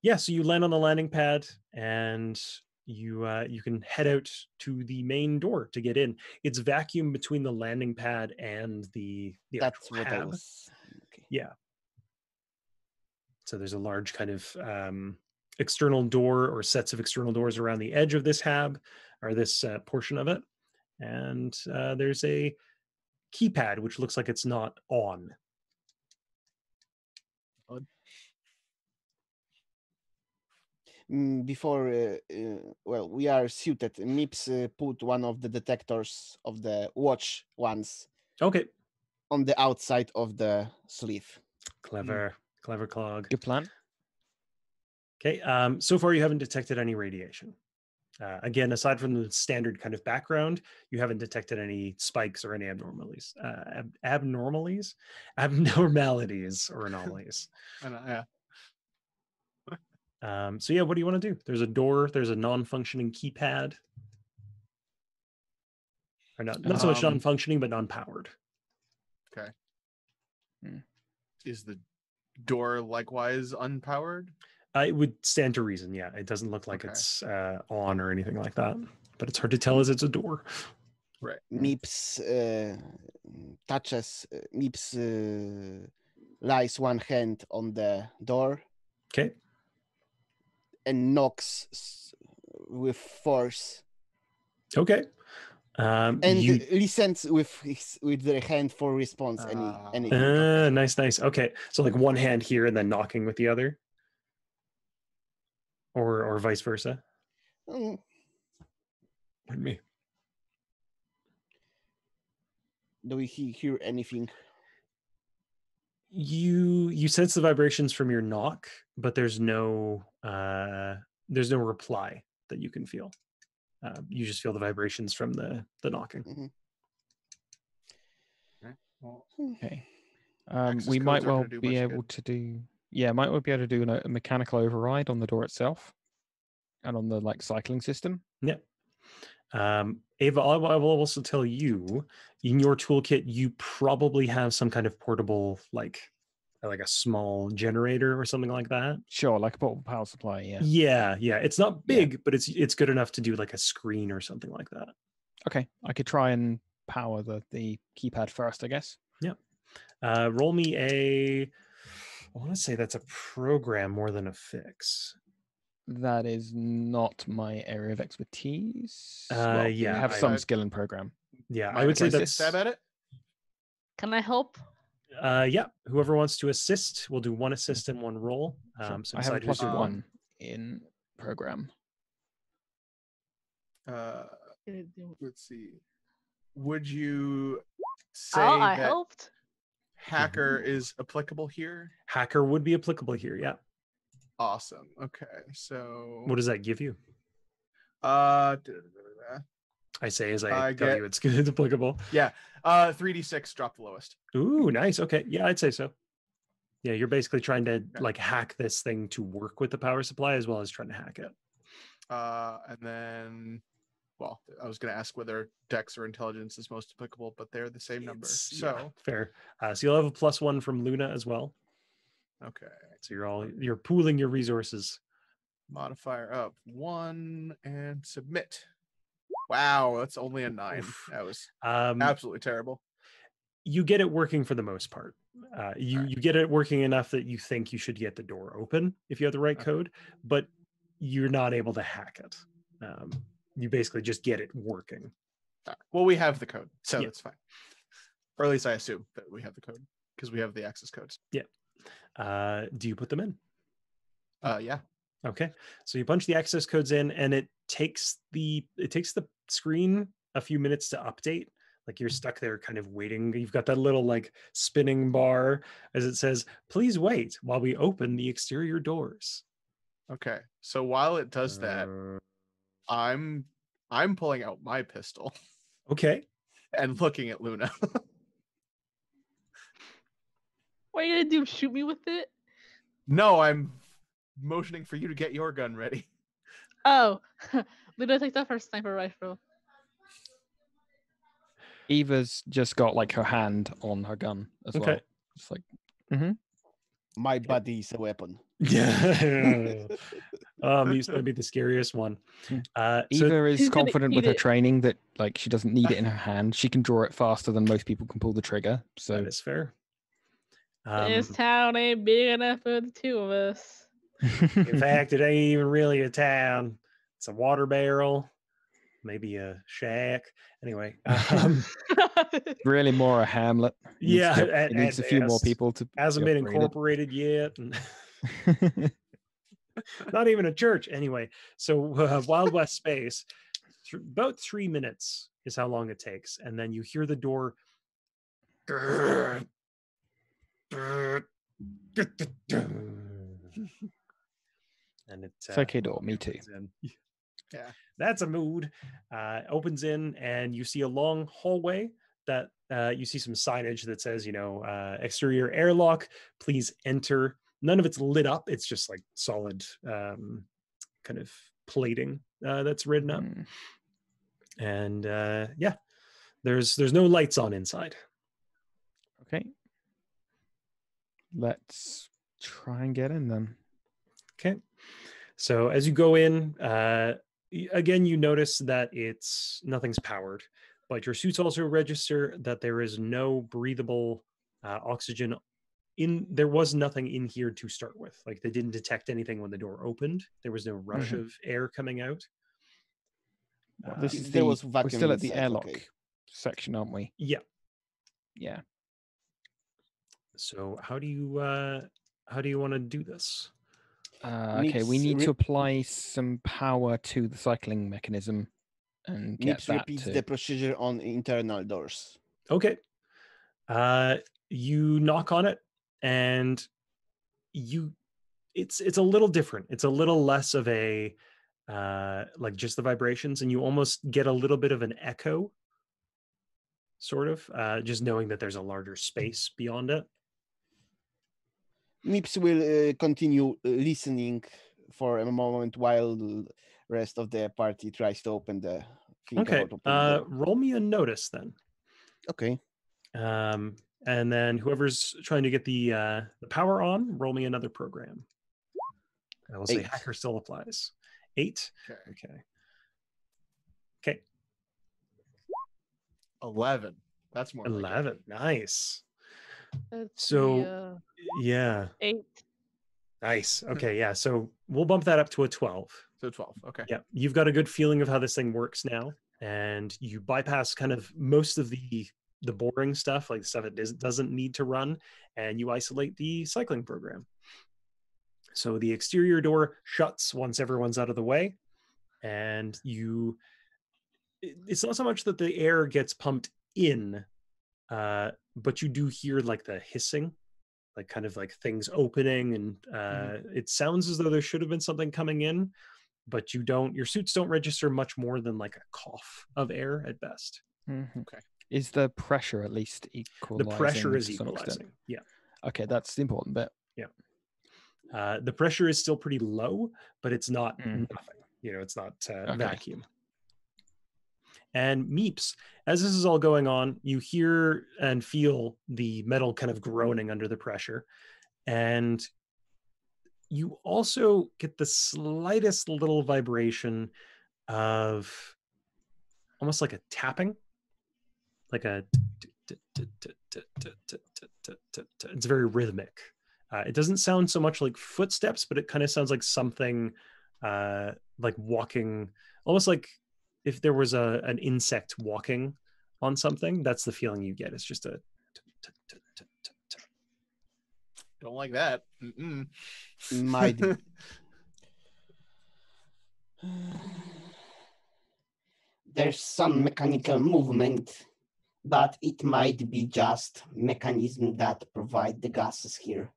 yeah, so you land on the landing pad, and you can head out to the main door to get in. It's vacuum between the landing pad and the That's what I hab. was. Okay. Yeah. So there's a large kind of external door, or sets of external doors around the edge of this hab, or this portion of it. And there's a keypad, which looks like it's not on. Before, well, we are suited. Mips put one of the detectors of the watch ones Okay. on the outside of the sleeve. Clever clog. Good plan. Okay. So far, you haven't detected any radiation. Again, aside from the standard kind of background, you haven't detected any spikes or any abnormalities or anomalies. Yeah. So yeah, what do you want to do? There's a door. There's a non-functioning keypad. Or not so much non-functioning, but non-powered. Okay. Is the door likewise unpowered? It would stand to reason. Yeah, it doesn't look like it's on or anything like that. But it's hard to tell as it's a door. Right. Mips touches. Mips lies one hand on the door. Okay. And knocks with force. Okay. And listens with their hand for response. Anything. Nice. Okay, so like one hand here and then knocking with the other, or vice versa. Mm. Pardon me. Do we hear anything? You sense the vibrations from your knock, but there's no reply that you can feel. You just feel the vibrations from the knocking. Mm-hmm. Okay. We might well be able to do. Yeah, might well be able to do a mechanical override on the door itself, and on the cycling system. Yeah. Ava, I will also tell you, in your toolkit, you probably have some kind of portable, like a small generator or something like that. Sure, like a portable power supply. Yeah. It's not big, but it's good enough to do like a screen or something like that. Okay, I could try and power the keypad first, I guess. Yeah. Roll me I want to say that's a program more than a fix. That is not my area of expertise. Yeah, I have some skill in program. Yeah, I would say that's stab at it. Can I help? Yeah, whoever wants to assist, we'll do one assist and one roll. Sure. So I have a decide who's doing +1 in program. Let's see. Would you say I that helped. hacker is applicable here? Hacker would be applicable here. Yeah. Awesome. Okay. So What does that give you? I say as I tell you it's applicable. Yeah. 3d6, drop the lowest. Ooh, nice. Okay. Yeah, I'd say so. Yeah, you're basically trying to hack this thing to work with the power supply as well as trying to hack it. And then, well, I was going to ask whether Dex or Intelligence is most applicable, but they're the same number. So fair. So you'll have a +1 from Luna as well. Okay. So you're pooling your resources. Modifier up 1 and submit. Wow, that's only a 9. Oof. That was Um, absolutely terrible. You get it working for the most part. You get it working enough that you think you should get the door open if you have the right code, but you're not able to hack it. You basically just get it working. All right. Well, we have the code, so Yeah. that's fine. Or at least I assume that we have the code because we have the access codes. Yeah. Do you put them in? Yeah. Okay. So you punch the access codes in, and it takes the screen a few minutes to update. Like you're stuck there kind of waiting. You've got that little like spinning bar as it says, please wait while we open the exterior doors. Okay. So while it does that, I'm pulling out my pistol. Okay. And looking at Luna. What are you gonna do? Shoot me with it? No, I'm motioning for you to get your gun ready. Oh, Luna takes out her sniper rifle. Eva's just got like her hand on her gun as well. It's like, My body is a weapon. Yeah. He's going to be the scariest one. Eva is She's gonna confident eat with her it. training that like she doesn't need it in her hand. She can draw it faster than most people can pull the trigger. So that is fair. This town ain't big enough for the two of us. In fact, it ain't even really a town. It's a water barrel, maybe a shack. Anyway, really more a hamlet. It needs a few more best. people to. Hasn't been incorporated yet. And not even a church. Anyway, so Wild West space, about 3 minutes is how long it takes. And then you hear the door. And it's okay, door. Me too. Yeah, that's a mood. Opens in, and you see a long hallway that you see some signage that says, exterior airlock, please enter. None of it's lit up. It's just like solid kind of plating that's written up. And yeah, there's no lights on inside. Okay. Let's try and get in then. Okay. So as you go in, again, you notice that nothing's powered, but your suits also register that there is no breathable oxygen there was nothing in here to start with. Like they didn't detect anything when the door opened. There was no rush of air coming out. Well, this is there we're was vacuum still at the inside, airlock okay. section, aren't we? Yeah. Yeah. So how do you want to do this? Okay, we need to apply some power to the cycling mechanism and get Nips that repeats to... the procedure on internal doors. Okay. You knock on it, and it's a little different. It's a little less of a like just the vibrations, and you almost get a little bit of an echo, sort of, just knowing that there's a larger space beyond it. Nips will continue listening for a moment while the rest of the party tries to open the thing. Okay. Roll me a notice then. Okay. And then whoever's trying to get the power on, roll me another program. I will say 8. hacker still applies. 8. Okay. 11. That's more. 11. Nice. That's So yeah. 8. Nice. Okay. Yeah. So we'll bump that up to a 12. So 12. Okay. Yeah. You've got a good feeling of how this thing works now, and you bypass kind of most of the boring stuff, like the stuff that doesn't need to run, and you isolate the cycling program. So the exterior door shuts once everyone's out of the way, and it's not so much that the air gets pumped in, but you do hear like the hissing, like kind of like things opening, and it sounds as though there should have been something coming in, but your suits don't register much more than like a cough of air at best. Okay. Is the pressure at least equalizing? The pressure is to some extent? equalizing. Yeah. Okay, that's the important bit. Yeah. The pressure is still pretty low, but it's not nothing. it's not Okay. vacuum. And Meeps, as this is all going on, you hear and feel the metal kind of groaning under the pressure. And you also get the slightest little vibration of almost like a tapping, like a, it's very rhythmic. It doesn't sound so much like footsteps, but it kind of sounds like something like walking, almost like if there was an insect walking on something. That's the feeling you get. It's just a Don't like that. Mm-mm. Might There's some mechanical movement, but it might be just mechanism that provide the gases here.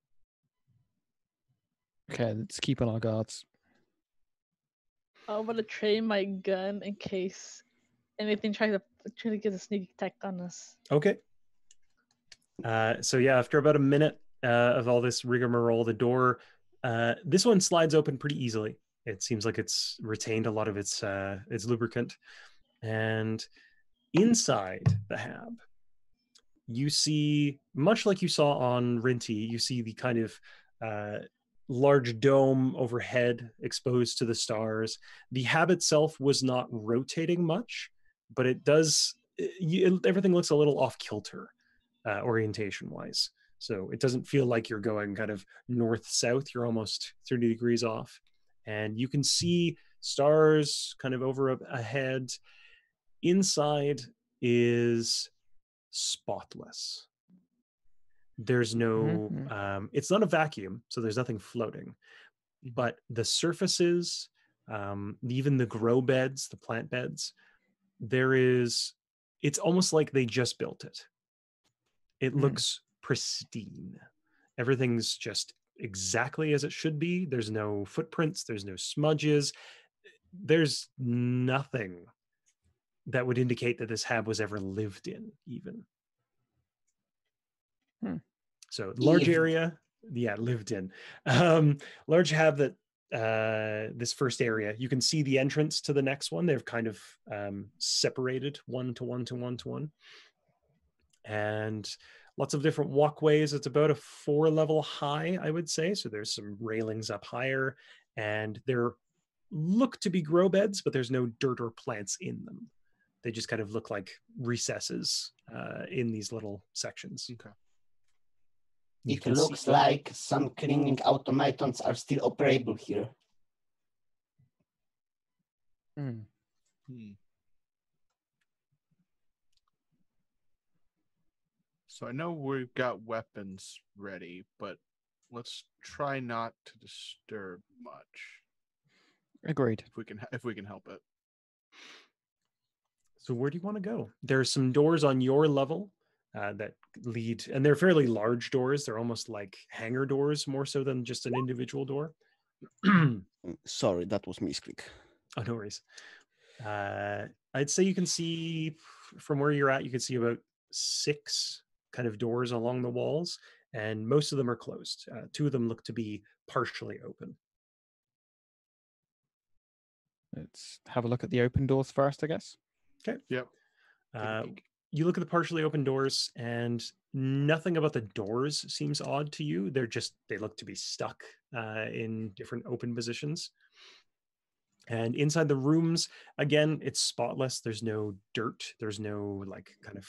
Okay, let's keep on our guards. I want to train my gun in case anything try to get a sneak attack on us. Okay. So yeah, after about a minute of all this rigmarole, the door, this one slides open pretty easily. It seems like it's retained a lot of its lubricant. And inside the hab, you see, much like you saw on Rinty, you see the kind of large dome overhead exposed to the stars. The hab itself was not rotating much, but it does, everything looks a little off kilter orientation wise. So it doesn't feel like you're going kind of north-south, you're almost 30 degrees off. And you can see stars kind of over ahead. Inside is spotless. There's no, it's not a vacuum, so there's nothing floating, but the surfaces, even the grow beds, the plant beds, it's almost like they just built it. It looks pristine. Everything's just exactly as it should be. There's no footprints, there's no smudges, there's nothing that would indicate that this hab was ever lived in, even. So large area, lived in. Large hab that this first area, you can see the entrance to the next one. They've kind of separated one to one to one to one. And lots of different walkways. It's about a 4-level high, I would say. So there's some railings up higher, and there look to be grow beds, but there's no dirt or plants in them. They just kind of look like recesses in these little sections. Okay. It looks like some cleaning automatons are still operable here. So I know we've got weapons ready, but let's try not to disturb much. Agreed. If we can help it. So where do you want to go? There's some doors on your level that lead, and they're fairly large doors. They're almost like hangar doors, more so than just an individual door. Sorry, that was misclick. Oh, no worries. I'd say you can see from where you're at, you can see about 6 kind of doors along the walls, and most of them are closed. 2 of them look to be partially open. Let's have a look at the open doors first, I guess. Okay. Yep. You look at the partially open doors, and nothing about the doors seems odd to you. They look to be stuck in different open positions. And inside the rooms, again, it's spotless. There's no dirt. There's no kind of,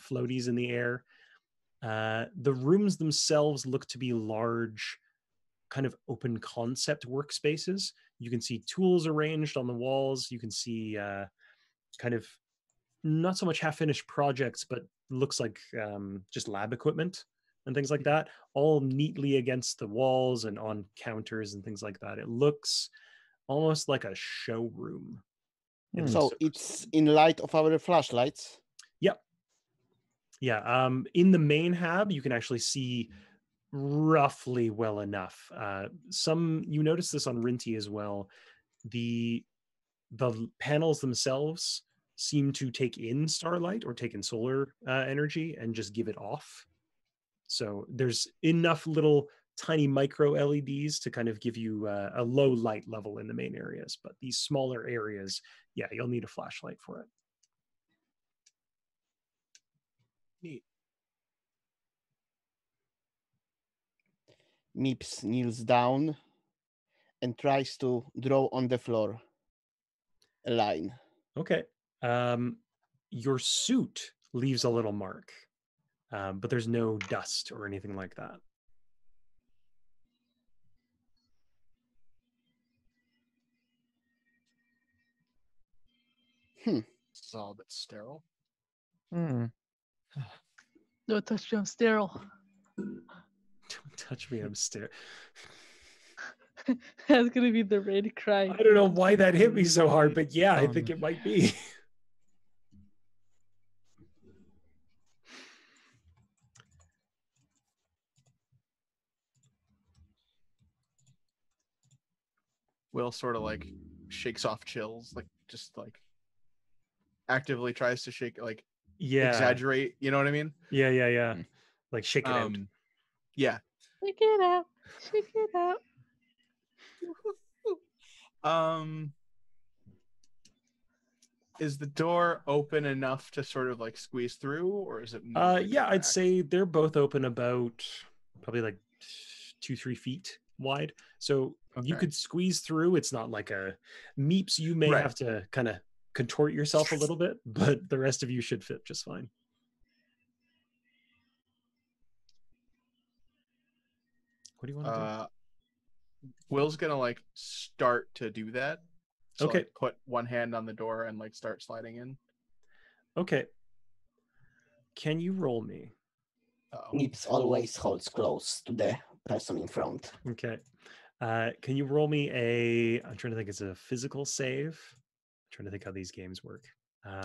floaties in the air. The rooms themselves look to be large, kind of open concept workspaces. You can see tools arranged on the walls. You can see kind of not so much half-finished projects, but looks like just lab equipment and things like that, all neatly against the walls and on counters and things like that. It looks almost like a showroom. So it's in light of our flashlights? Yep. Yeah. In the main hab, you can actually see roughly well enough. You notice this on Rinty as well. The panels themselves seem to take in starlight or take in solar energy and just give it off. So there's enough little tiny micro LEDs to kind of give you a low light level in the main areas. But these smaller areas, yeah, you'll need a flashlight for it. Neat. Meeps kneels down and tries to draw on the floor a line. Okay. Your suit leaves a little mark, but there's no dust or anything like that. It's all a bit sterile. Hmm. No touch me, I'm sterile. Don't touch me, I'm staring. That's gonna be the raid cry. I don't know why that hit me so hard, but yeah, I think Fun. it might be. Will sort of like shakes off chills, like just like actively tries to shake, like Yeah. exaggerate. You know what I mean? Yeah. Hmm. Like shake it out. Yeah. Shake it out. Shake it out. Is the door open enough to sort of like squeeze through, or is it more like Yeah, I'd back? say they're both open about probably like 2-3 feet wide. So you Okay. could squeeze through. It's not like a Meeps. You may Right. have to kind of contort yourself a little bit, but the rest of you should fit just fine. What do you want to do? Will's gonna like start to do that. So Okay. like put one hand on the door and like start sliding in. Okay. Can you roll me? Uh-oh. Meeps always holds close to the person in front. Okay. Can you roll me I'm trying to think, it's a physical save. I'm trying to think how these games work.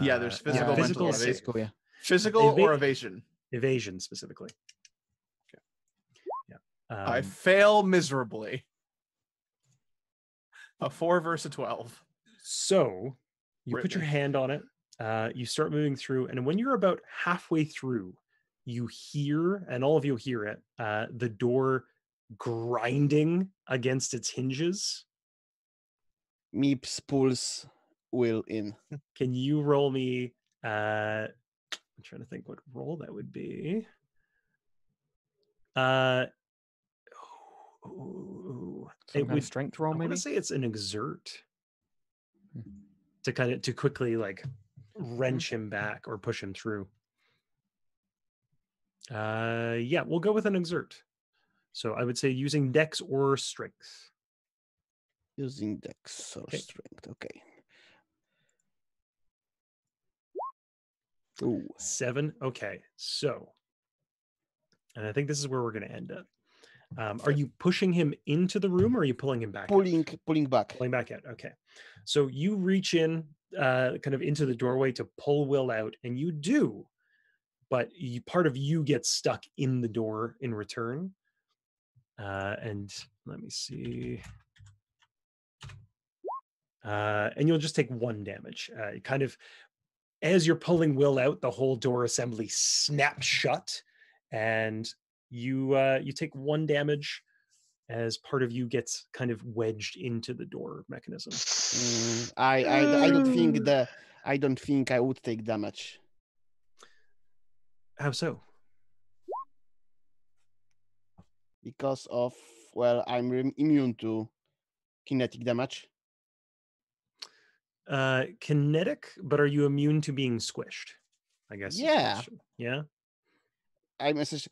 Yeah, there's physical, physical mental, save. Physical, yeah. Physical or evasion. Evasion specifically. Okay. Yeah. I fail miserably. A 4 versus a 12. So you put your Brittany. hand on it, you start moving through, and when you're about halfway through, you hear, and all of you hear it, the door grinding against its hinges. Meeps pulls Will in. Can you roll me? I'm trying to think what roll that would be. Some kind of strength roll, I want maybe? to say it's an exert Hmm. to quickly like wrench him back or push him through. Yeah, we'll go with an exert. So I would say using dex or strength. Using dex or Okay. strength. Okay. Ooh. 7. Okay, so, and I think this is where we're going to end up. Are you pushing him into the room, or are you pulling him back? Pulling out? back. Pulling back out. Okay, so you reach in, kind of into the doorway to pull Will out, and you do, but part of you gets stuck in the door in return. And let me see. And you'll just take 1 damage. Kind of as you're pulling Will out, the whole door assembly snaps shut, and you take 1 damage as part of you gets kind of wedged into the door mechanism. I don't think I would take damage. How so? Because of, well, I'm immune to kinetic damage. Kinetic, but are you immune to being squished? I guess. Yeah. Yeah. That's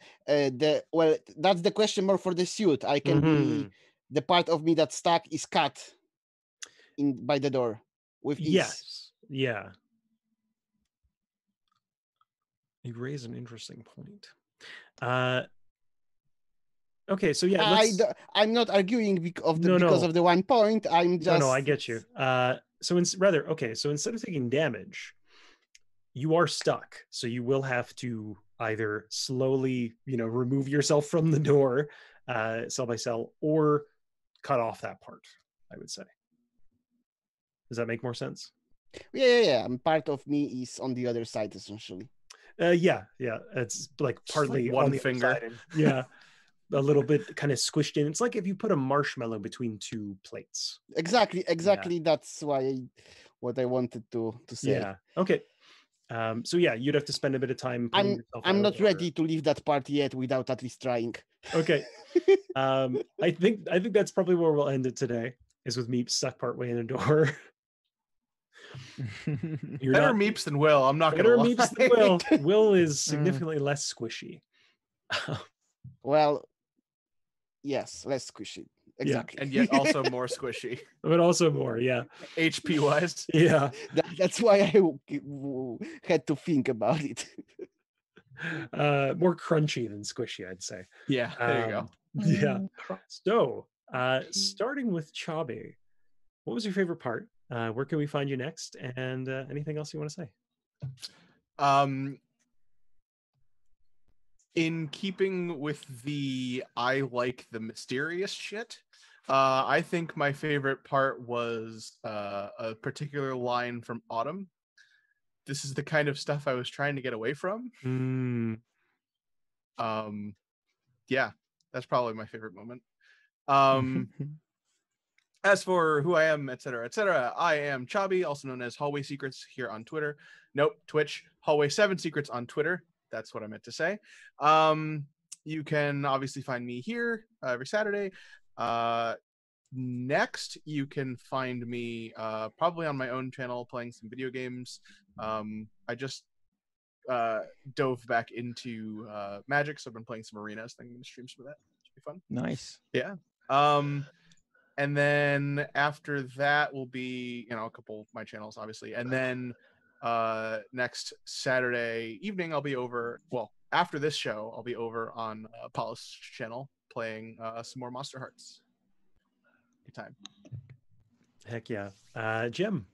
the question more for the suit. I can be the part of me that's stuck is cut in by the door with ease. Yes. Yeah. You raise an interesting point. Okay, so yeah, I'm not arguing because of the 1 point. I'm just no, I get you. So instead of taking damage, you are stuck. So you will have to either slowly, remove yourself from the door, cell by cell, or cut off that part, I would say. Does that make more sense? Yeah. Part of me is on the other side, essentially. Yeah. It's like partly like one on the finger. other side. Yeah. a little bit kind of squished in. It's like if you put a marshmallow between two plates. Exactly. That's what I wanted to say. Yeah. Okay. So yeah, you'd have to spend a bit of time putting yourself I'm out not of order. ready to leave that party yet without at least trying. Okay. I think that's probably where we'll end it today, is with Meep stuck partway in a door. You're Better not Meeps than Will. I'm not better gonna lie. Meeps than Will. Will is significantly less squishy. Well, yes, less squishy. Exactly. And yet also more squishy. But also more, yeah. HP wise. Yeah. That's why I had to think about it. More crunchy than squishy, I'd say. Yeah, there you go. Yeah. So, starting with Chabi, what was your favorite part? Where can we find you next? And anything else you want to say? In keeping with the I like the mysterious shit, I think my favorite part was a particular line from Autumn. This is the kind of stuff I was trying to get away from. Yeah, that's probably my favorite moment. As for who I am, etc., I am Chabi, also known as Hallway Secrets here on Twitter. Nope, Twitch. Hallway 7 Secrets on Twitter. That's what I meant to say. You can obviously find me here every Saturday. Next, you can find me probably on my own channel playing some video games. I just dove back into Magic, so I've been playing some arenas. I think I'm going to stream some of that. Should be fun. Nice. Yeah. And then after that will be, a couple of my channels, obviously. And then next Saturday evening, I'll be over. Well, after this show, I'll be over on Paul's channel playing some more Monster Hearts. Good time. Heck yeah. Jim.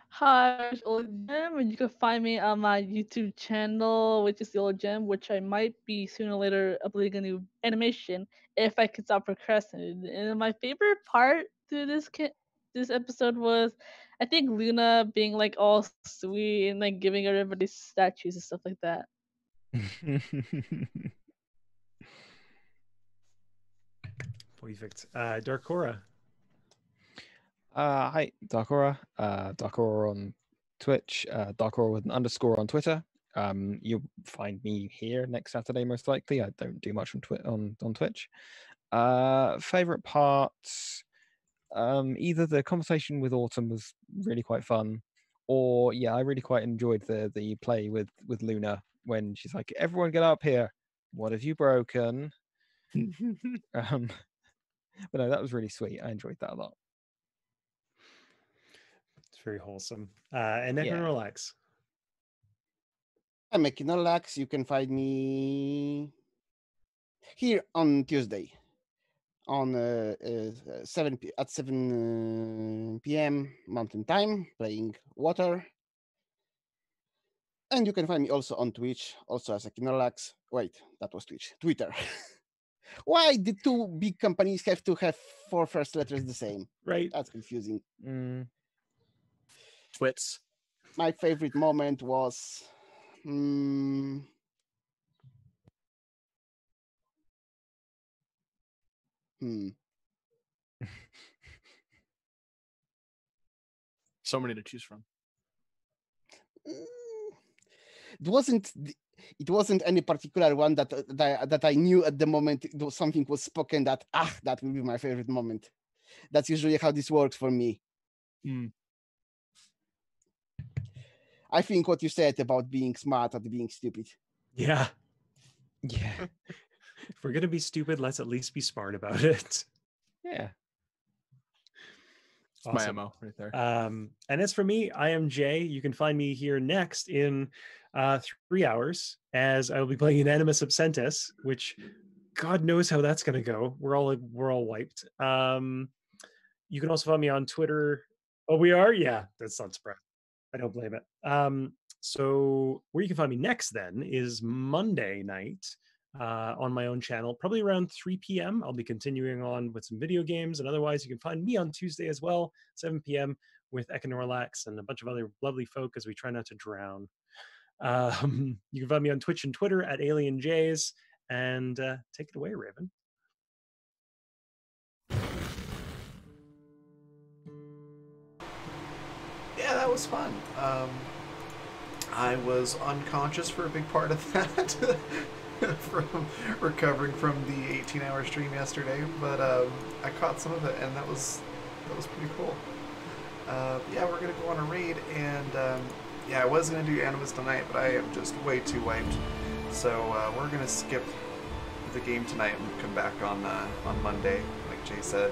Hi, it's Old Gem, and you can find me on my YouTube channel, which is the Old Gem, which I might be sooner or later uploading a new animation if I can stop procrastinating. And my favorite part to this episode was, I think, Luna being like all sweet and like giving everybody statues and stuff like that. Perfect. Darkora. Hi, Darkora. Darkora on Twitch. Darkora with an underscore on Twitter. You'll find me here next Saturday, most likely. I don't do much on Twitch. Favorite parts? Either the conversation with Autumn was really quite fun, or I really quite enjoyed the play with Luna when she's like, "Everyone get up here. What have you broken?" But no, that was really sweet. I enjoyed that a lot. It's very wholesome. And Neck and Relax. I'm Making Relax. You can find me here on Tuesday on 7 p.m. Mountain Time, playing Water. And you can find me also on Twitch, also as Making Relax. Wait, that was Twitch. Twitter. Why the two big companies have to have 4 first letters the same? Right. That's confusing. Twits. My favorite moment was So many to choose from. It wasn't any particular one that I knew at the moment. Something was spoken that that will be my favorite moment. That's usually how this works for me. I think what you said about being smart and being stupid. Yeah. If we're gonna be stupid, let's at least be smart about it. Yeah. Awesome. My MO right there. And as for me, I am Jay. You can find me here next in 3 hours, as I will be playing Animus Absentis, which God knows how that's gonna go. We're all wiped. You can also find me on Twitter. Oh, we are? Yeah, that's not surprising. I don't blame it. So where you can find me next then is Monday night on my own channel, probably around 3 p.m. I'll be continuing on with some video games, and otherwise you can find me on Tuesday as well, 7 p.m. with Econorlax and a bunch of other lovely folk as we try not to drown. You can find me on Twitch and Twitter at AlienJays, And take it away, Raven. Yeah, that was fun. I was unconscious for a big part of that from recovering from the 18-hour stream yesterday, but I caught some of it, and that was pretty cool. Yeah, we're gonna go on a raid, and yeah, I was gonna do Animus tonight, but I am just way too wiped, so we're gonna skip the game tonight and come back on Monday, like Jay said,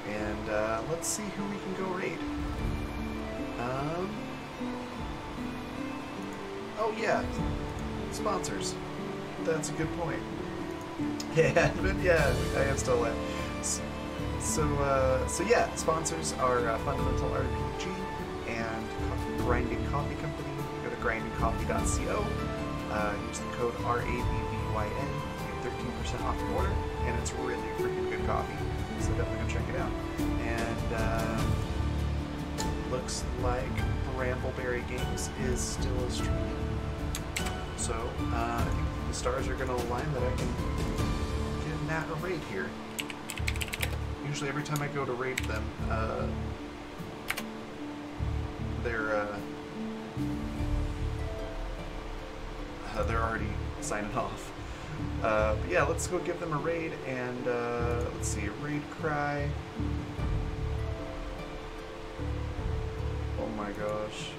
and let's see who we can go raid. Oh yeah, sponsors. That's a good point. Yeah, but yeah, I am still alive. So yeah, sponsors are Fundamental RPG and Grinding Coffee Company. Go to grindingcoffee.co. Use the code RABBYN. You get 13% off your order, and it's really freaking good coffee. So definitely go check it out. And looks like Brambleberry Games is still streaming. So I think the stars are going to align that I can get Nat a raid here. Usually every time I go to raid them, they're already signing off. But yeah, let's go give them a raid, and let's see, raid cry. Oh my gosh.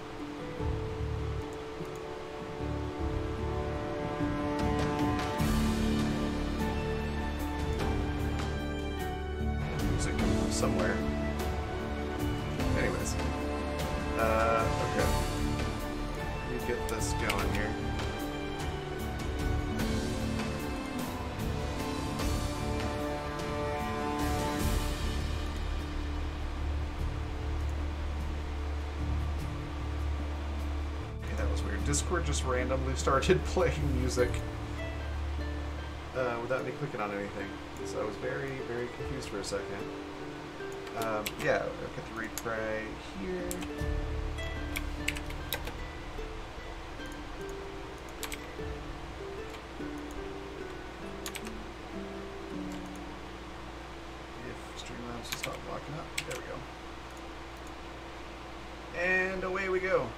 Music coming from somewhere. Anyways. Okay. Let me get this going here. Discord just randomly started playing music without me clicking on anything. So I was very, very confused for a second. Yeah, I've got the replay here. If Streamlabs will stop blocking up. There we go. And away we go.